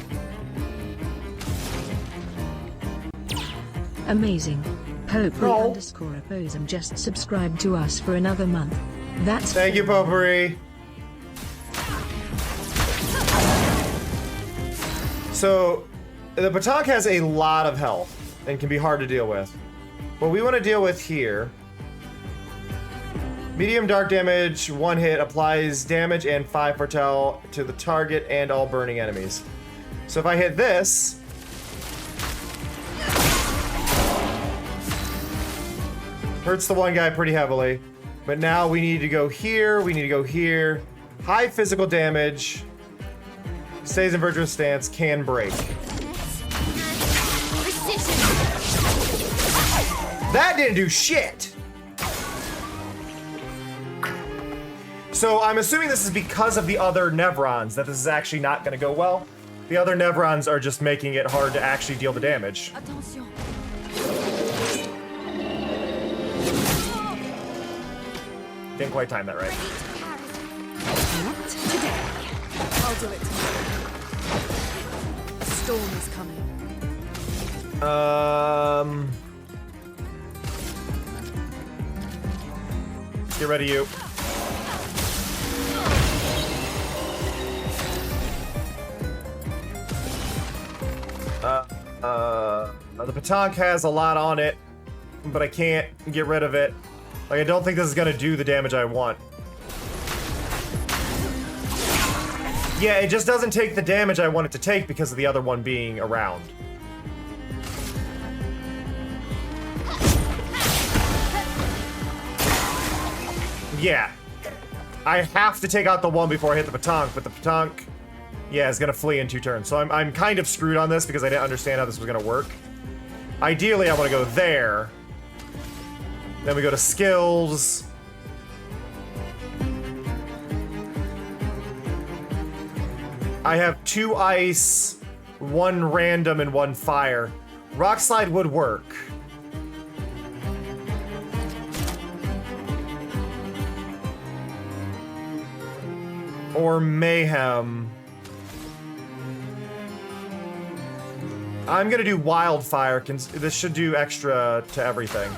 Amazing. Potpourri_opposum just subscribed to us for another month. That's Thank you, Potpourri. So, the Patonk has a lot of health and can be hard to deal with. What we want to deal with here... Medium dark damage, 1 hit, applies damage and 5 foretell to the target and all burning enemies. So if I hit this... Hurts the one guy pretty heavily. But now we need to go here, we need to go here. High physical damage. Stays in virtuous stance, can break. That didn't do shit! So I'm assuming this is because of the other Nevrons, that this is actually not gonna go well. The other Nevrons are just making it hard to actually deal the damage. Attention. Didn't quite time that right. Not today. I'll do it tomorrow. Storm is coming. Get ready, you. The Patonk has a lot on it, but I can't get rid of it. Like, I don't think this is gonna do the damage I want. Yeah, it just doesn't take the damage I want it to take because of the other one being around. Yeah. I have to take out the one before I hit the Patonk, but the Patonk, yeah, is gonna flee in 2 turns. So I'm kind of screwed on this because I didn't understand how this was gonna work. Ideally, I want to go there. Then we go to skills. I have 2 ice, 1 random, and 1 fire. Rock slide would work. Or mayhem. I'm gonna do wildfire. This should do extra to everything.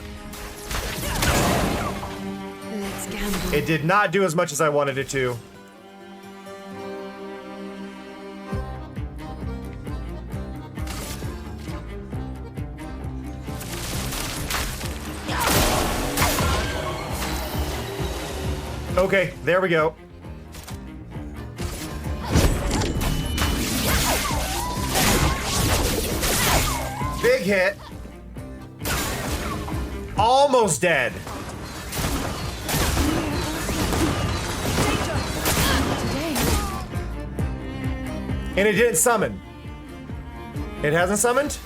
Let's gamble. It did not do as much as I wanted it to. Okay, there we go. Big hit. Almost dead. And it didn't summon. It hasn't summoned?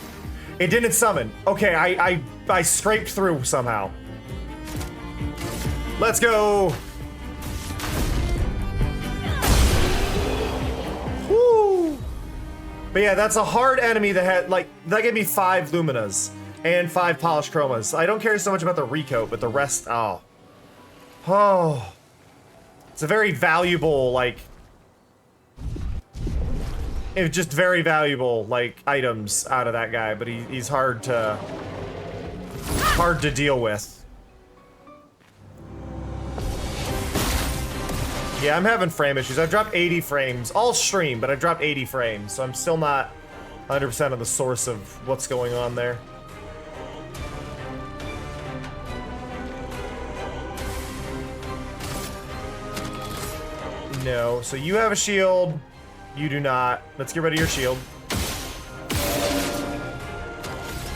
It didn't summon. Okay, I scraped through somehow. Let's go. But yeah, that's a hard enemy that had, like, that gave me 5 Luminas and 5 polished chromas. I don't care so much about the recoat, but the rest, oh. Oh. It's a very valuable, like, it's just very valuable, like, items out of that guy, but he's hard to deal with. Yeah, I'm having frame issues. I've dropped 80 frames, all stream, but I've dropped 80 frames, so I'm still not 100% of the source of what's going on there. No, so you have a shield, you do not. Let's get rid of your shield.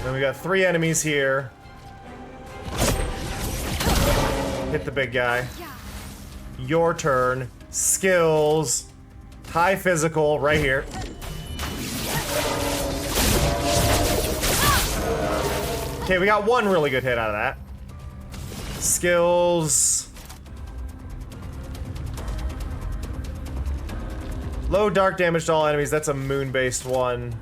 Then we got 3 enemies here. Hit the big guy. Your turn. Skills. High physical, right here. Okay, we got 1 really good hit out of that. Skills. Low dark damage to all enemies. That's a moon-based one.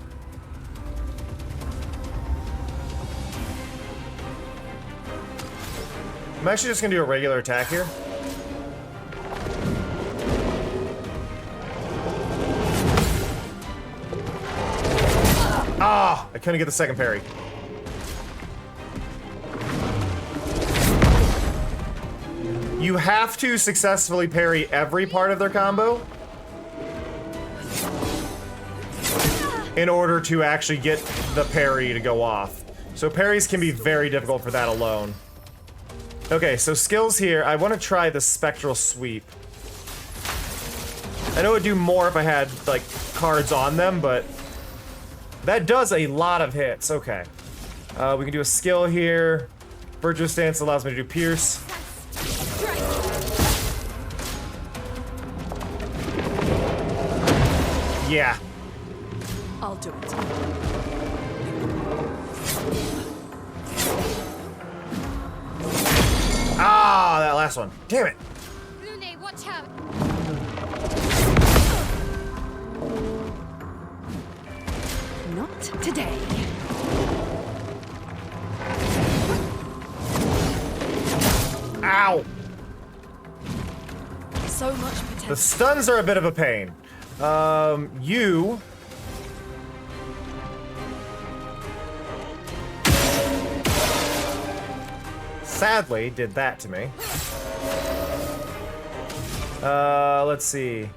I'm actually just gonna do a regular attack here. Ah! I couldn't get the second parry. You have to successfully parry every part of their combo in order to actually get the parry to go off. So parries can be very difficult for that alone. Okay, so skills here. I want to try the spectral sweep. I know it would do more if I had, like, cards on them, but that does a lot of hits. Okay. We can do a skill here. Virtuous Stance allows me to do Pierce. Yeah. I'll do it. Ah, that last one. Damn it. Lune, watch out. Not today. Ow. So much potential. The stuns are a bit of a pain. You... sadly did that to me. Let's see.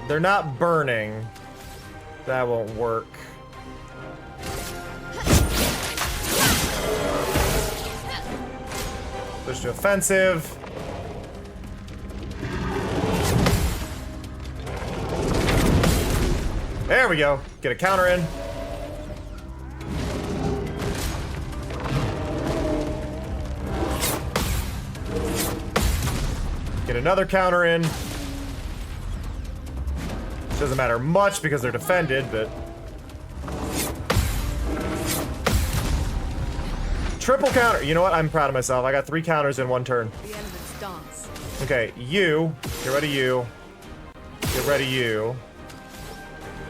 They're not burning. That won't work. Switch to offensive. There we go. Get a counter in. Get another counter in. Doesn't matter much because they're defended, but... triple counter. You know what? I'm proud of myself. I got 3 counters in 1 turn. The elements dance. Okay, you. Get rid of you. Get rid of you.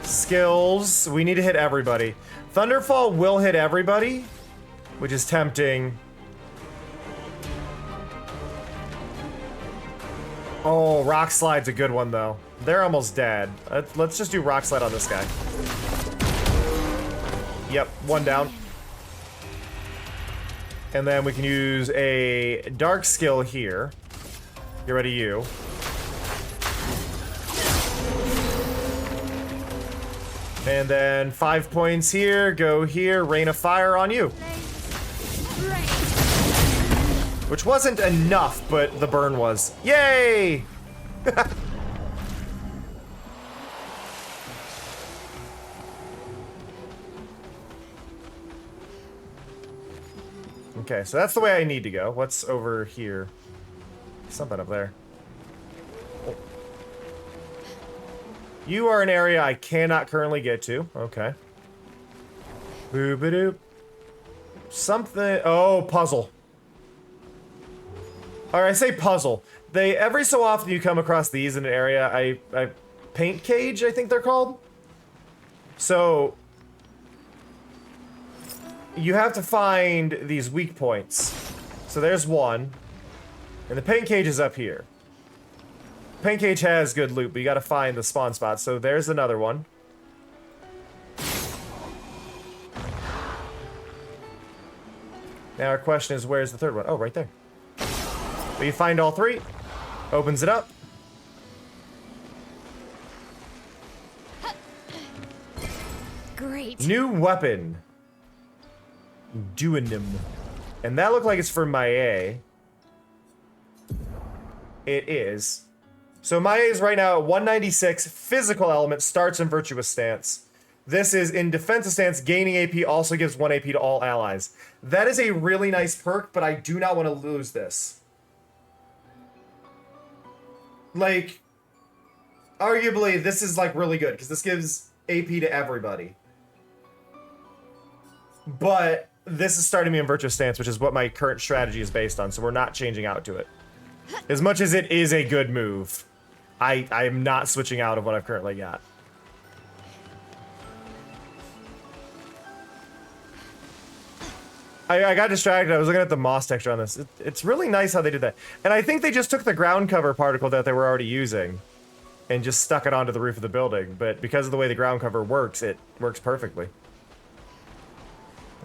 Skills. We need to hit everybody. Thunderfall will hit everybody, which is tempting. Oh, Rock Slide's a good one, though. They're almost dead. Let's just do Rock Slide on this guy. Yep, 1 down. And then we can use a Dark skill here. Get rid of you. And then 5 points here, go here, Rain of Fire on you. Which wasn't enough, but the burn was. Yay! Okay, so that's the way I need to go. What's over here? Something up there. Oh. You are an area I cannot currently get to. Okay. Boo-ba-doop. Something. Oh, puzzle. Or I say puzzle. They, every so often you come across these in an area. I paint cage, I think they're called. So you have to find these weak points. So there's one. And the paint cage is up here. Paint cage has good loot, but you gotta find the spawn spot. So there's another one. Now our question is, where's the third one? Oh, right there. But you find all three. Opens it up. Great. New weapon. Duonym. And that looked like it's for Maya. It is. So Maya is right now at 196. Physical element starts in virtuous stance. This is in defensive stance. Gaining AP also gives 1 AP to all allies. That is a really nice perk, but I do not want to lose this. Like, arguably, this is like really good because this gives AP to everybody. But this is starting me in virtuous stance, which is what my current strategy is based on, so we're not changing out to it. As much as it is a good move, I am not switching out of what I've currently got. I got distracted. I was looking at the moss texture on this. It's really nice how they did that. And I think they just took the ground cover particle that they were already using and just stuck it onto the roof of the building. But because of the way the ground cover works, it works perfectly.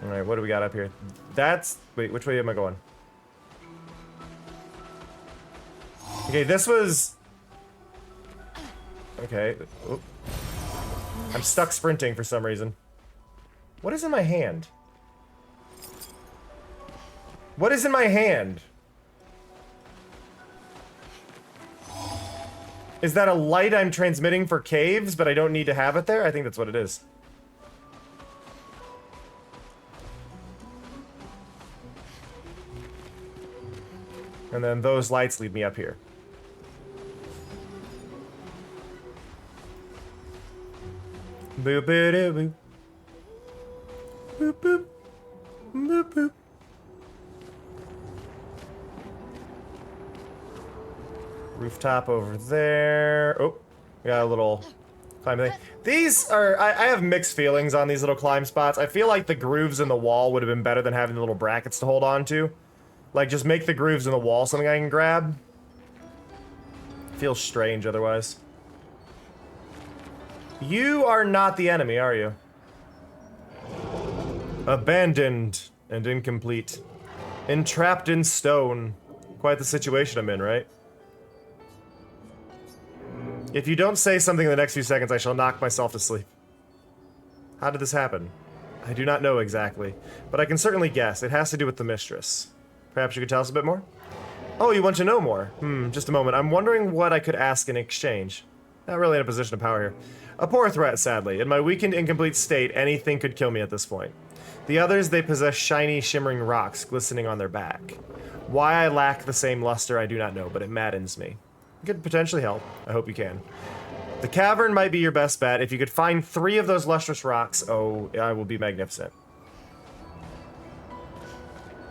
All right, what do we got up here? That's... Wait, which way am I going? Okay, this was... Okay. Oop. I'm stuck sprinting for some reason. What is in my hand? What is in my hand? Is that a light I'm transmitting for caves, but I don't need to have it there? I think that's what it is. And then those lights lead me up here. Boop boop boop. Boop boop. Boop boop. Rooftop over there. Oh, we got a little climb thing. These are, I have mixed feelings on these little climb spots. I feel like the grooves in the wall would have been better than having the little brackets to hold on to. Like, just make the grooves in the wall something I can grab. Feels strange otherwise. You are not the enemy, are you? Abandoned and incomplete. Entrapped in stone. Quite the situation I'm in, right? If you don't say something in the next few seconds, I shall knock myself to sleep. How did this happen? I do not know exactly, but I can certainly guess. It has to do with the mistress. Perhaps you could tell us a bit more? Oh, you want to know more? Just a moment. I'm wondering what I could ask in exchange. Not really in a position of power here. A poor threat, sadly. In my weakened, incomplete state, anything could kill me at this point. The others, they possess shiny, shimmering rocks glistening on their back. Why I lack the same luster, I do not know, but it maddens me. You could potentially help. I hope you can. The cavern might be your best bet. If you could find 3 of those lustrous rocks, oh, I will be magnificent.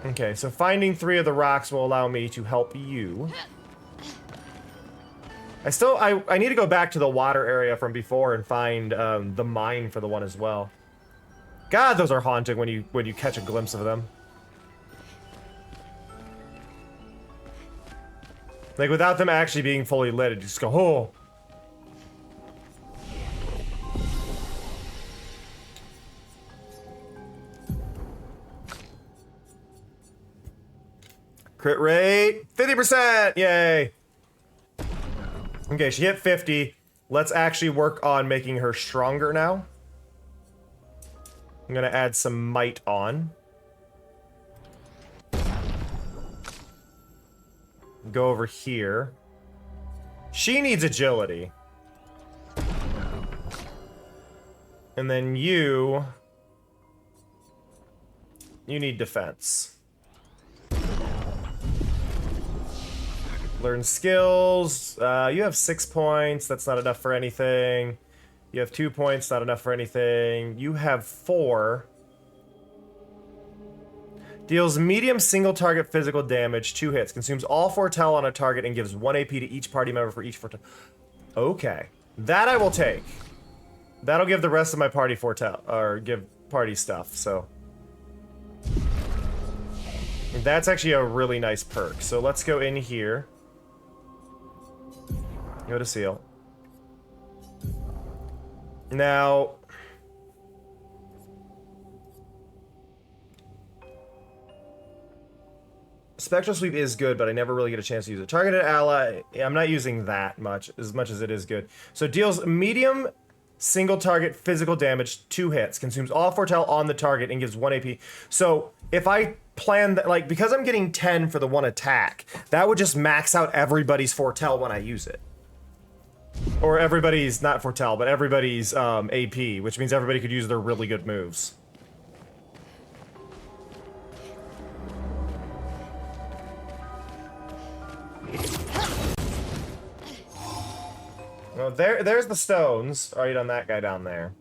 Okay, so finding 3 of the rocks will allow me to help you. I need to go back to the water area from before and find the mine for the one as well. God, those are haunting when you catch a glimpse of them. Like, without them actually being fully lit, it just go, oh. Crit rate, 50%, yay. Okay, she hit 50. Let's actually work on making her stronger now. I'm gonna add some might on. Go over here. She needs agility. And then you need defense. Learn skills. You have 6 points. That's not enough for anything. You have 2 points. Not enough for anything. You have 4. Deals medium single target physical damage, 2 hits. Consumes all foretell on a target and gives 1 AP to each party member for each foretell. Okay. That I will take. That'll give the rest of my party foretell, or give party stuff, so. That's actually a really nice perk. So let's go in here. Go to seal. Now... Spectral Sweep is good, but I never really get a chance to use it. Targeted ally, I'm not using that much as it is good. So it deals medium single target physical damage, 2 hits. Consumes all foretell on the target and gives 1 AP. So if I plan that, like, because I'm getting 10 for the 1 attack, that would just max out everybody's foretell when I use it. Or everybody's, not foretell, but everybody's AP, which means everybody could use their really good moves. Well, there's the stones. Right on that guy down there.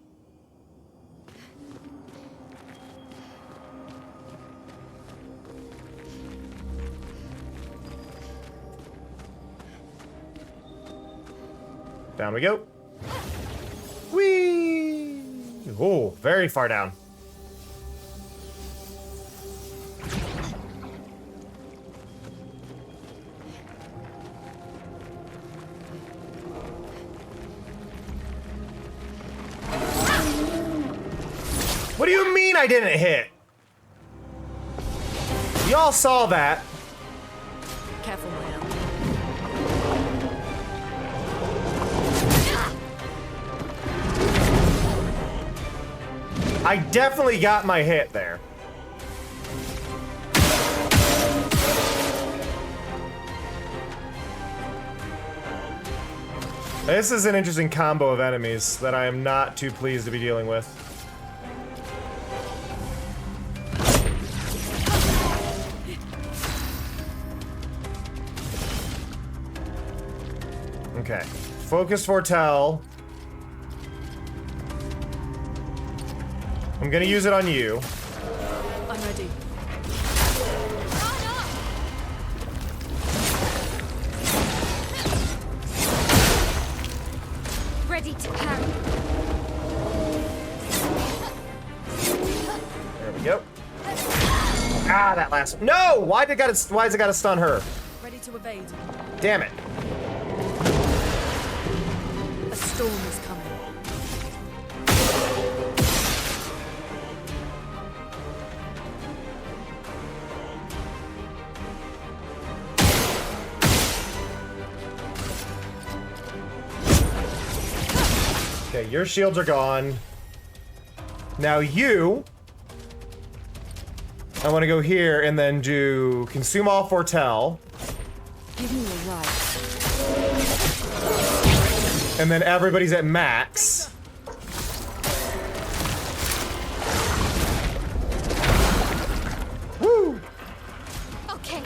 Down we go. Whee! Oh, very far down. What do you mean I didn't hit? Y'all saw that. Careful, man. I definitely got my hit there. This is an interesting combo of enemies that I am not too pleased to be dealing with. Okay. Focus foretell. I'm gonna use it on you. I'm ready. Ready to parry. There we go. Ah, that last one. No! Why does it gotta stun her? Ready to evade. Damn it. A storm is coming. Okay, your shields are gone. Now you... I want to go here and then do consume all foretell. Give me a right. And then everybody's at max. Woo! Okay.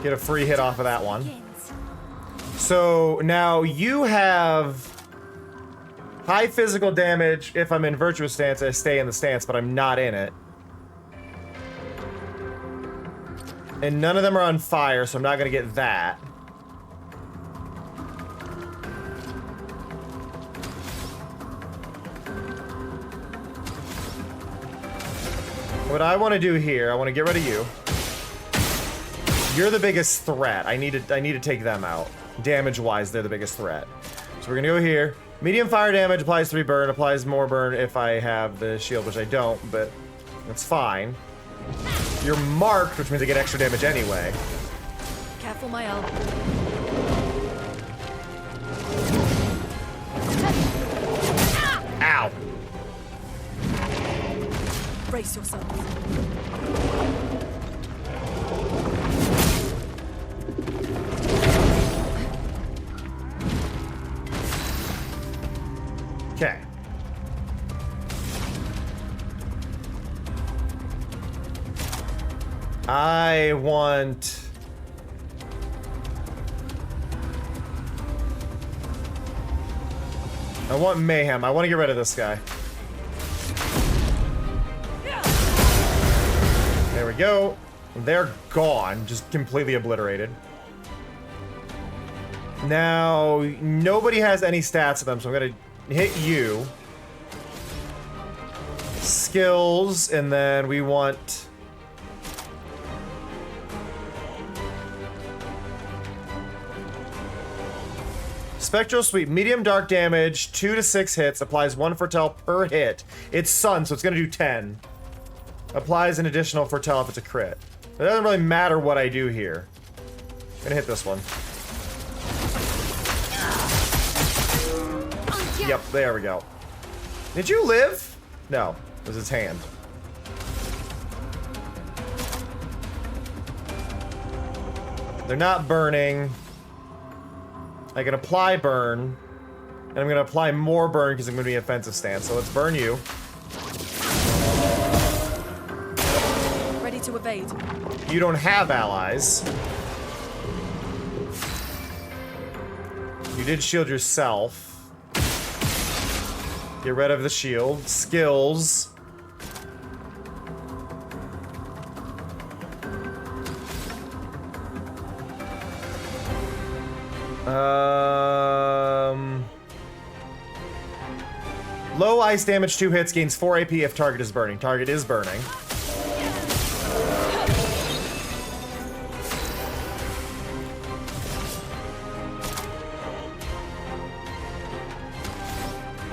Get a free hit off of that one. So now you have high physical damage if I'm in virtuous stance. I stay in the stance, but I'm not in it. And none of them are on fire, so I'm not gonna get that. What I want to do here, I want to get rid of you. You're the biggest threat. I need to take them out. Damage-wise, they're the biggest threat. So we're gonna go here. Medium fire damage applies 3 burn, applies more burn if I have the shield, which I don't, but that's fine. You're marked, which means I get extra damage anyway. Careful, my elbow. Ow! Brace yourself. Okay. I want... I want mayhem. I want to get rid of this guy. There we go. They're gone. Just completely obliterated. Now, nobody has any stats to them, so I'm gonna hit you. Skills, and then we want... Spectral Sweep, medium dark damage, 2 to 6 hits, applies 1 foretell per hit. It's sun, so it's gonna do 10. Applies an additional foretell if it's a crit. It doesn't really matter what I do here. I'm gonna hit this one. Yep, there we go. Did you live? No, it was his hand. They're not burning. I can apply burn, and I'm gonna apply more burn because I'm gonna be offensive stance. So let's burn you. Ready to evade. You don't have allies. You did shield yourself. Get rid of the shield. Skills. Low ice damage, 2 hits, gains 4 AP if target is burning. Target is burning.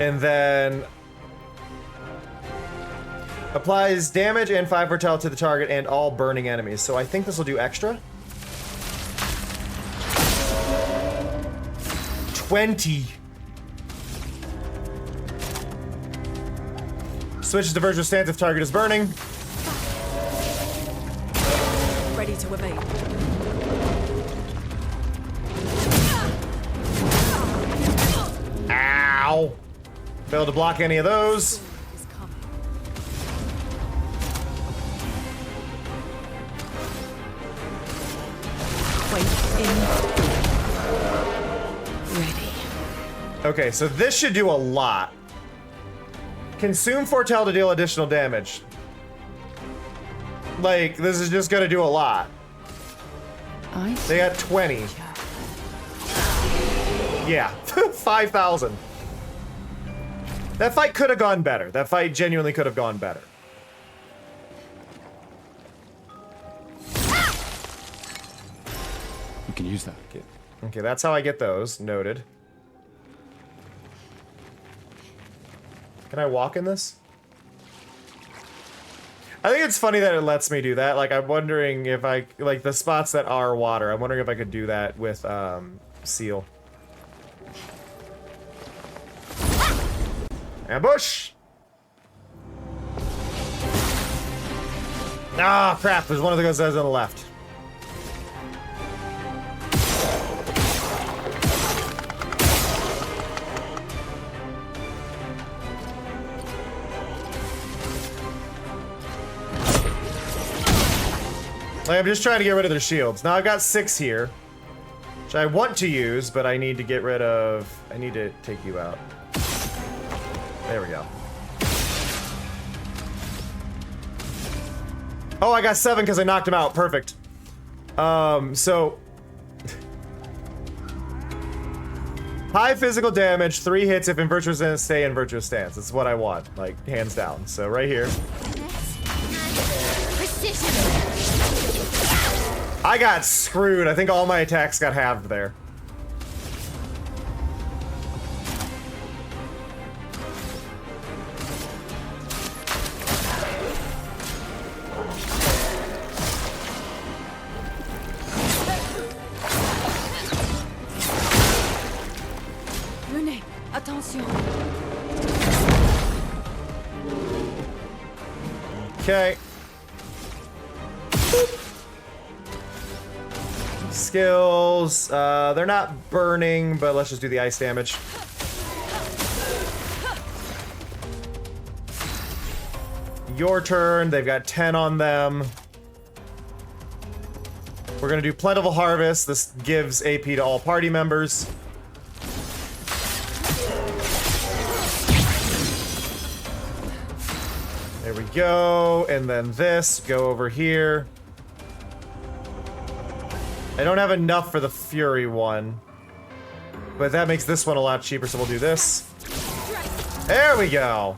And then applies damage and 5 foretell to the target and all burning enemies. So I think this will do extra. 20. Switches to virtual stance if target is burning. Ready to evade. Ow! Failed to block any of those. Okay, so this should do a lot. Consume foretell to deal additional damage. Like, this is just gonna do a lot. They got 20. Yeah, 5,000. That fight could have gone better. That fight genuinely could have gone better. You can use that. Okay, that's how I get those. Noted. Can I walk in this? I think it's funny that it lets me do that. Like, I'm wondering if I... Like, the spots that are water, I'm wondering if I could do that with, seal. Ambush! Ah, crap. There's one of the guys on the left. Like, I'm just trying to get rid of their shields. Now I've got 6 here, which I want to use, but I need to get rid of... I need to take you out. There we go. Oh, I got 7 because I knocked him out. Perfect. So... High physical damage, 3 hits if in virtuous stance, stay in virtuous stance. That's what I want, like, hands down. So right here. I got screwed. I think all my attacks got halved there. Renee, attention. Okay. Skills. They're not burning, but let's just do the ice damage. Your turn. They've got 10 on them. We're gonna do Plentiful Harvest. This gives AP to all party members. go, and then this, go over here. I don't have enough for the Fury one, but that makes this one a lot cheaper, so we'll do this. There we go.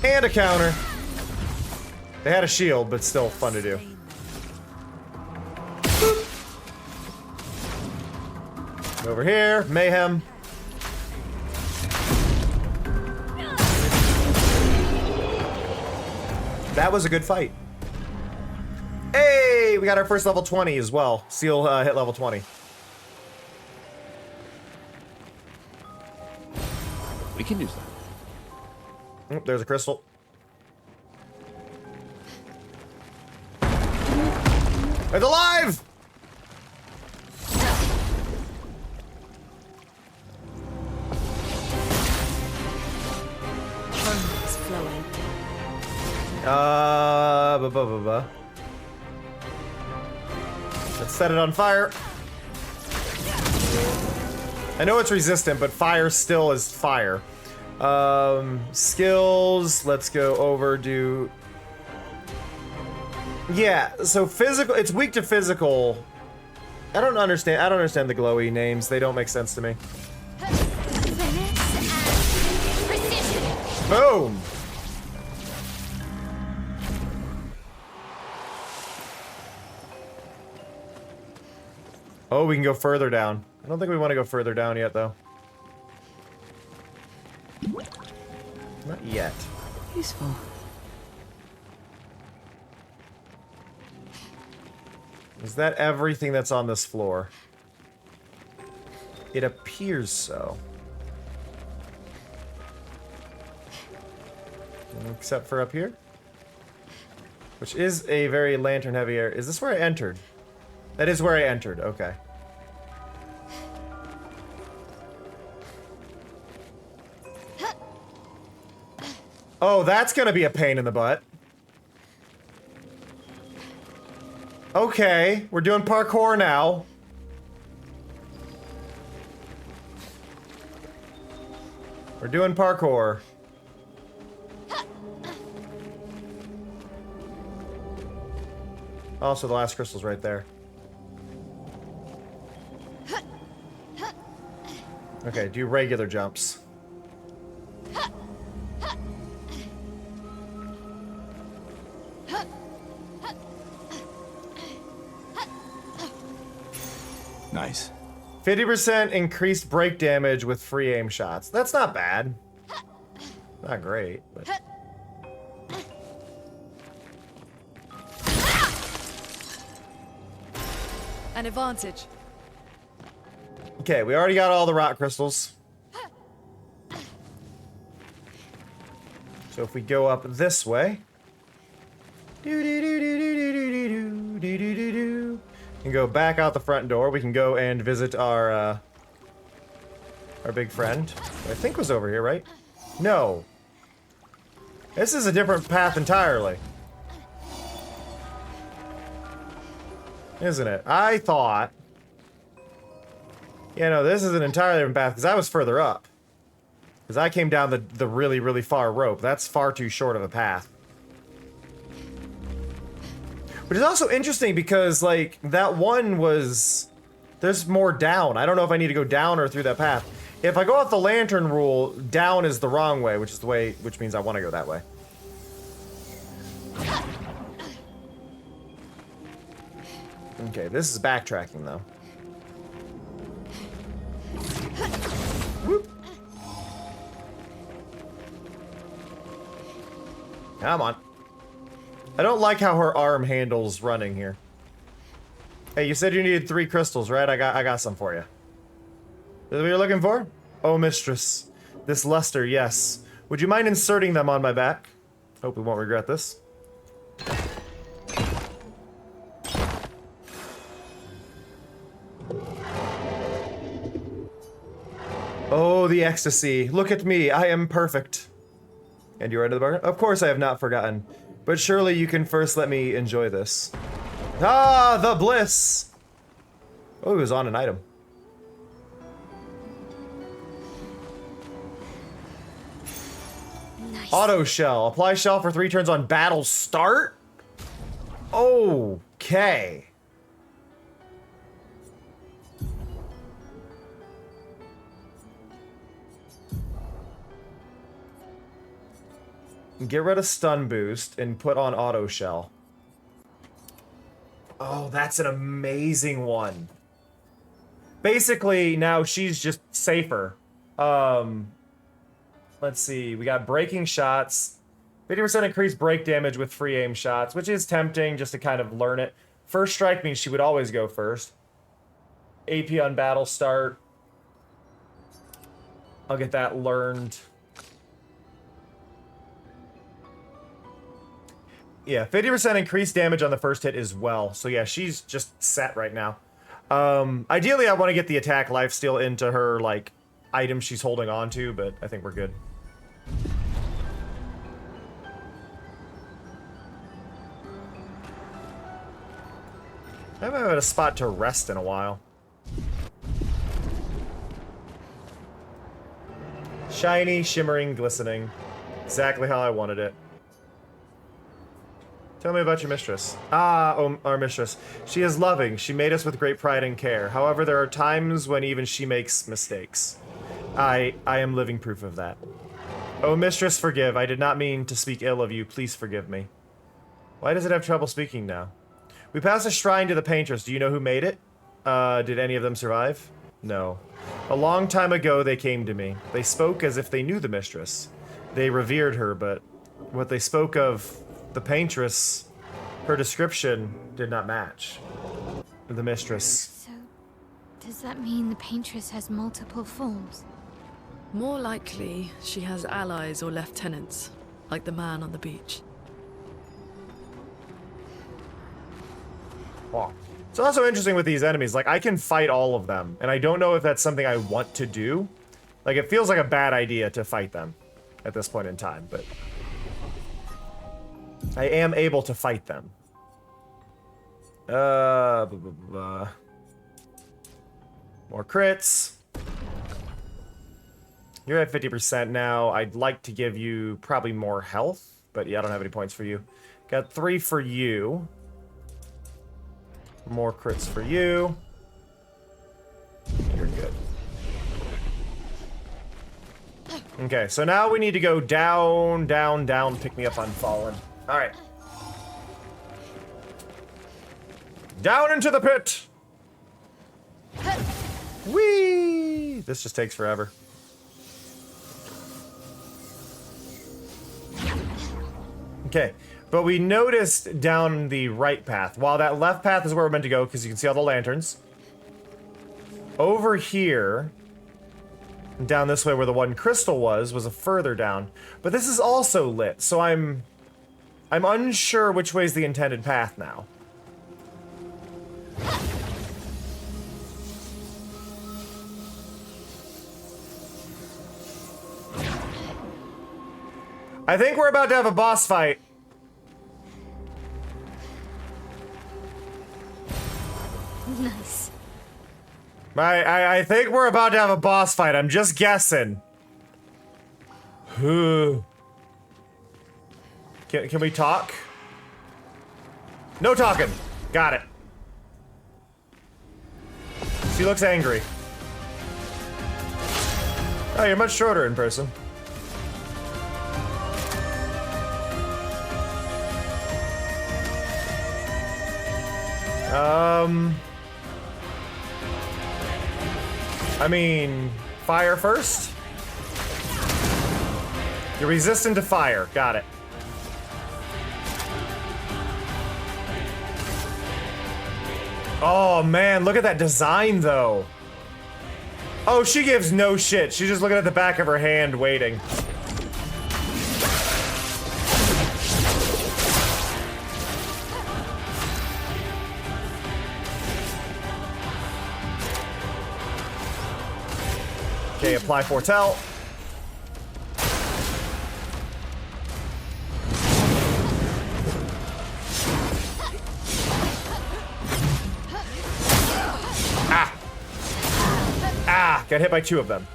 And a counter. They had a shield, but still fun to do. Boop. Over here, mayhem. That was a good fight. Hey, we got our first level 20 as well. Seal hit level 20. We can use that. Oh, there's a crystal. It's alive! It's flowing. Let's set it on fire. I know it's resistant, but fire still is fire. Skills, let's go over, do... Yeah, so physical, it's weak to physical. I don't understand the glowy names. They don't make sense to me. Boom! Oh, we can go further down. I don't think we want to go further down yet, though. Not yet. Useful. Is that everything that's on this floor? It appears so. Except for up here. Which is a very lantern-heavy area. Is this where I entered? That is where I entered, okay. Oh, that's gonna be a pain in the butt. Okay, we're doing parkour now. We're doing parkour. Also, the last crystal's right there. Okay, do regular jumps. Nice. 50% increased break damage with free aim shots. That's not bad. Not great, but... An advantage. Okay, we already got all the rock crystals. So if we go up this way... and go back out the front door, we can go and visit our big friend, who I think was over here, right? No. This is a different path entirely. Isn't it? I thought... Yeah, no, this is an entirely different path, because I was further up. Because I came down the really, really far rope. That's far too short of a path. Which is also interesting because, like, that one was... There's more down. I don't know if I need to go down or through that path. If I go off the lantern rule, down is the wrong way, which is the way... Which means I want to go that way. Okay, this is backtracking, though. Whoop. Come on. I don't like how her arm handles running here. Hey, you said you needed 3 crystals, right? I got some for you. Is that what you're looking for? Oh, mistress. This luster, yes. Would you mind inserting them on my back? Hope we won't regret this. Oh, the ecstasy. Look at me. I am perfect. And you're into the bargain? Of course I have not forgotten. But surely you can first let me enjoy this. Ah, the bliss! Oh, it was on an item. Auto shell. Apply shell for 3 turns on battle start? Okay. Get rid of stun boost and put on auto shell. Oh, that's an amazing one. Basically, now she's just safer. Let's see. We got breaking shots. 50% increased break damage with free aim shots, which is tempting just to kind of learn it. First strike means she would always go first. AP on battle start. I'll get that learned. Yeah, 50% increased damage on the first hit as well. So yeah, she's just set right now. Ideally, I want to get the attack lifesteal into her, like, item she's holding on to, but I think we're good. I haven't had a spot to rest in a while. Shiny, shimmering, glistening. Exactly how I wanted it. Tell me about your mistress. Ah, oh, our mistress. She is loving. She made us with great pride and care. However, there are times when even she makes mistakes. I am living proof of that. Oh, mistress, forgive. I did not mean to speak ill of you. Please forgive me. Why does it have trouble speaking now? We passed a shrine to the paintress. Do you know who made it? Did any of them survive? No. A long time ago, they came to me. They spoke as if they knew the mistress. They revered her, but what they spoke of the paintress, her description did not match. The mistress. So, does that mean the paintress has multiple forms? More likely, she has allies or lieutenants, like the man on the beach. Wow. It's also interesting with these enemies, like, I can fight all of them, and I don't know if that's something I want to do. Like, it feels like a bad idea to fight them at this point in time, but I am able to fight them. More crits. You're at 50% now. I'd like to give you probably more health, but yeah, I don't have any points for you. Got 3 for you. More crits for you. You're good. Okay, so now we need to go down, down, down, pick me up on fallen. Alright. Down into the pit! Whee! This just takes forever. Okay, but we noticed down the right path. While that left path is where we're meant to go, because you can see all the lanterns. Over here, down this way where the one crystal was a further down. But this is also lit, so I'm unsure which way's the intended path now. I think we're about to have a boss fight. Nice. I think we're about to have a boss fight. I'm just guessing. Can we talk? No talking. Got it. She looks angry. Oh, you're much shorter in person. I mean, fire first? You're resistant to fire. Got it. Oh, man, look at that design, though. Oh, she gives no shit. She's just looking at the back of her hand, waiting. Okay, apply foretell. Ah! Ah! Got hit by 2 of them.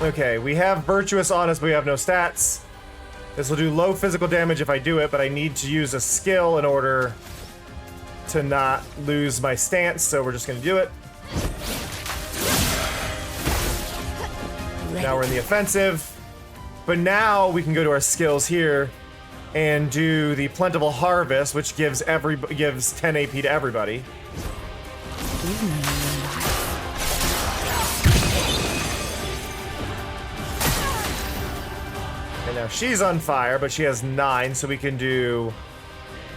Okay, we have Virtuous on us, but we have no stats. This will do low physical damage if I do it, but I need to use a skill in order to not lose my stance, so we're just gonna do it. Now we're in the offensive. But now we can go to our skills here and do the Plentiful Harvest, which gives 10 AP to everybody. And now she's on fire, but she has 9, so we can do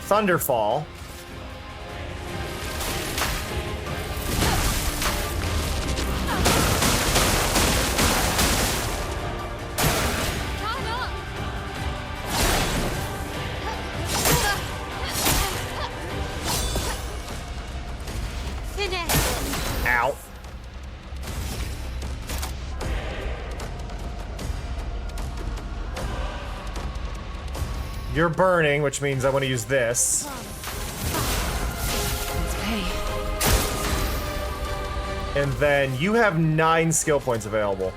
Thunderfall. Ow. You're burning, which means I want to use this. And then you have 9 skill points available.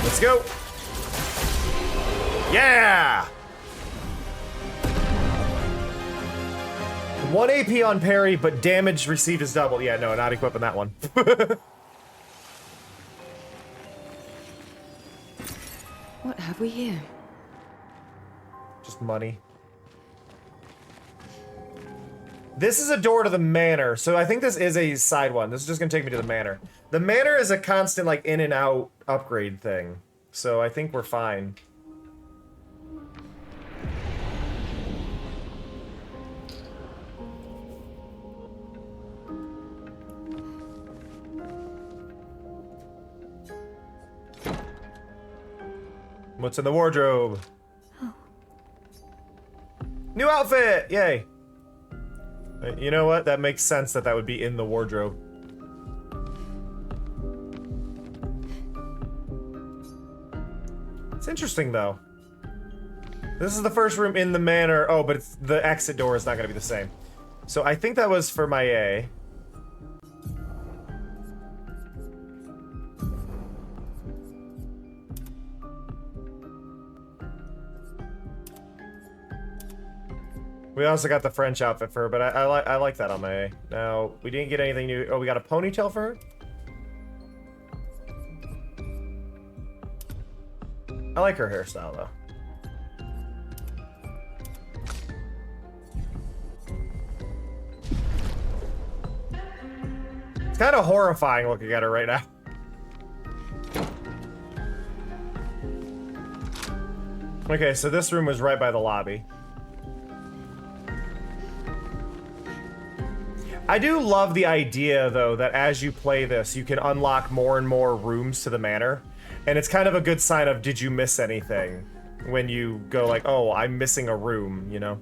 Let's go. Yeah! 1 AP on parry, but damage received is double. Yeah, no, not equipping that one. What have we here? Just money. This is a door to the manor, so I think this is a side one. This is just gonna take me to the manor. The manor is a constant, like, in and out upgrade thing. So I think we're fine. What's in the wardrobe? Oh. New outfit! Yay! You know what? That makes sense that that would be in the wardrobe. It's interesting, though. This is the first room in the manor. Oh, but it's, the exit door is not going to be the same. So I think that was for my A. We also got the French outfit for her, but I like that on my A. Now, we didn't get anything new. Oh, we got a ponytail for her? I like her hairstyle, though. It's kind of horrifying looking at her right now. Okay, so this room was right by the lobby. I do love the idea, though, that as you play this, you can unlock more and more rooms to the manor. And it's kind of a good sign of, did you miss anything? When you go like, oh, I'm missing a room, you know?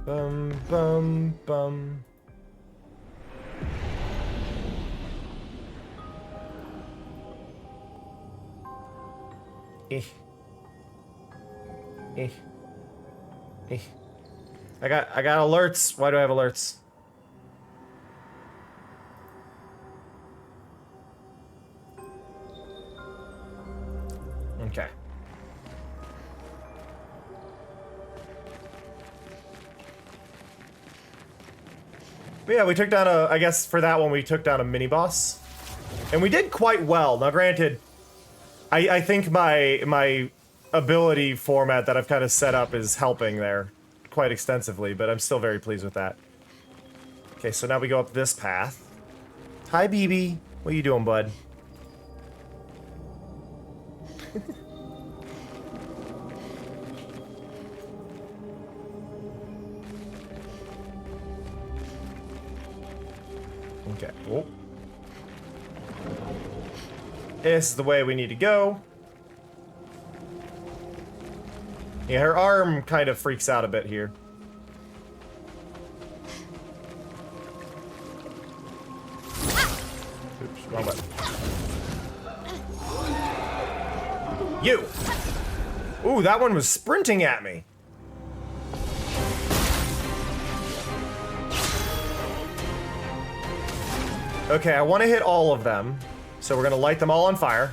Bum, bum, bum. Eh. Eh. Eh. I got alerts. Why do I have alerts? Okay. But yeah, we took down a, I guess for that one we took down a mini boss. And we did quite well. Now granted, I think my ability format that I've kind of set up is helping there quite extensively, but I'm still very pleased with that. Okay, so now we go up this path. Hi, BB. What you doing, bud? Okay. Whoa. This is the way we need to go. Yeah, her arm kind of freaks out a bit here. Oops, wrong button. You! Ooh, that one was sprinting at me. Okay, I want to hit all of them. So we're gonna light them all on fire.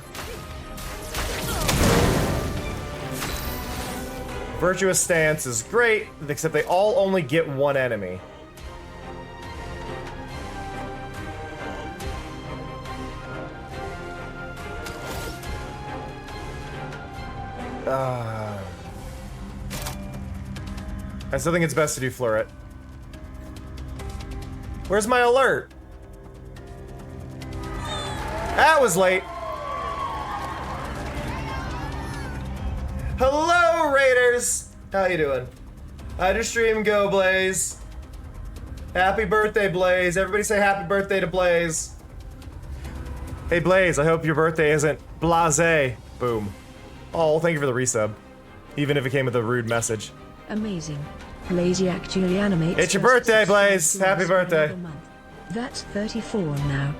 Virtuous stance is great, except they all only get one enemy. I still think it's best to do Fleuret. Where's my alert? That was late. Hello, Raiders! How you doing? How'd your stream go, Blaze? Happy birthday, Blaze. Everybody say happy birthday to Blaze. Hey, Blaze, I hope your birthday isn't blasé. Boom. Oh, thank you for the resub. Even if it came with a rude message. Amazing. Blazy actually animates. It's your birthday, Blaze. Happy birthday. That's 34 now.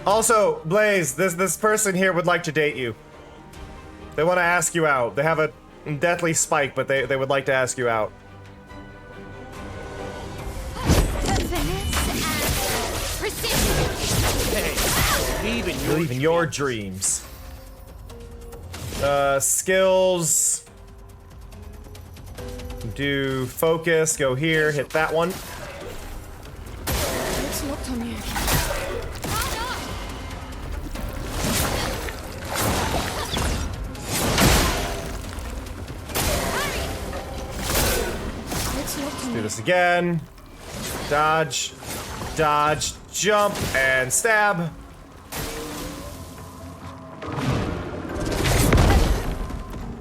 Also, Blaze, this person here would like to date you. They want to ask you out. They have a deathly spike, but they would like to ask you out. Hey, Believe in your dreams. Skills. Do focus, go here, hit that one. It's locked on you. Let's do this again. Dodge, dodge, jump, and stab.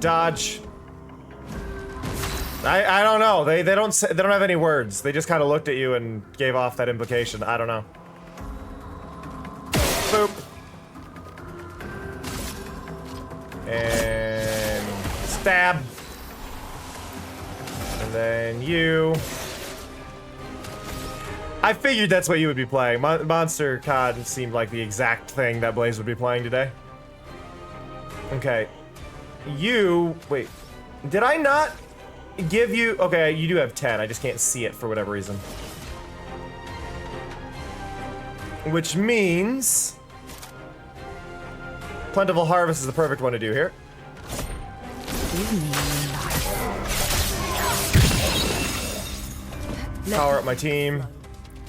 Dodge. I don't know. They don't have any words. They just kind of looked at you and gave off that implication. I don't know. Boop. And stab. And then you. I figured that's what you would be playing. Monster COD seemed like the exact thing that Blaze would be playing today. Okay. You, wait, did I not give you, okay, you do have 10, I just can't see it for whatever reason. Which means, Plentiful Harvest is the perfect one to do here. Power up my team.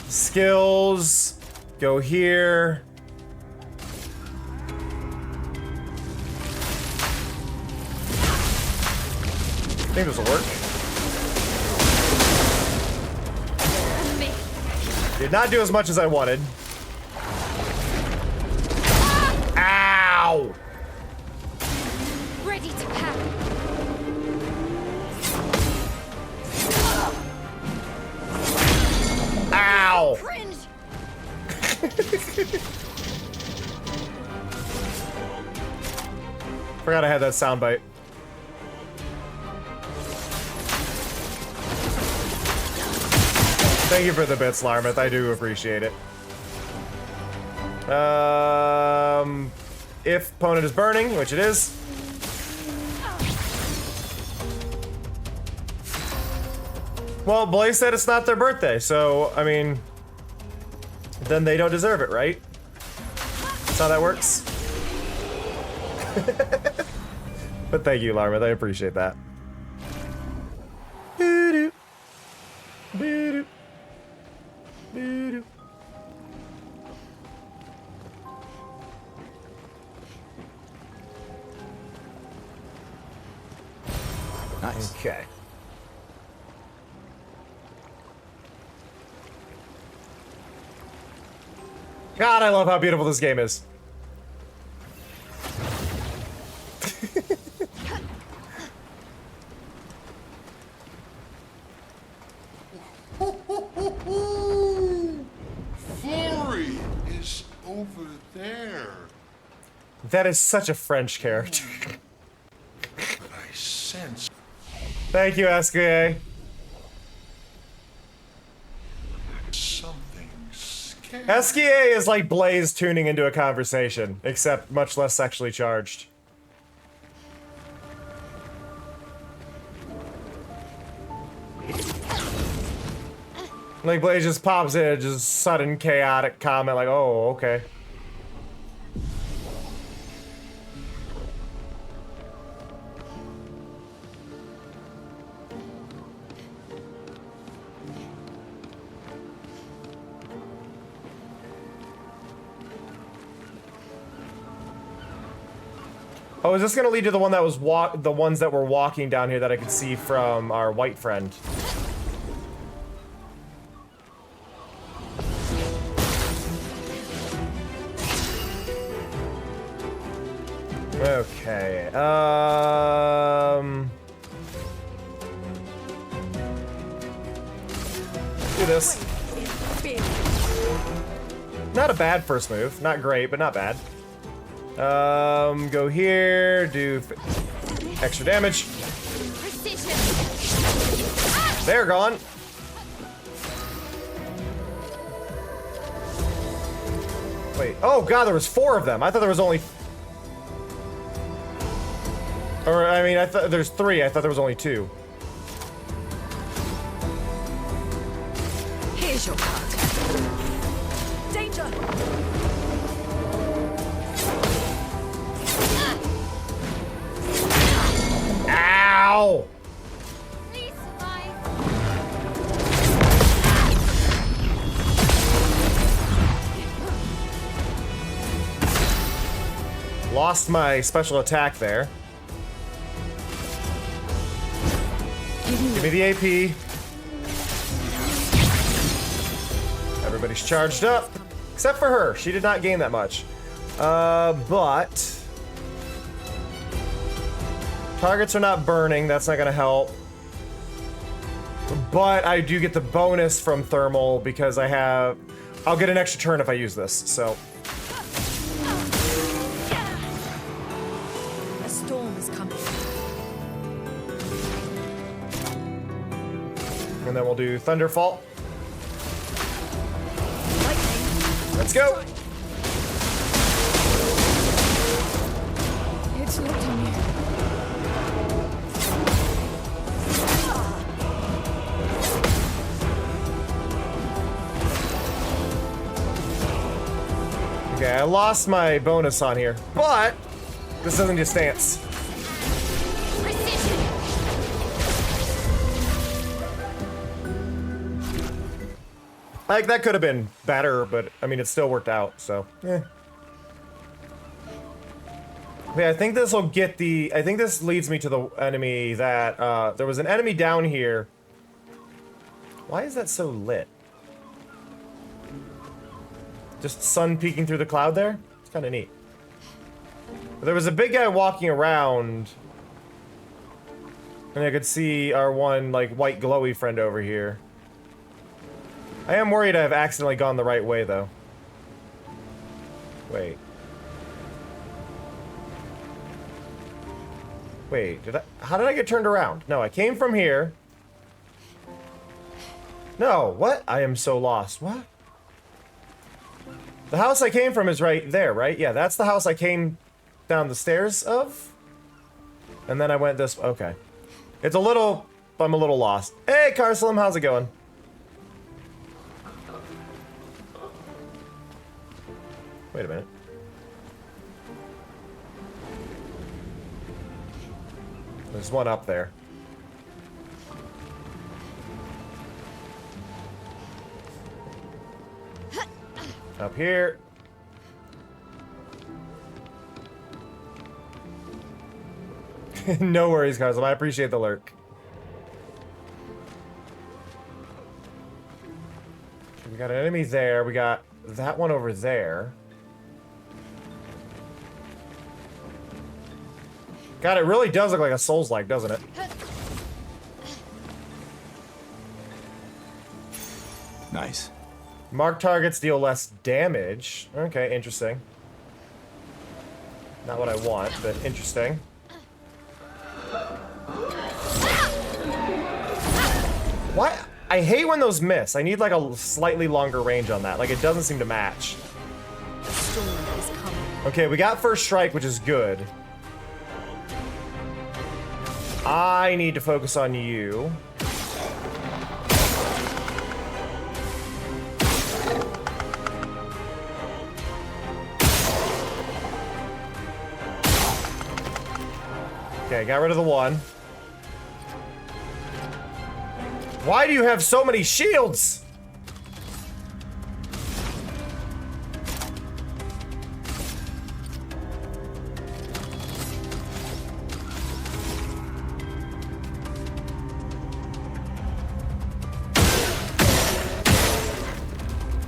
Skills, go here. I think this will work. Did not do as much as I wanted. Ow! Ready to power. Ow! Cringe. Forgot I had that soundbite. Thank you for the bits, Larmith. I do appreciate it. If opponent is burning, which it is. Well, Blaze said it's not their birthday, so, I mean, then they don't deserve it, right? That's how that works. But thank you, Larmith. I appreciate that. Doo-doo. Doo-doo. Doo-doo. Nice. Okay. God, I love how beautiful this game is. Flurry is over there. That is such a French character. But I sense Thank you, SKA. something scary. SKA is like Blaze tuning into a conversation, except much less sexually charged. Like Blaze just pops in, just sudden chaotic comment like, oh, okay. Oh, is this gonna lead to the one that was the ones that were walking down here that I could see from our white friend? Okay. Do this. Not a bad first move. Not great, but not bad. Go here, do extra damage. They're gone. Wait, oh god, there was 4 of them. I thought there was only... Or, I mean, I thought there's 3. I thought there was only 2. Here's your card. Danger! Ow! Lost my special attack there. Give me the AP. Everybody's charged up. Except for her. She did not gain that much. But... Targets are not burning. That's not gonna help. But I do get the bonus from thermal because I have... I'll get an extra turn if I use this, so... A storm is coming. And then we'll do Thunderfall. Let's go! It's not on you. Okay, I lost my bonus on here, but this doesn't just stance. Like, that could have been better, but, I mean, it still worked out, so, eh. Okay, I think this will get the... I think this leads me to the enemy that, there was an enemy down here. Why is that so lit? Just sun peeking through the cloud there? It's kind of neat. But there was a big guy walking around. And I could see our one, like, white glowy friend over here. I am worried I've accidentally gone the right way, though. Wait. Wait, how did I get turned around? No, I came from here. No, what? I am so lost. What? The house I came from is right there, right? Yeah, that's the house I came down the stairs of. And then I went this... Okay. It's a little... I'm a little lost. Hey, Carslem, how's it going? Wait a minute. There's one up there. Up here. No worries, Carslem. I appreciate the lurk. We got an enemy there. We got that one over there. God, it really does look like a Souls-like, doesn't it? Nice. Marked targets deal less damage. Okay, interesting. Not what I want, but interesting. What? I hate when those miss. I need like a slightly longer range on that. Like, it doesn't seem to match. Okay, we got first strike, which is good. I need to focus on you. Okay, got rid of the one. Why do you have so many shields?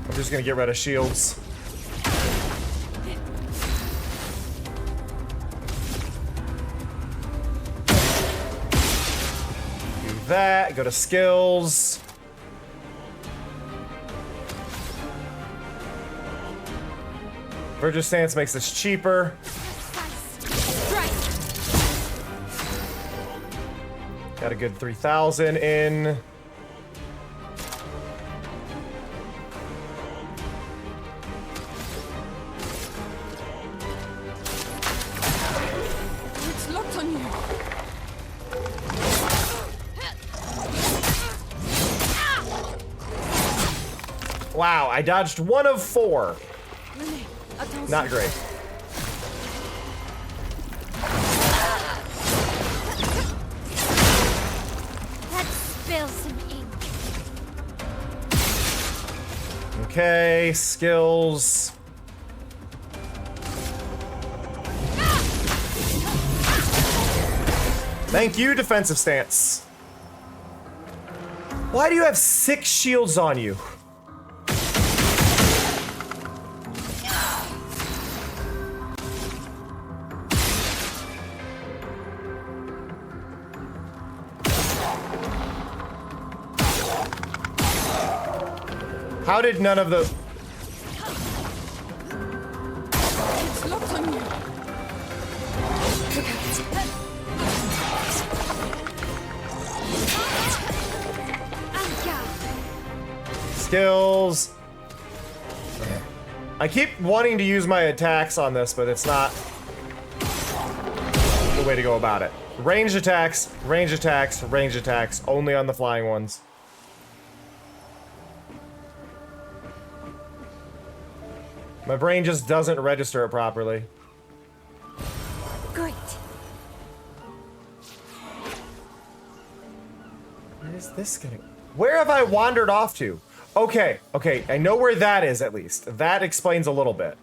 I'm just gonna get rid of shields. That, go to skills. Virgin Stance makes this cheaper. Got a good 3,000 in. It's locked on you. Wow, I dodged 1 of 4. Not great. Let's spill some ink. Okay, skills. Thank you, defensive stance. Why do you have 6 shields on you? How did none of the... It's locked on you. Skills. I keep wanting to use my attacks on this, but it's not the way to go about it. Ranged attacks, ranged attacks, ranged attacks, only on the flying ones. My brain just doesn't register it properly. Great. Where is this getting? Where have I wandered off to? Okay, okay, I know where that is at least. That explains a little bit.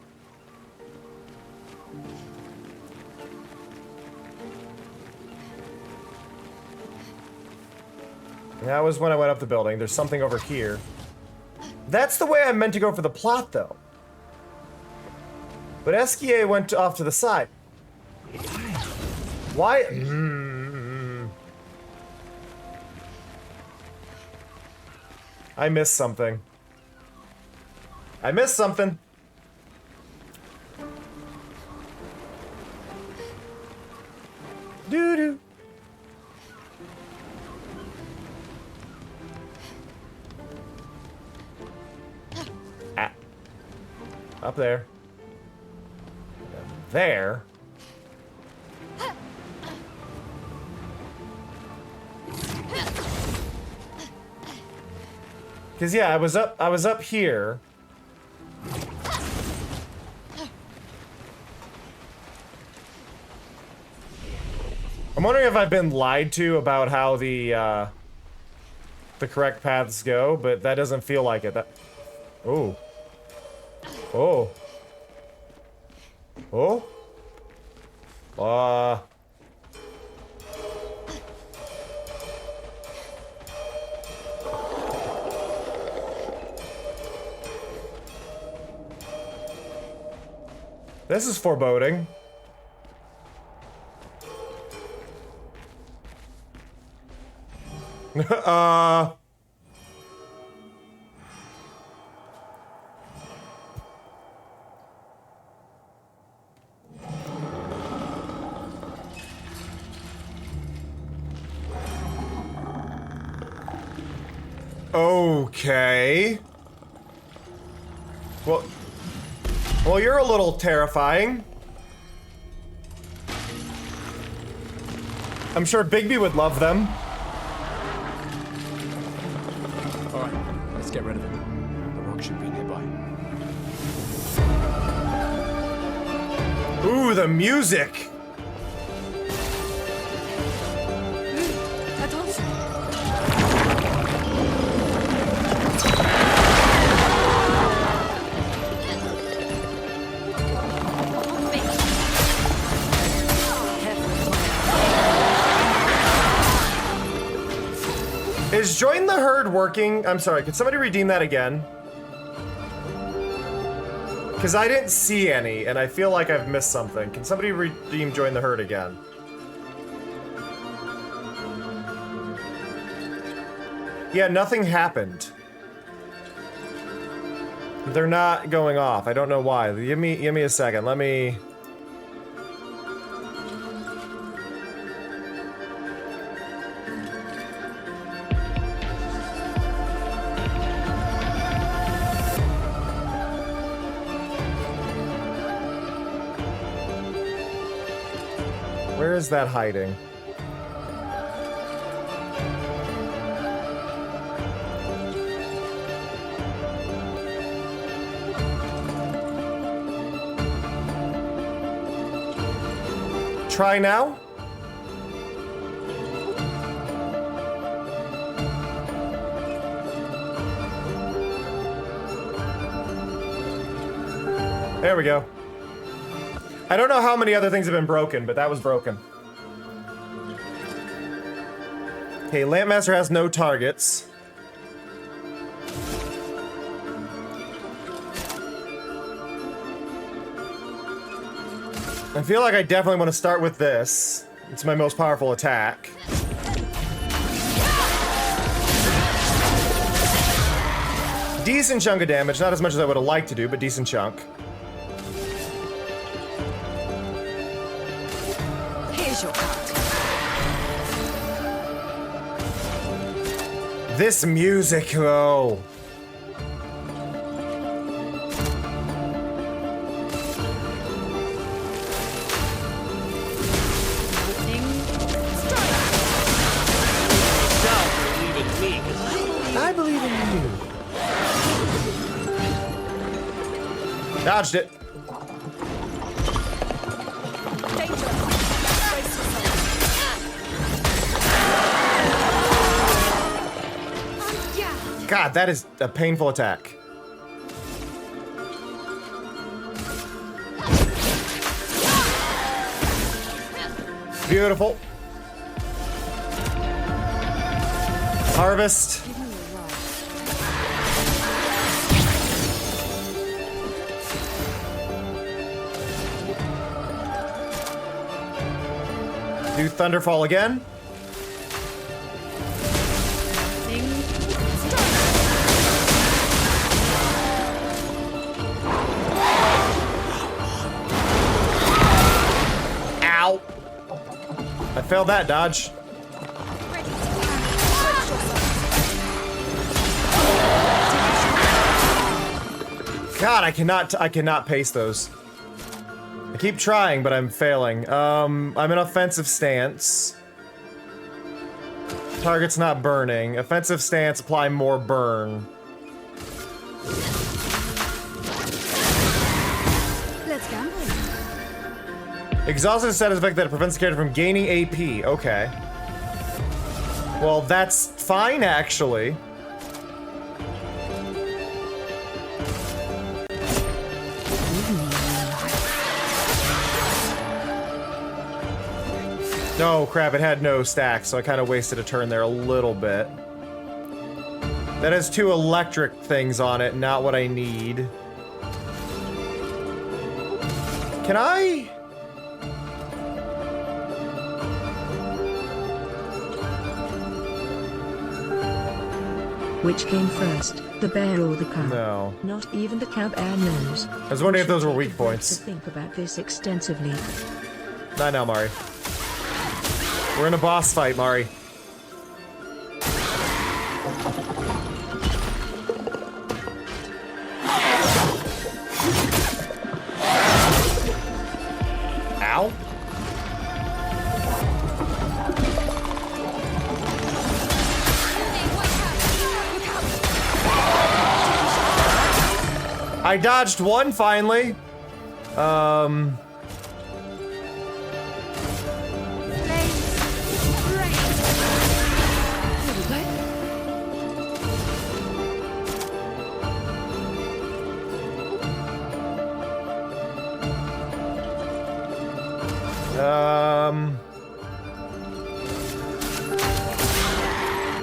That was when I went up the building. There's something over here. That's the way I meant to go for the plot, though. But Esquier went off to the side. Why? I missed something. I missed something. Doo-doo. Ah. Up there. There. Cause yeah, I was up here. I'm wondering if I've been lied to about how the correct paths go, but that doesn't feel like it. That. Oh. Oh. Oh? This is foreboding. Okay. Well, you're a little terrifying. I'm sure Bigby would love them. All right, let's get rid of it. The rock should be nearby. Ooh, the music. Is join the herd working? I'm sorry, could somebody redeem that again? Because I didn't see any, and I feel like I've missed something. Can somebody redeem join the herd again? Yeah, nothing happened. They're not going off. I don't know why. Give me a second. Let me... Where is that hiding? Try now? There we go. I don't know how many other things have been broken, but that was broken. Okay, Lampmaster has no targets. I feel like I definitely want to start with this. It's my most powerful attack. Decent chunk of damage, not as much as I would have liked to do, but decent chunk. Here's your card. This music, though. I believe in you. Dodged it. God, that is a painful attack. Beautiful. Harvest. Do Thunderfall again. Ow. I failed that dodge. God, I cannot pace those. I keep trying, but I'm failing. I'm in offensive stance. Target's not burning. Offensive stance, apply more burn. Let's gamble. Exhausted is a status effect that prevents the character from gaining AP. Okay. Well, that's fine, actually. Oh crap, it had no stacks, so I kind of wasted a turn there a little bit. That has 2 electric things on it, not what I need. Can I? Which came first, the bear or the cow? No. Not even the cow bear knows. I was wondering if those were weak points. To think about this extensively. Not now, Mari. We're in a boss fight, Mari. Ow. I dodged one finally.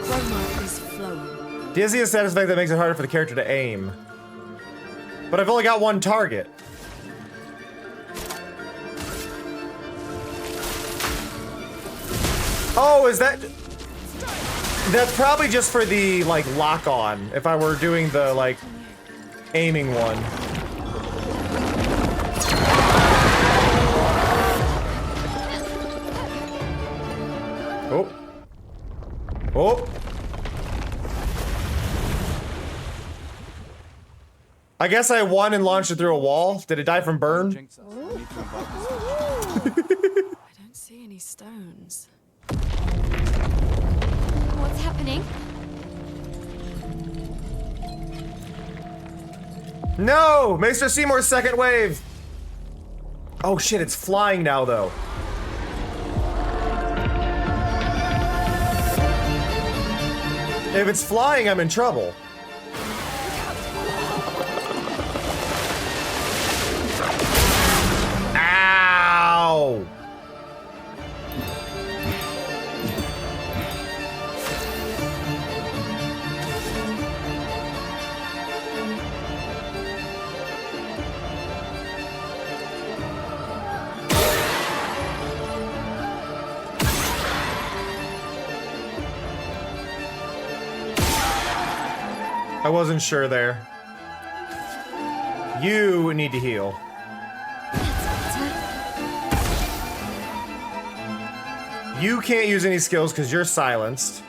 chroma is flowing. Dizzy is satisfying that makes it harder for the character to aim. But I've only got one target. Oh, is that... That's probably just for the, like, lock-on, if I were doing the, like, aiming one. Oh. Oh. I guess I won and launched it through a wall. Did it die from burn? I don't see any stones. What's happening? No! Maester Seymour's second wave! Oh shit, it's flying now though. If it's flying, I'm in trouble. Ow! I wasn't sure there. You need to heal. You can't use any skills because you're silenced.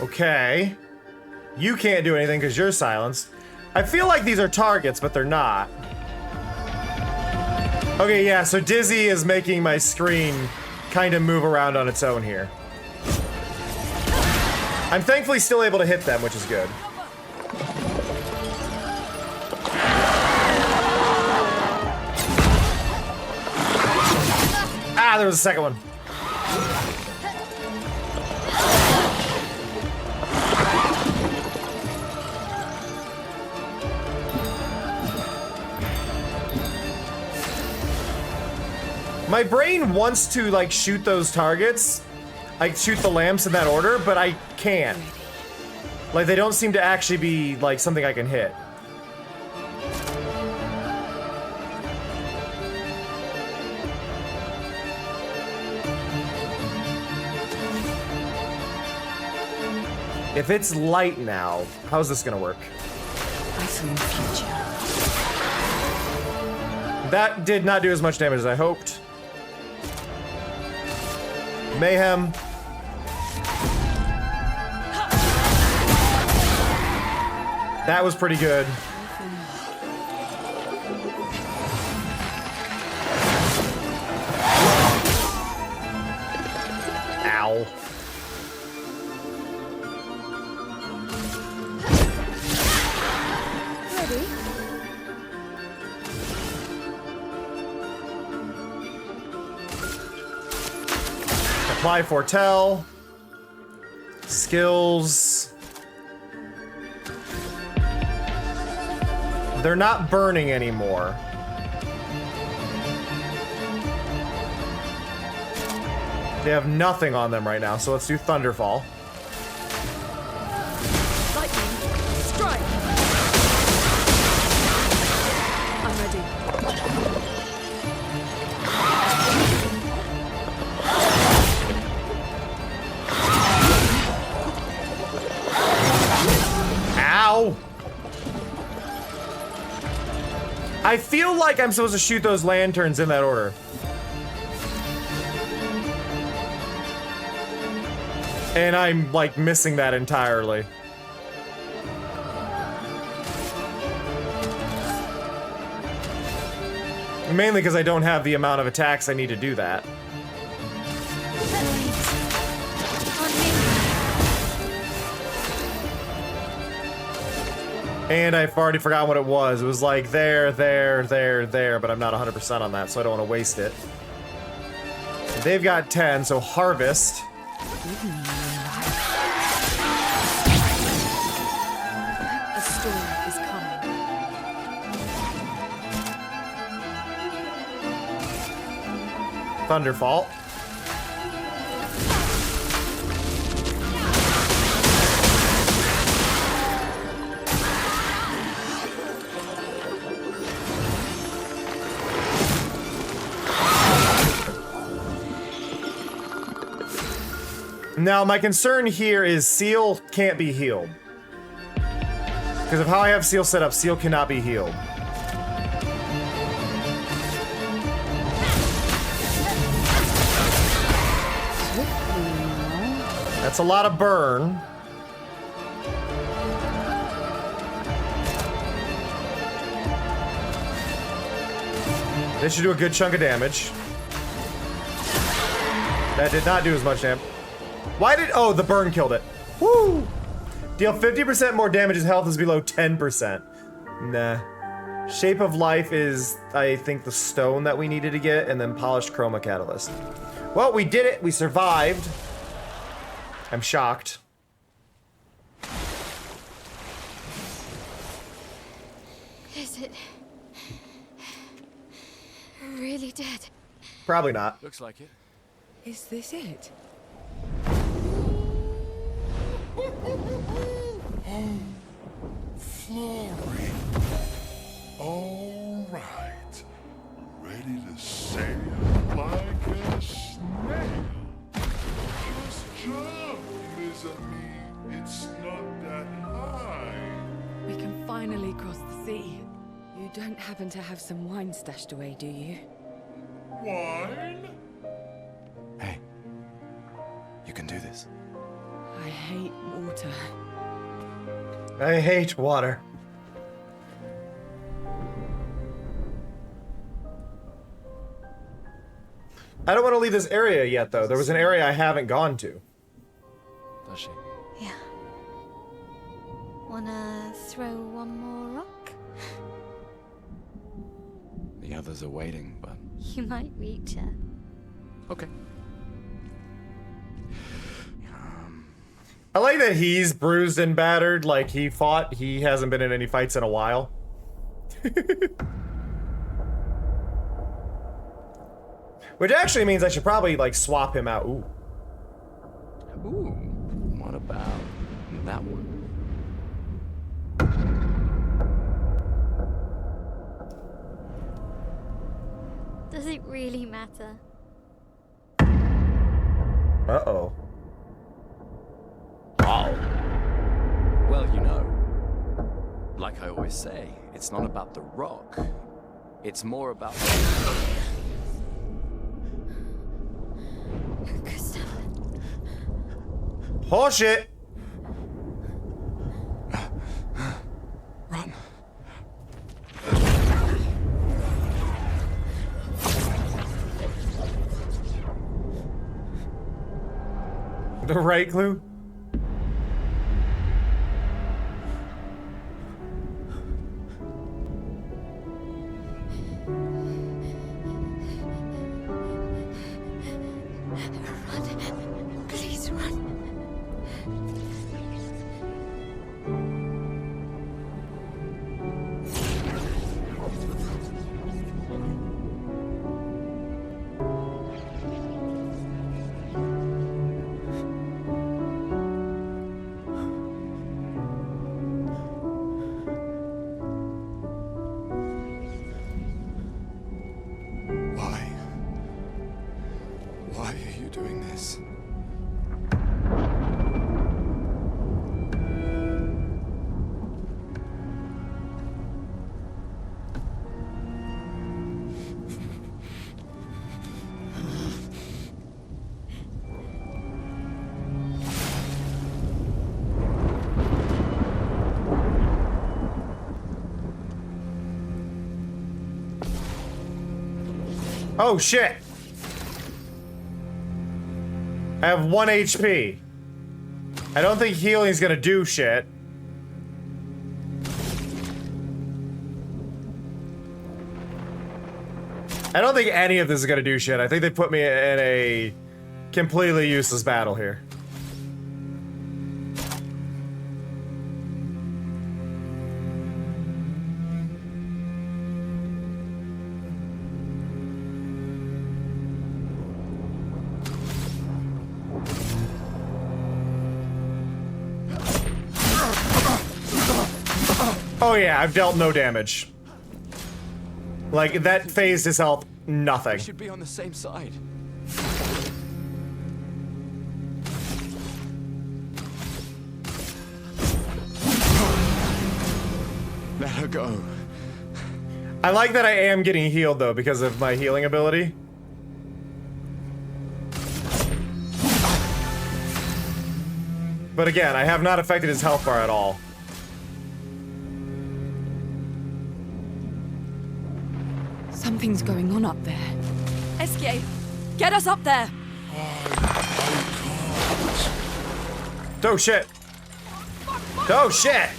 Okay. You can't do anything because you're silenced. I feel like these are targets, but they're not. Okay, yeah, so Dizzy is making my screen kind of move around on its own here. I'm thankfully still able to hit them, which is good. Ah, there was a second one. My brain wants to, like, shoot those targets. I shoot the lamps in that order, but I can't. Like, they don't seem to actually be, like, something I can hit. If it's light now, how's this gonna work? I see the future. That did not do as much damage as I hoped. Mayhem. That was pretty good. Ow. Ready? Apply foretell. Skills. They're not burning anymore. They have nothing on them right now, so let's do Thunderfall. Lightning, strike! I'm ready. Ow! I feel like I'm supposed to shoot those lanterns in that order. And I'm, like, missing that entirely. Mainly because I don't have the amount of attacks I need to do that. And I've already forgotten what it was. It was like there, but I'm not 100% on that, so I don't want to waste it. they've got 10, so harvest. A storm is coming. Thunderfall. Now, my concern here is Seal can't be healed. Because of how I have Seal set up, Seal cannot be healed. That's a lot of burn. This should do a good chunk of damage. That did not do as much damage. Why did... Oh, the burn killed it. Woo! Deal 50% more damage as health is below 10%. Nah. Shape of Life is, I think, the stone that we needed to get, and then Polished Chroma Catalyst. Well, we did it. We survived. I'm shocked. Is it really dead? Probably not. Looks like it. Is this it? Oh, Florrie. All right. Ready to sail like a snail. Just jump, mes amis. It's not that high. We can finally cross the sea. You don't happen to have some wine stashed away, do you? Wine? Hey, you can do this. I hate water. I hate water. I don't want to leave this area yet, though. There was an area I haven't gone to. Does she? Yeah. Wanna throw one more rock? The others are waiting, but... You might reach her. Okay. I like that he's bruised and battered, like he fought. He hasn't been in any fights in a while. Which actually means I should probably, like, swap him out. Ooh. Ooh, what about that one? Does it really matter? Uh-oh. Well, you know, like I always say, it's not about the rock. It's more about... Horseshit! Run. The right clue? Please run. Why are you doing this? Oh shit! I have 1 HP. I don't think healing's gonna do shit. I don't think any of this is gonna do shit. I think they put me in a completely useless battle here. Oh yeah, I've dealt no damage. Like, that phased his health nothing. We should be on the same side. Let her go. I like that I am getting healed though because of my healing ability. But again, I have not affected his health bar at all. Something's going on up there. Escape! Get us up there! Oh shit! Oh shit!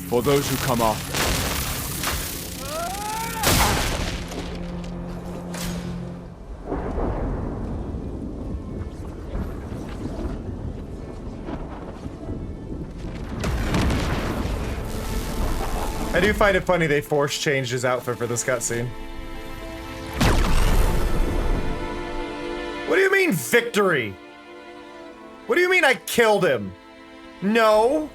For those who come after. I do find it funny they force changed his outfit for this cutscene. What do you mean, victory? What do you mean I killed him? No.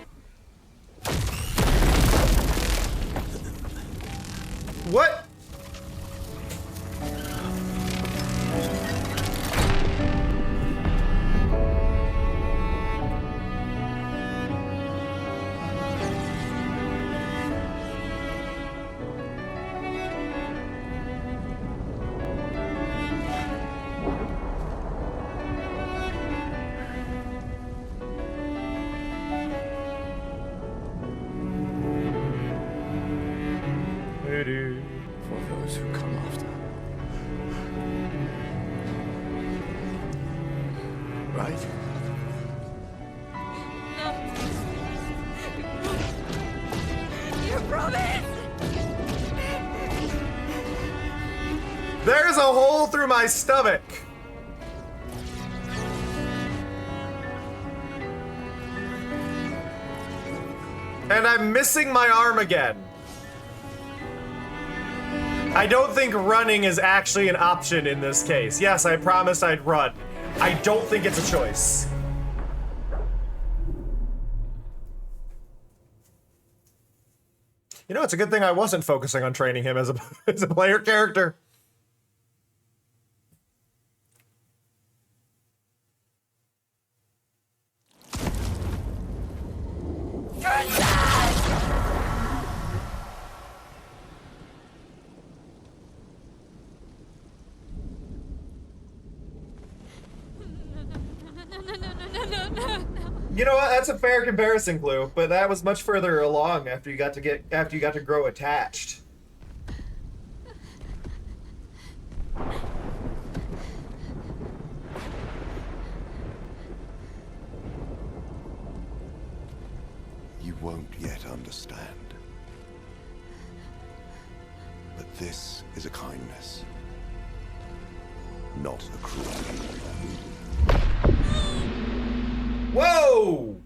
What? For those who come after. Right? You promised! There's a hole through my stomach. And I'm missing my arm again. I don't think running is actually an option in this case. Yes, I promised I'd run. I don't think it's a choice. You know, it's a good thing I wasn't focusing on training him as a, as a player character. You know what? That's a fair comparison, Clue. But that was much further along after you got to grow attached. You won't yet understand. But this is a kindness, not a cruelty. Whoa!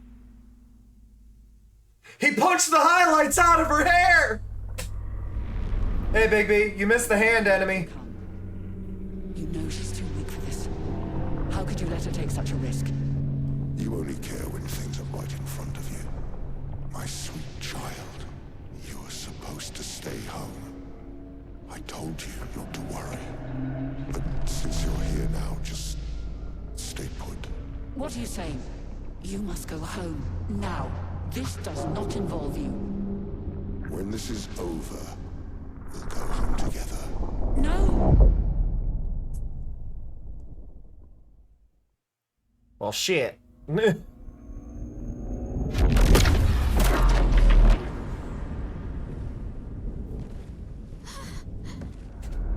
He punched the highlights out of her hair! Hey, Bigby, you missed the hand enemy. You know she's too weak for this. How could you let her take such a risk? You only care when things are right in front of you. My sweet child, you were supposed to stay home. I told you not to worry. But since you're here now, just stay put. What are you saying? You must go home, now. This does not involve you. When this is over, we'll go home together. No! Well, shit.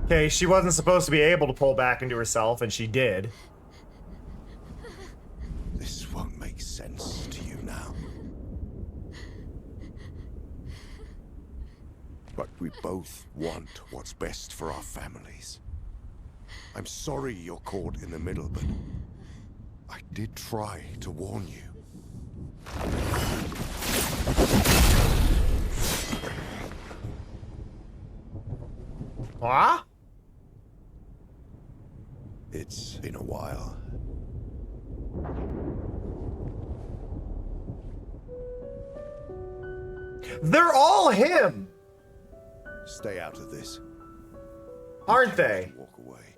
Okay, she wasn't supposed to be able to pull back into herself, and she did. This won't make sense to you now. But we both want what's best for our families. I'm sorry you're caught in the middle, but I did try to warn you. What? It's been a while. They're all him, Stay out of this. aren't they? Walk away.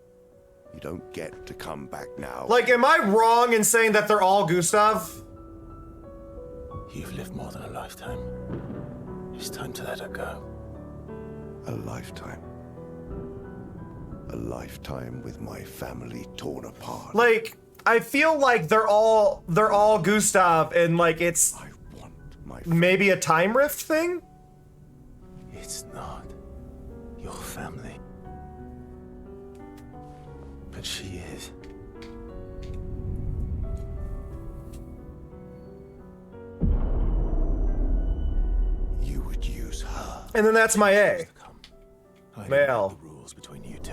You don't get to come back now. Like, am I wrong in saying that they're all Gustav? You've lived more than a lifetime. It's time to let her go. A lifetime. A lifetime with my family torn apart. Like, I feel like they're all Gustav, and like it's maybe a time rift thing. It's not your family. But she is. You would use her. And then that's my A. Male. The rules between you two.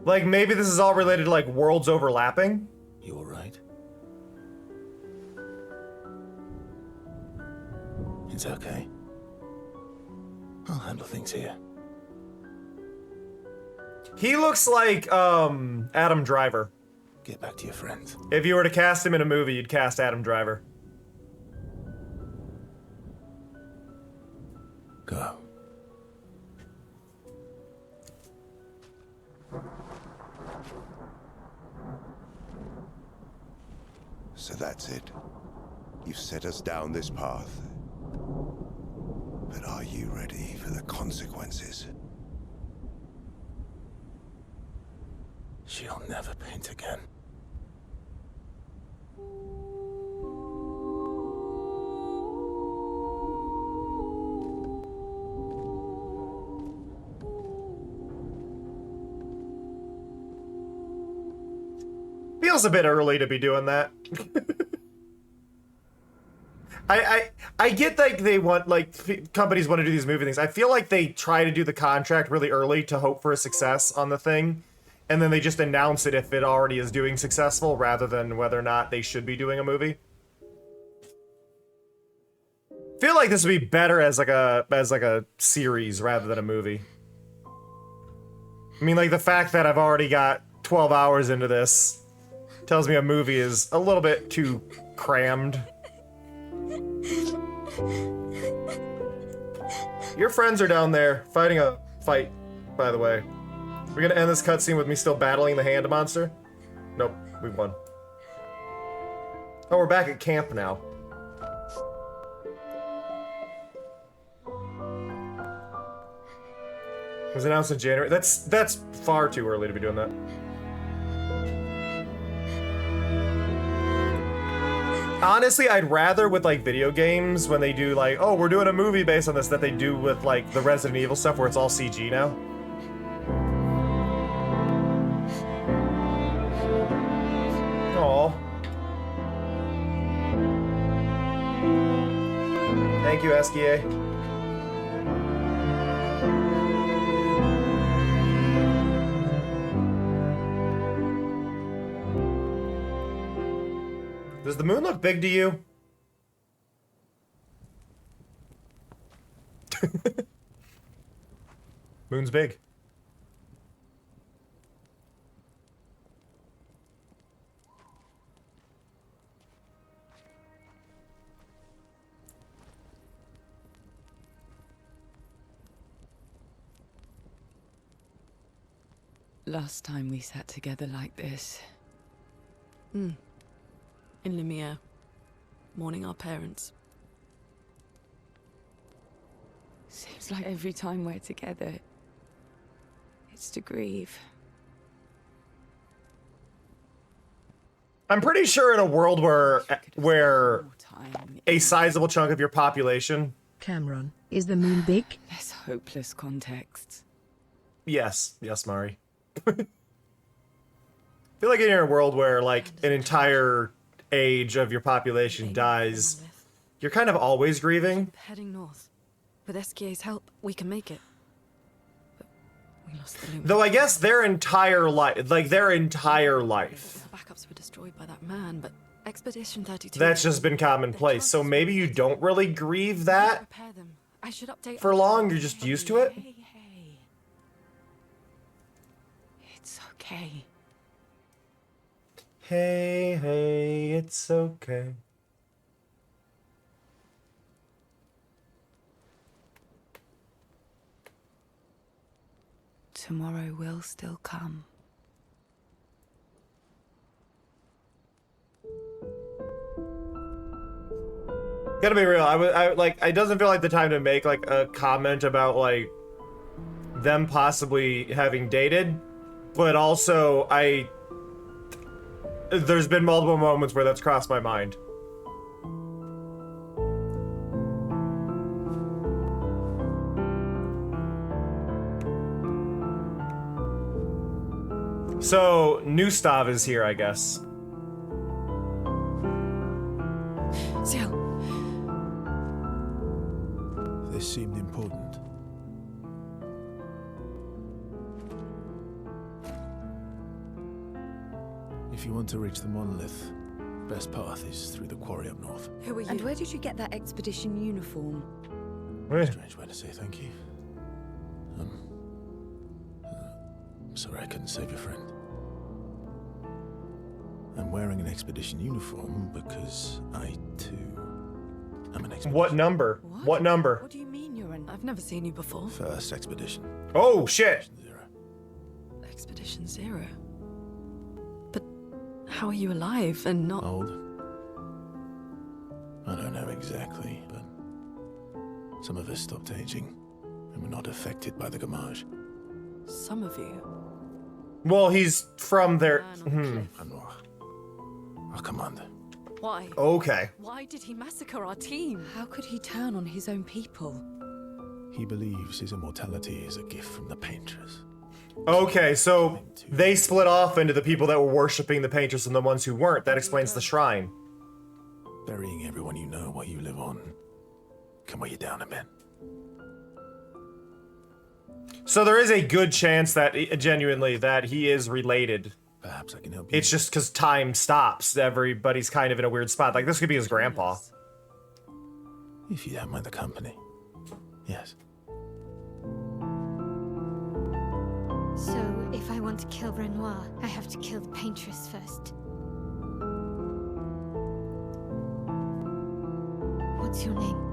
Like, maybe this is all related to like worlds overlapping. You all right? It's okay. I'll handle things here. He looks like Adam Driver. Get back to your friends. If you were to cast him in a movie, you'd cast Adam Driver. Go. So that's it. You've set us down this path. But are you ready for the consequences? She'll never paint again. Feels a bit early to be doing that. I get like they want, like, companies want to do these movie things. I feel like they try to do the contract really early to hope for a success on the thing, and then they just announce it if it already is doing successful rather than whether or not they should be doing a movie. Feel like this would be better as like a series rather than a movie. I mean, like, the fact that I've already got 12 hours into this tells me a movie is a little bit too crammed. Your friends are down there fighting a fight, by the way. We're gonna end this cutscene with me still battling the hand monster? Nope, we won. Oh, we're back at camp now. It was announced in January. That's far too early to be doing that. Honestly, I'd rather with like video games when they do like, oh, we're doing a movie based on this, that they do with like the Resident Evil stuff where it's all CG now. Aw. Thank you, SKA. Does the moon look big to you? Moon's big. Last time we sat together like this. In Lumiere, mourning our parents. Seems like every time we're together, it's to grieve. I'm pretty sure in a world where a sizable chunk of your population. Cameron, is the moon big? Less hopeless contexts. Yes, yes, Mari. I feel like in a world where like an entire age of your population dies, you're kind of always grieving. Heading north. With SKA's help, we can make it. But we lost the Lumen. Though I guess their entire life, like their entire life. The backups were destroyed by that man, but Expedition 32. That's just been commonplace. So maybe you don't really grieve that I should update for long. You're just used to it. It's okay. Hey, hey, it's okay. Tomorrow will still come. Gotta be real. I like. It doesn't feel like the time to make like a comment about like them possibly having dated, but also there's been multiple moments where that's crossed my mind. So Nustav is here, I guess. Ziel. This seemed important. If you want to reach the monolith, best path is through the quarry up north. Who are you? And where did you get that expedition uniform? Strange way to say thank you. Sorry I couldn't save your friend. I'm wearing an expedition uniform because I, too, am an expedition. What number? What number? What do you mean you're an... I've never seen you before. First expedition. Oh, shit! Expedition 0. But how are you alive and not... Old? I don't know exactly, but some of us stopped aging and were not affected by the Gamage. Some of you? Well, he's from there. Our commander. Why? Okay. Why did he massacre our team? How could he turn on his own people? He believes his immortality is a gift from the Painters. Okay, so they split off into the people that were worshipping the Painters and the ones who weren't. That explains the shrine. Burying everyone you know while you live on can weigh you down a bit. So there is a good chance that, genuinely, that he is related. Perhaps I can help you. It's just because time stops. Everybody's kind of in a weird spot. Like, this could be his grandpa. If you don't mind the company. Yes. So, if I want to kill Renoir, I have to kill the Paintress first. What's your name?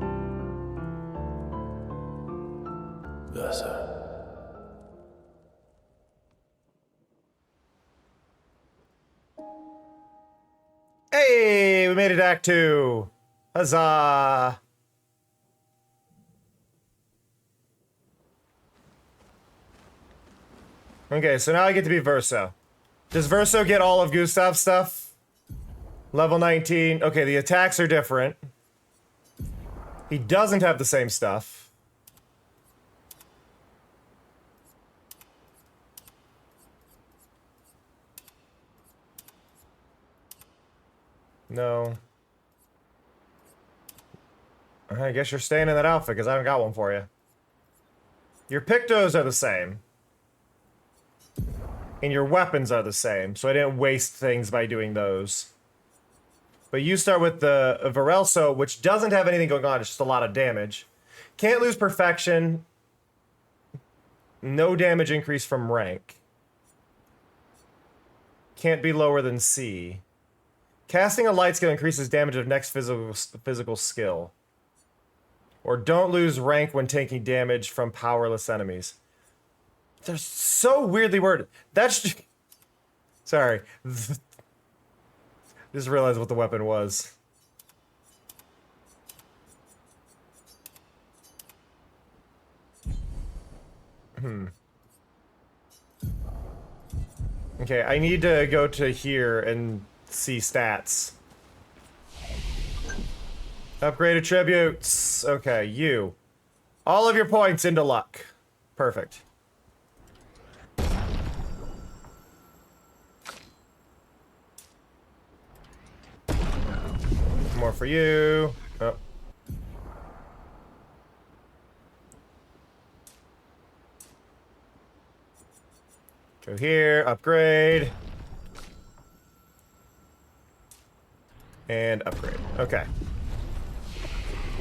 Versa. Hey, we made it to Act 2. Huzzah. Okay, so now I get to be Verso. Does Verso get all of Gustav's stuff? Level 19. Okay, the attacks are different. He doesn't have the same stuff. No. I guess you're staying in that outfit because I haven't got one for you. Your pictos are the same. And your weapons are the same, so I didn't waste things by doing those. But you start with the Varelso, which doesn't have anything going on, it's just a lot of damage. Can't lose perfection. No damage increase from rank. Can't be lower than C. Casting a light skill increases damage of next physical skill. Or don't lose rank when taking damage from powerless enemies. They're so weirdly worded. That's... Sorry. Just realized what the weapon was. Okay, I need to go to here and see stats. Upgrade attributes. Okay, you. All of your points into luck. Perfect. more for you. Oh. Go here, upgrade. And upgrade. Okay.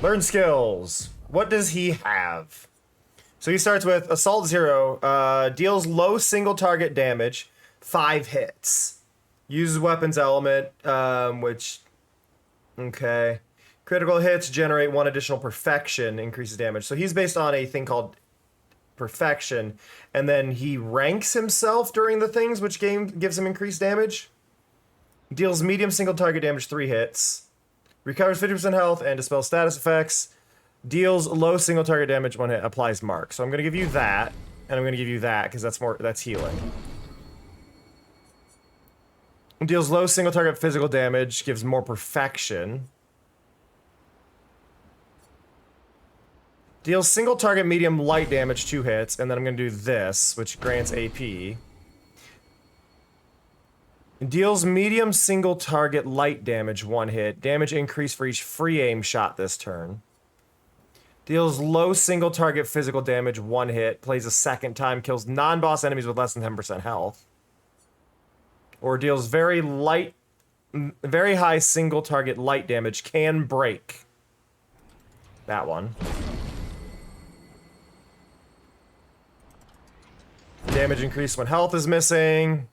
Learn skills. What does he have? So he starts with Assault 0. Deals low single target damage, 5 hits. Uses weapons element, which... Okay. Critical hits generate 1 additional perfection, increases damage. So he's based on a thing called perfection, and then he ranks himself during the things, which gives him increased damage. Deals medium single target damage, 3 hits. Recovers 50% health and dispels status effects. Deals low single target damage, 1 hit. Applies mark. So I'm gonna give you that, and I'm gonna give you that because that's healing. Deals low single target physical damage, gives more perfection. Deals single target medium light damage, 2 hits, and then I'm gonna do this, which grants AP. Deals medium single target light damage, 1 hit. Damage increase for each free aim shot this turn. Deals low single target physical damage, 1 hit. Plays a second time, kills non-boss enemies with less than 10% health. Or deals very high single target light damage, can break. That one. Damage increase when health is missing.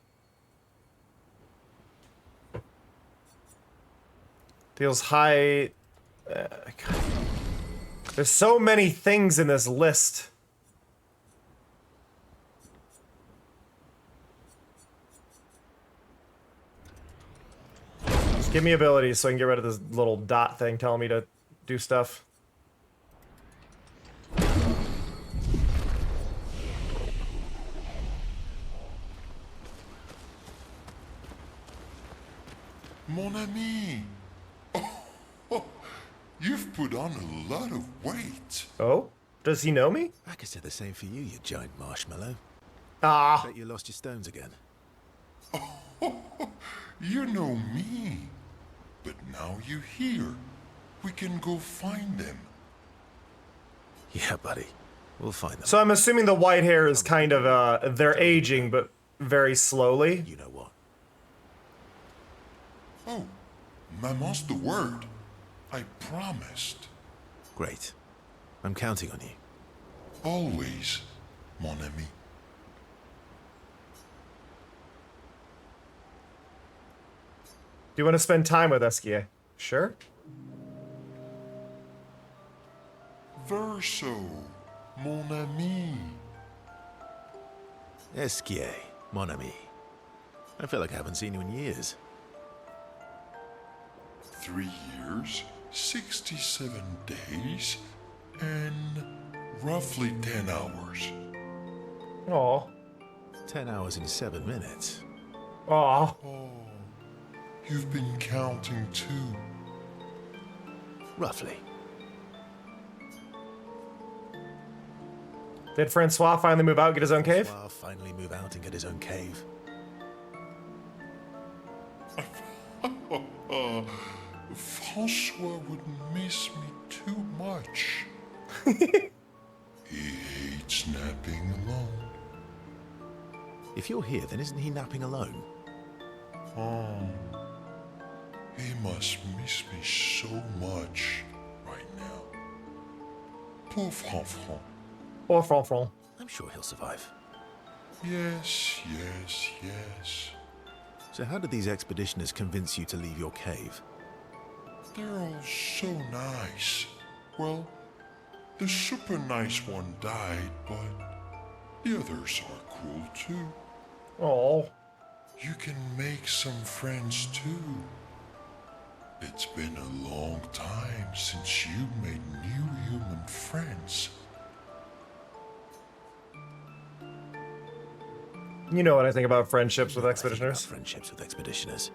Deals high... There's so many things in this list. Just give me abilities so I can get rid of this little dot thing telling me to do stuff. Mon ami! Oh, you've put on a lot of weight. Oh? Does he know me? I could say the same for you, you giant marshmallow. Ah. Bet you lost your stones again. You know me. But now you're here. We can go find them. Yeah, buddy. We'll find them. So I'm assuming the white hair is kind of, they're aging, but very slowly. You know what? Oh, Maman's the word. I promised. Great. I'm counting on you. Always, mon ami. Do you want to spend time with Eskia? Sure. Verso, mon ami. Esquier, mon ami. I feel like I haven't seen you in years. 3 years, 67 days, and roughly 10 hours. Aw. 10 hours and 7 minutes. Aw. Oh, you've been counting too. Roughly. Did Francois finally move out and get his own cave? Francois finally move out and get his own cave. Francois would miss me too much. He hates napping alone. If you're here, then isn't he napping alone? Oh, he must miss me so much right now. Poor Franfran. Or Franfran. I'm sure he'll survive. Yes, yes, yes. So how did these expeditioners convince you to leave your cave? They're all so nice. Well, the super nice one died, but the others are cool too. Oh. You can make some friends too. It's been a long time since you made new human friends. You know what I think about friendships with expeditioners? Friendships with expeditioners.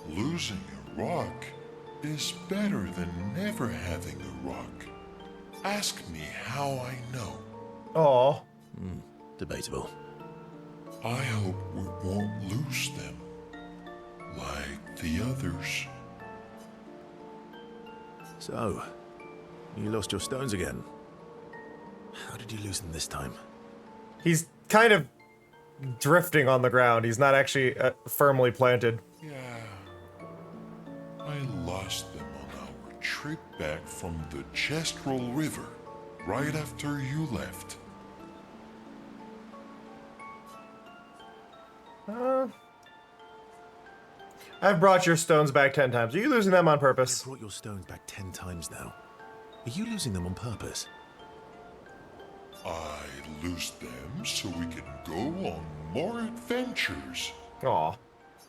Losing a rock is better than never having a rock. Ask me how I know. Aw. Debatable. I hope we won't lose them. Like the others. So, you lost your stones again. How did you lose them this time? He's kind of drifting on the ground. He's not actually firmly planted. Yeah. I lost them on our trip back from the Chestrel River, right after you left. I've brought your stones back 10 times. Are you losing them on purpose? I brought your stones back 10 times now. Are you losing them on purpose? I lose them so we can go on more adventures. Aw.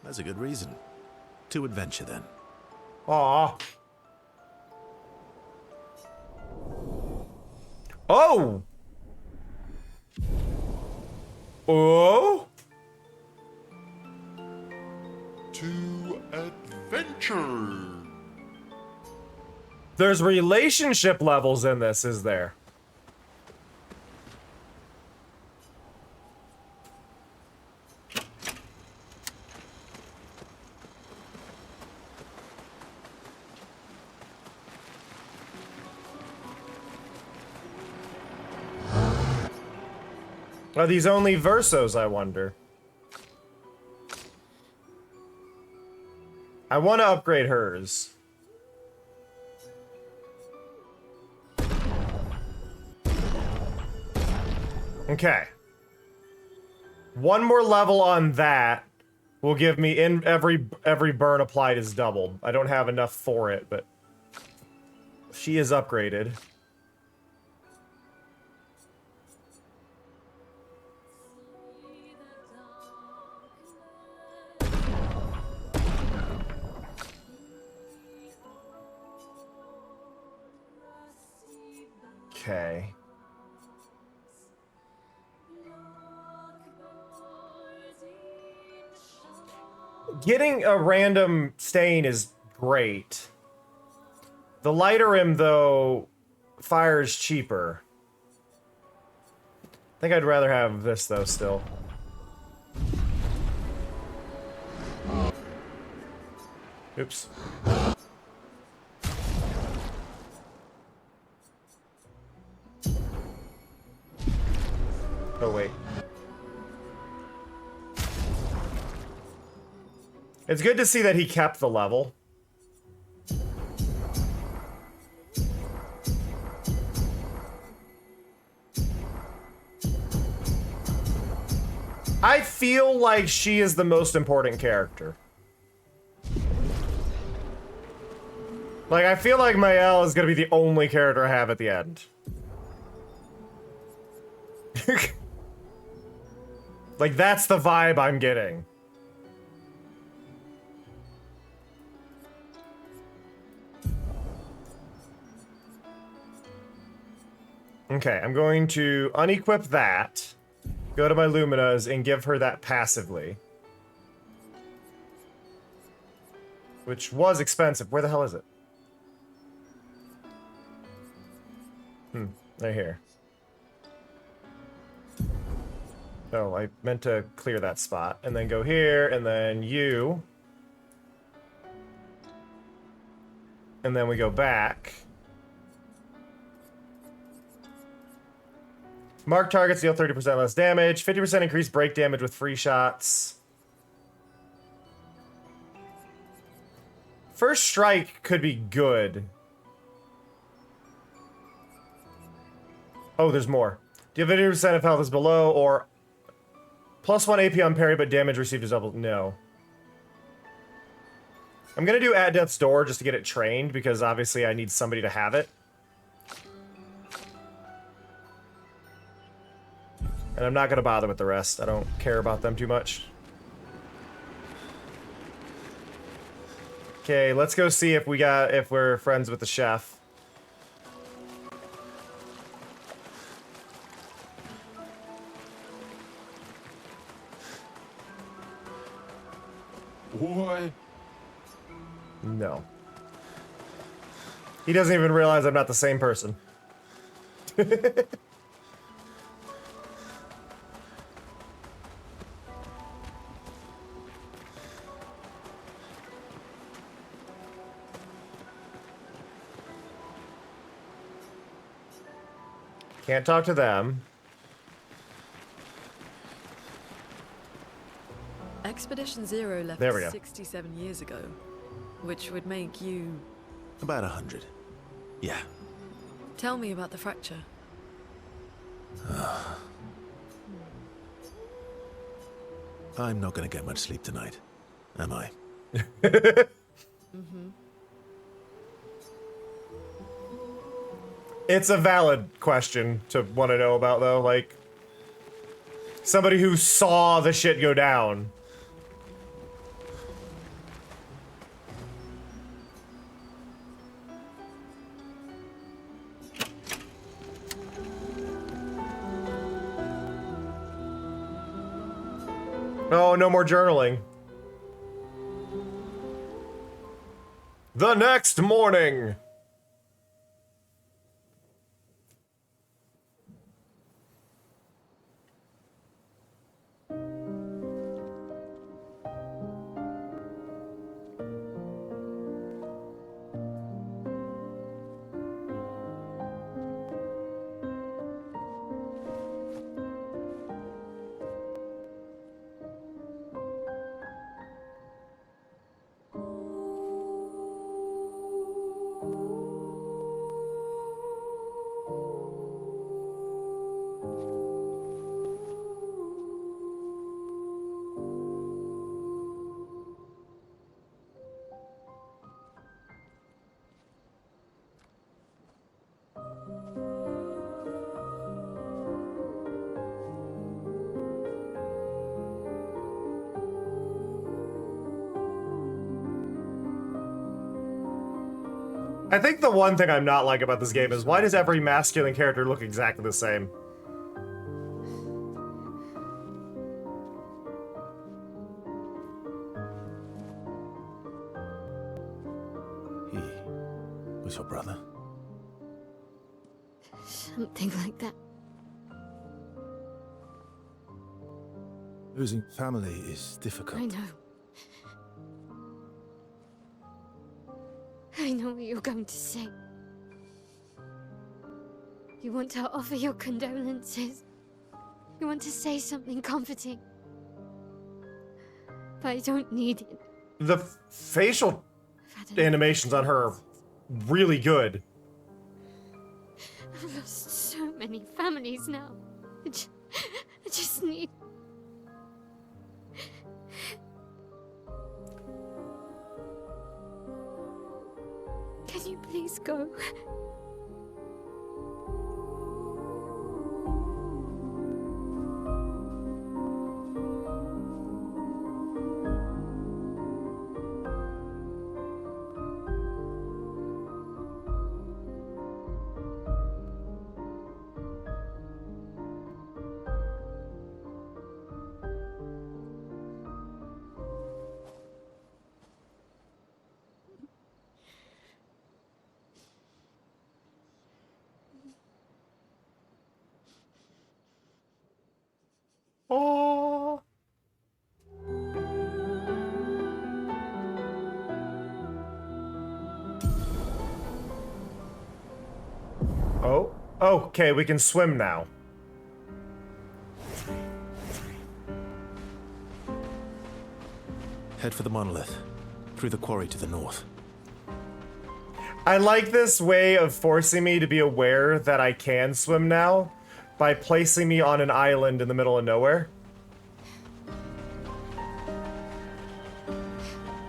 That's a good reason. To adventure, then. Aw. Oh! Oh? To adventure. There's relationship levels in this, is there? Are these only versos, I wonder? I want to upgrade hers. Okay. One more level on that will give me every burn applied is doubled. I don't have enough for it, but she is upgraded. Okay. Getting a random stain is great. The lighter rim, though, fires cheaper. I think I'd rather have this, though, still. Oops. Oh, wait. It's good to see that he kept the level. I feel like she is the most important character. Like, I feel like Mael is gonna be the only character I have at the end. Like, that's the vibe I'm getting. Okay, I'm going to unequip that, go to my Luminas, and give her that passively. Which was expensive. Where the hell is it? Right here. Oh, I meant to clear that spot. And then go here, and then you. And then we go back. Mark targets deal 30% less damage. 50% increased break damage with free shots. First strike could be good. Oh, there's more. Do you have 50% of health is below, or +1 AP on parry, but damage received is double? No. I'm gonna do At Death's Door just to get it trained, because obviously I need somebody to have it. And I'm not gonna bother with the rest. I don't care about them too much. Okay, let's go see if we're friends with the chef. What? No. He doesn't even realize I'm not the same person. Can't talk to them. Expedition Zero left There we go. 67 years ago, which would make you... About 100. Yeah. Tell me about the fracture. I'm not gonna get much sleep tonight, am I? It's a valid question to want to know about, though. Like, somebody who saw the shit go down. Oh, no more journaling. The next morning. I think the one thing I'm not like about this game is why does every masculine character look exactly the same? He was your brother? Something like that. Losing family is difficult. I know. I know what you're going to say. You want to offer your condolences. You want to say something comforting. But I don't need it. The facial animations on her are really good. I've lost so many families now. I just need... Can you please go? Oh. Oh. Okay, we can swim now. Head for the monolith, through the quarry to the north. I like this way of forcing me to be aware that I can swim now by placing me on an island in the middle of nowhere.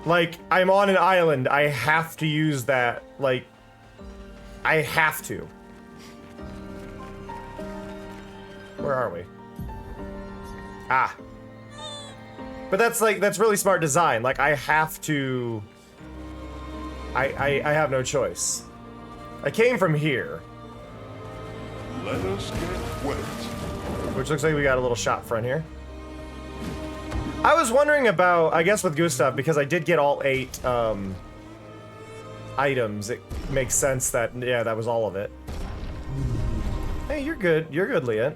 Like, I'm on an island, I have to use that, like, I have to. Where are we? Ah. But that's like, that's really smart design. Like, I have to... I have no choice. I came from here. Let us get wet. Which looks like we got a little shop front here. I was wondering about, I guess with Gustav, because I did get all 8 items, it makes sense that, yeah, that was all of it. Hey, you're good. You're good, Leah.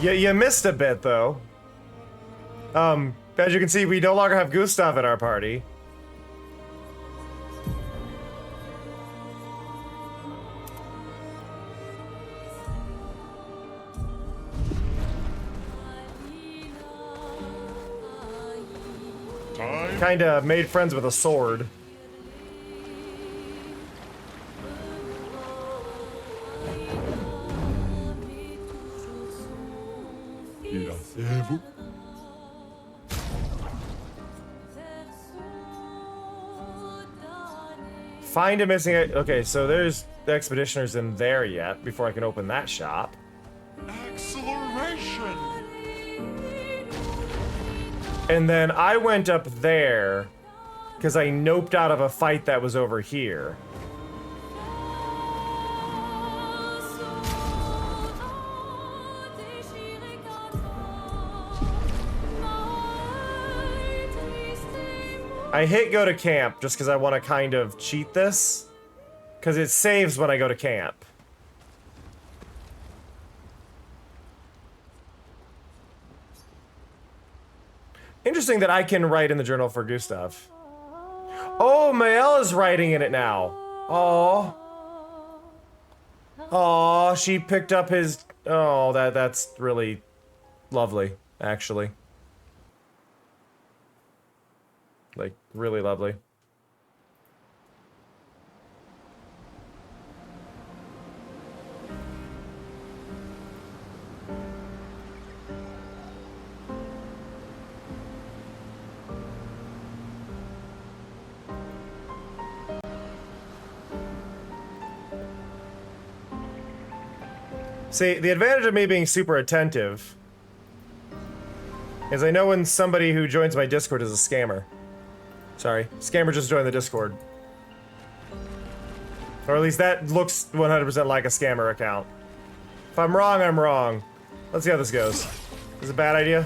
Yeah, you missed a bit, though. As you can see, we no longer have Gustav in our party. Kinda made friends with a sword. Find a missing... Okay, so there's the expeditioners in there yet, before I can open that shop. Acceleration! And then I went up there, because I noped out of a fight that was over here. I hit go to camp just because I want to kind of cheat this. Because it saves when I go to camp. Interesting that I can write in the journal for Gustav. Oh, Mael is writing in it now. Oh. Oh, she picked up his... Oh, that's really lovely, actually. Like, really lovely. See, the advantage of me being super attentive is I know when somebody who joins my Discord is a scammer. Sorry, scammer just joined the Discord. Or at least that looks 100% like a scammer account. If I'm wrong, I'm wrong. Let's see how this goes. Is it a bad idea?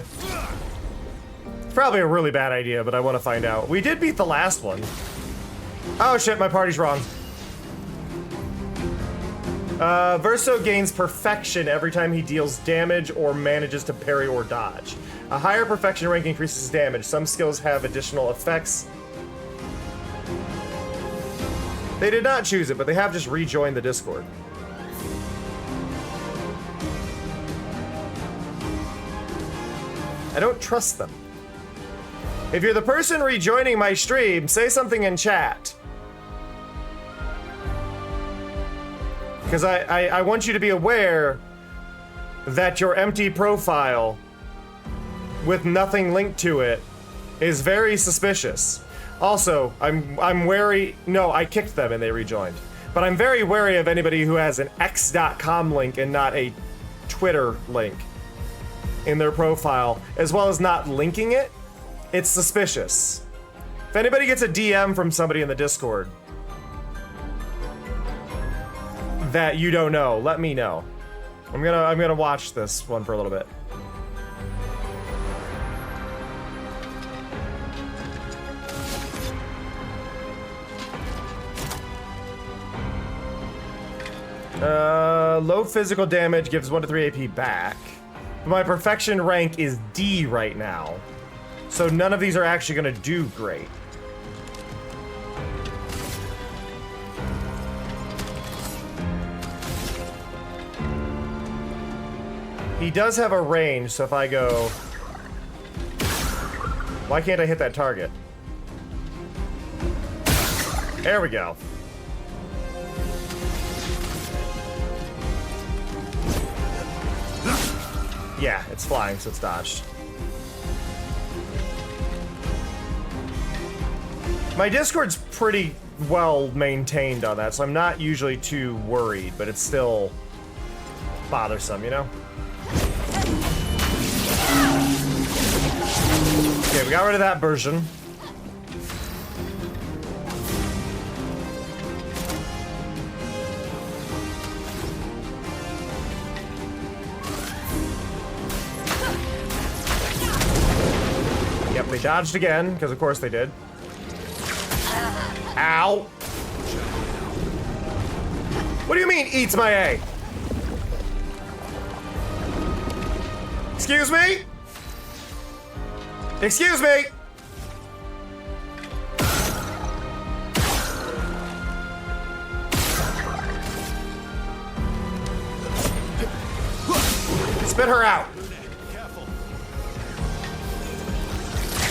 It's probably a really bad idea, but I want to find out. We did beat the last one. Oh shit, my party's wrong. Verso gains perfection every time he deals damage or manages to parry or dodge. A higher perfection rank increases his damage. Some skills have additional effects. They did not choose it, but they have just rejoined the Discord. I don't trust them. If you're the person rejoining my stream, say something in chat. Because I want you to be aware that your empty profile with nothing linked to it is very suspicious. Also, I'm wary. No, I kicked them and they rejoined. But I'm very wary of anybody who has an x.com link and not a Twitter link in their profile, as well as not linking it. It's suspicious. If anybody gets a DM from somebody in the Discord that you don't know, let me know. I'm gonna watch this one for a little bit. Low physical damage gives 1 to 3 AP back. But my perfection rank is D right now. So none of these are actually gonna do great. He does have a range, so if I go... Why can't I hit that target? There we go. Yeah, it's flying, so it's dodged. My Discord's pretty well maintained on that, so I'm not usually too worried, but it's still bothersome, you know? Okay, we got rid of that version. Yep, they dodged again, because of course they did. Ow! What do you mean, eats my A? Excuse me? Excuse me? Spit her out.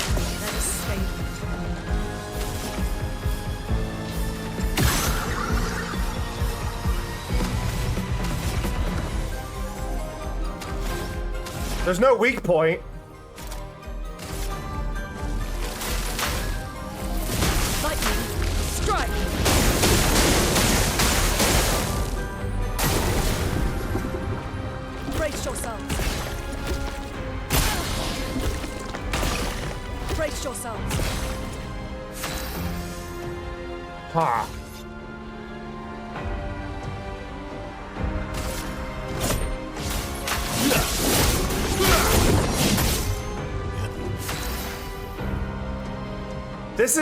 Let us stay There's no weak point. Lightning, strike! Brace yourselves. Brace yourselves. Ha. This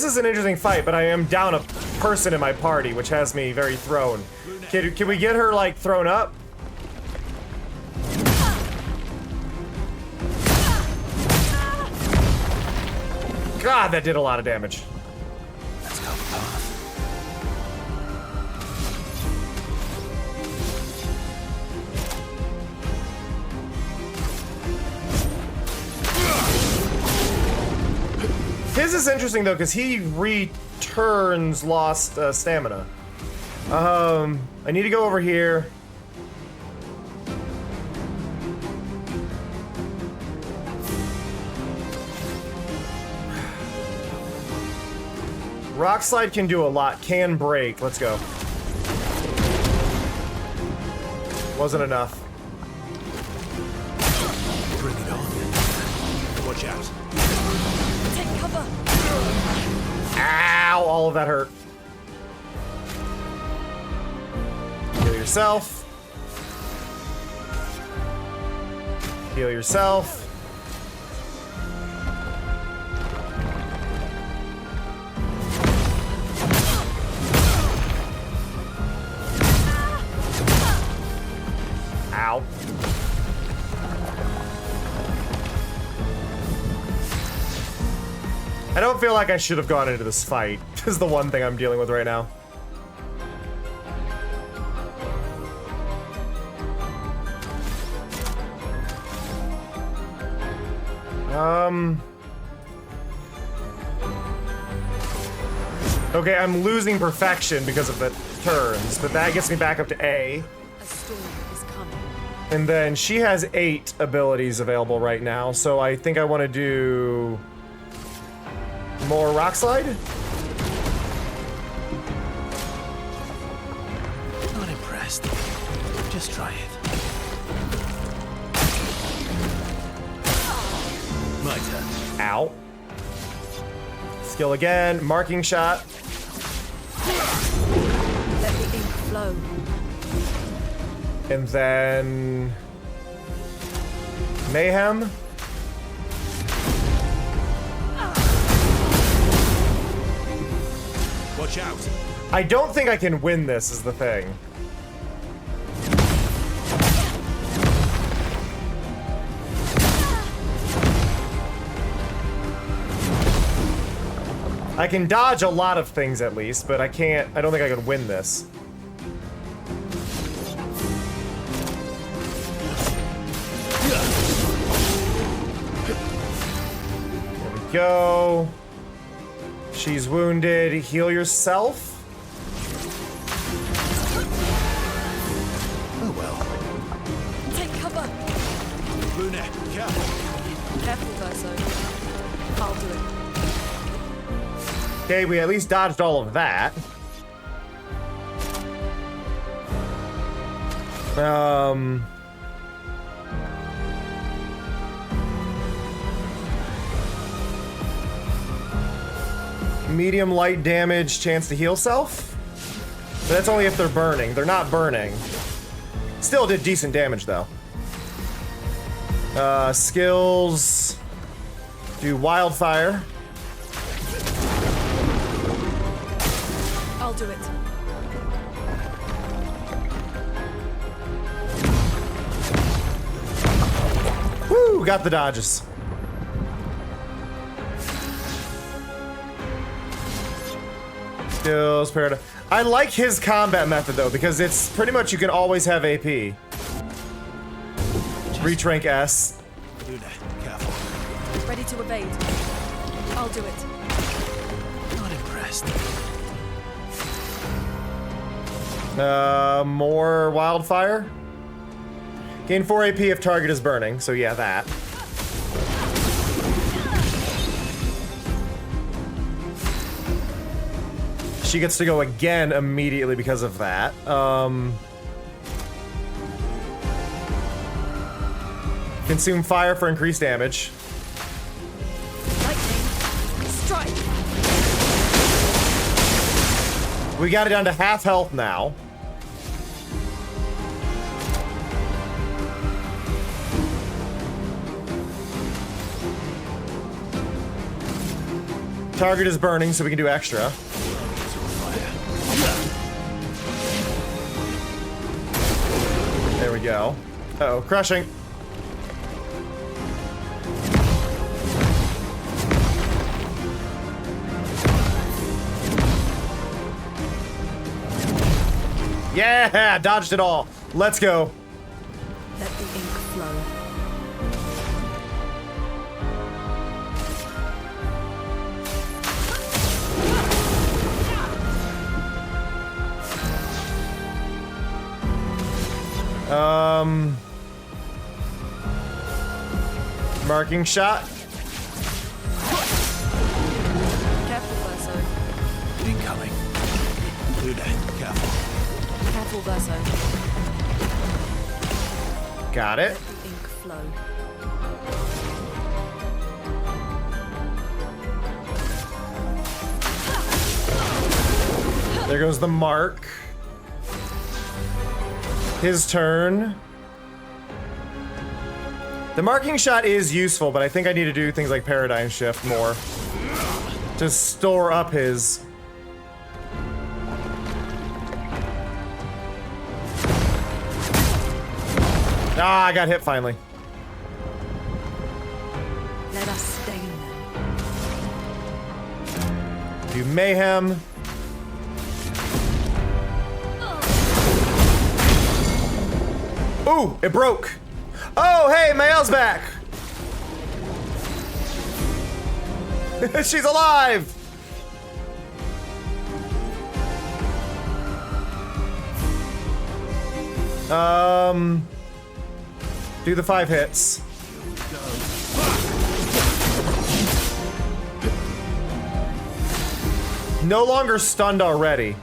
is an interesting fight, but I am down a person in my party, which has me very thrown. Can we get her like thrown up? God, that did a lot of damage. Let's go, Path. His is interesting though, because he returns lost stamina. I need to go over here. Rock slide can do a lot. Can break. Let's go. Wasn't enough. Bring it on. Watch out. Take cover. Ow! All of that hurt. Heal yourself. Heal yourself. Ow. I don't feel like I should have gone into this fight. This is the one thing I'm dealing with right now. Okay, I'm losing perfection because of the turns, but that gets me back up to A. A storm is coming. And then she has 8 abilities available right now, so I think I want to do more rock slide. Not impressed. Just try it. My turn. Ow. Skill again, marking shot. Let the ink flow. And then mayhem. Watch out. I don't think I can win this is the thing. I can dodge a lot of things at least, but I don't think I can win this. There we go. She's wounded. Heal yourself. Oh well. Take cover. Brunette, careful. Careful, Verso. I'll do it. Okay, we at least dodged all of that. Medium light damage, chance to heal self? But that's only if they're burning. They're not burning. Still did decent damage though. Skills. Do wildfire. I'll do it. Woo! Got the dodges. Skills, paradigm. I like his combat method though, because it's pretty much you can always have AP. Reach rank S. Careful. Ready to evade. I'll do it. Not impressed. More wildfire. Gain 4 AP if target is burning, so yeah, that. She gets to go again immediately because of that. Consume fire for increased damage. Lightning. Strike. We got it down to half health now. Target is burning, so we can do extra. There we go. Uh-oh, crushing. Yeah, dodged it all. Let's go. Let the ink flow. Marking shot. Careful, Verso. Incoming. Luna, careful. Careful, Verso. Got it. Let the ink flow. There goes the mark. His turn. The marking shot is useful, but I think I need to do things like paradigm shift more to store up his. Ah, I got hit finally. Let us stain them. Do mayhem. Ooh, it broke. Oh, hey, Mael's back. She's alive. Do the 5 hits. No longer stunned already.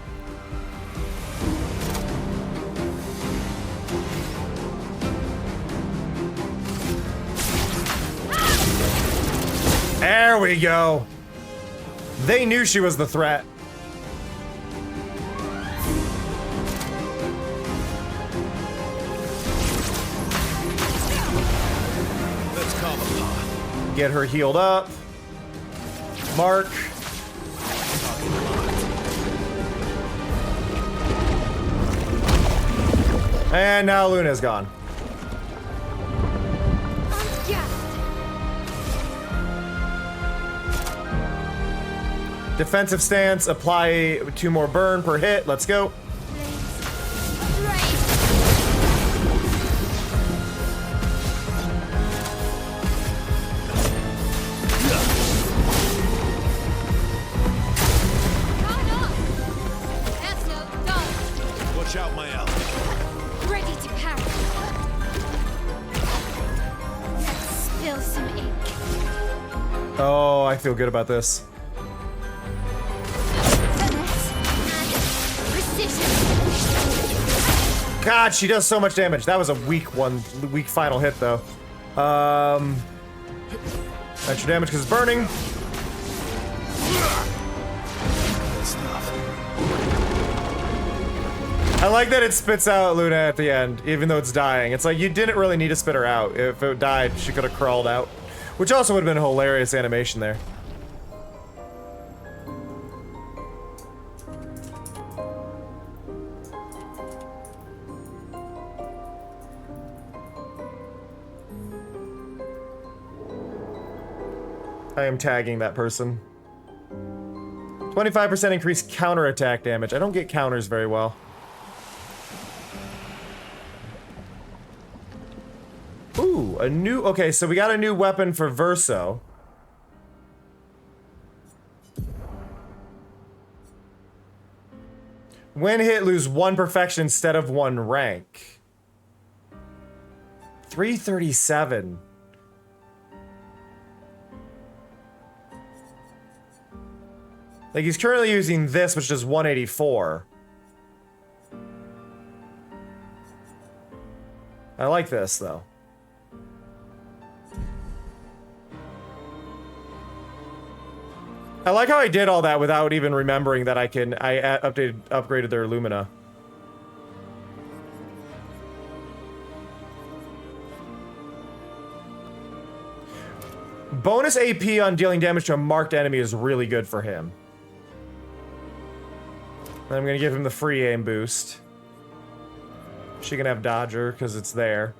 There we go. They knew she was the threat. Let's carve a path. Get her healed up. Mark. And now Luna's gone. Defensive stance, apply 2 more burn per hit. Let's go. Watch out, my ally. Ready to parry. Let's spill some ink. Oh, I feel good about this. God, she does so much damage. That was a weak final hit though. Extra damage because it's burning. I like that it spits out Luna at the end, even though it's dying. It's like, you didn't really need to spit her out. If it died, she could have crawled out. Which also would have been a hilarious animation there. I am tagging that person. 25% increased counterattack damage. I don't get counters very well. Ooh, a new... Okay, so we got a new weapon for Verso. When hit, lose 1 perfection instead of 1 rank. 337. Like, he's currently using this, which is 184. I like this, though. I like how I did all that without even remembering that I upgraded their Lumina. Bonus AP on dealing damage to a marked enemy is really good for him. And I'm gonna give him the free aim boost. She can have Dodger, because it's there.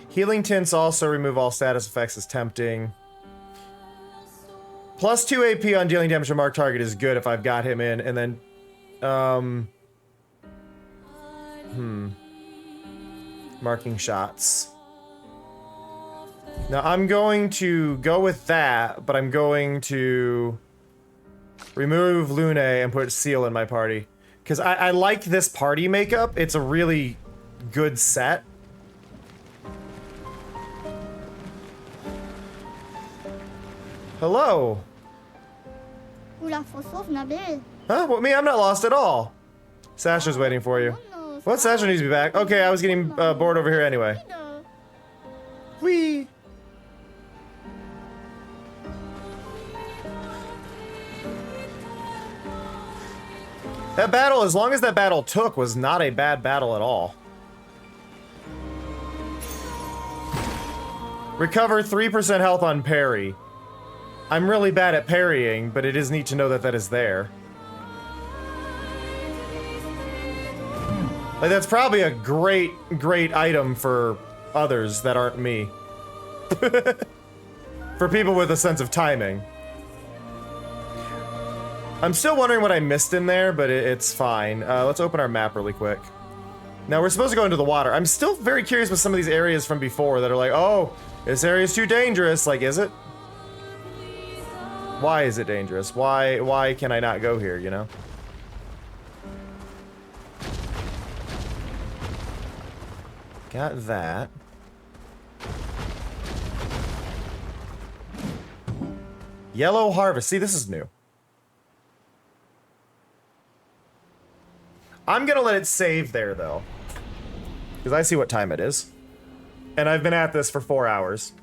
Healing Tints also remove all status effects as tempting. Plus 2 AP on dealing damage to a marked target is good if I've got him in, and then... Marking shots. Now, I'm going to go with that, but I'm going to remove Lune and put Seal in my party. Because I like this party makeup. It's a really good set. Hello. Huh? What, me? I'm not lost at all. Sasha's waiting for you. What? Sasha needs to be back. Okay, I was getting bored over here anyway. Whee! That battle, as long as that battle took, was not a bad battle at all. Recover 3% health on parry. I'm really bad at parrying, but it is neat to know that that is there. Like, that's probably a great item for others that aren't me. For people with a sense of timing. I'm still wondering what I missed in there, but it's fine. Let's open our map really quick. Now, we're supposed to go into the water. I'm still very curious with some of these areas from before that are like, oh, this area's too dangerous. Like, is it? Why is it dangerous? Why can I not go here, you know? Got that. Yellow Harvest. See, this is new. I'm gonna let it save there, though. Because I see what time it is. And I've been at this for 4 hours.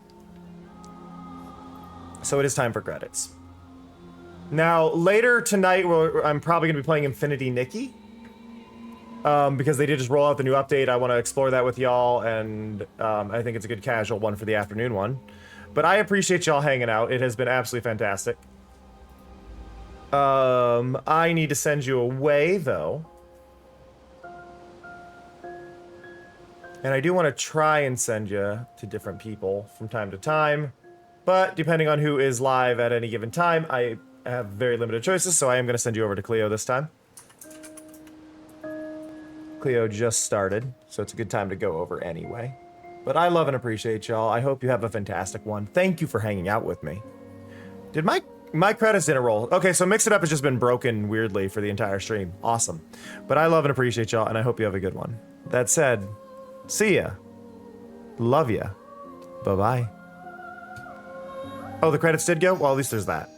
So it is time for credits. Now, later tonight, I'm probably gonna be playing Infinity Nikki. Because they did just roll out the new update. I want to explore that with y'all, and I think it's a good casual one for the afternoon one. But I appreciate y'all hanging out. It has been absolutely fantastic. I need to send you away, though. And I do want to try and send you to different people from time to time. But depending on who is live at any given time, I have very limited choices, so I am going to send you over to Cleo this time. Cleo just started, so it's a good time to go over anyway. But I love and appreciate y'all. I hope you have a fantastic one. Thank you for hanging out with me. Did my credits didn't roll? Okay, so Mix It Up has just been broken weirdly for the entire stream. Awesome. But I love and appreciate y'all, and I hope you have a good one. That said, see ya. Love ya. Bye-bye. Oh, the credits did go? Well, at least there's that.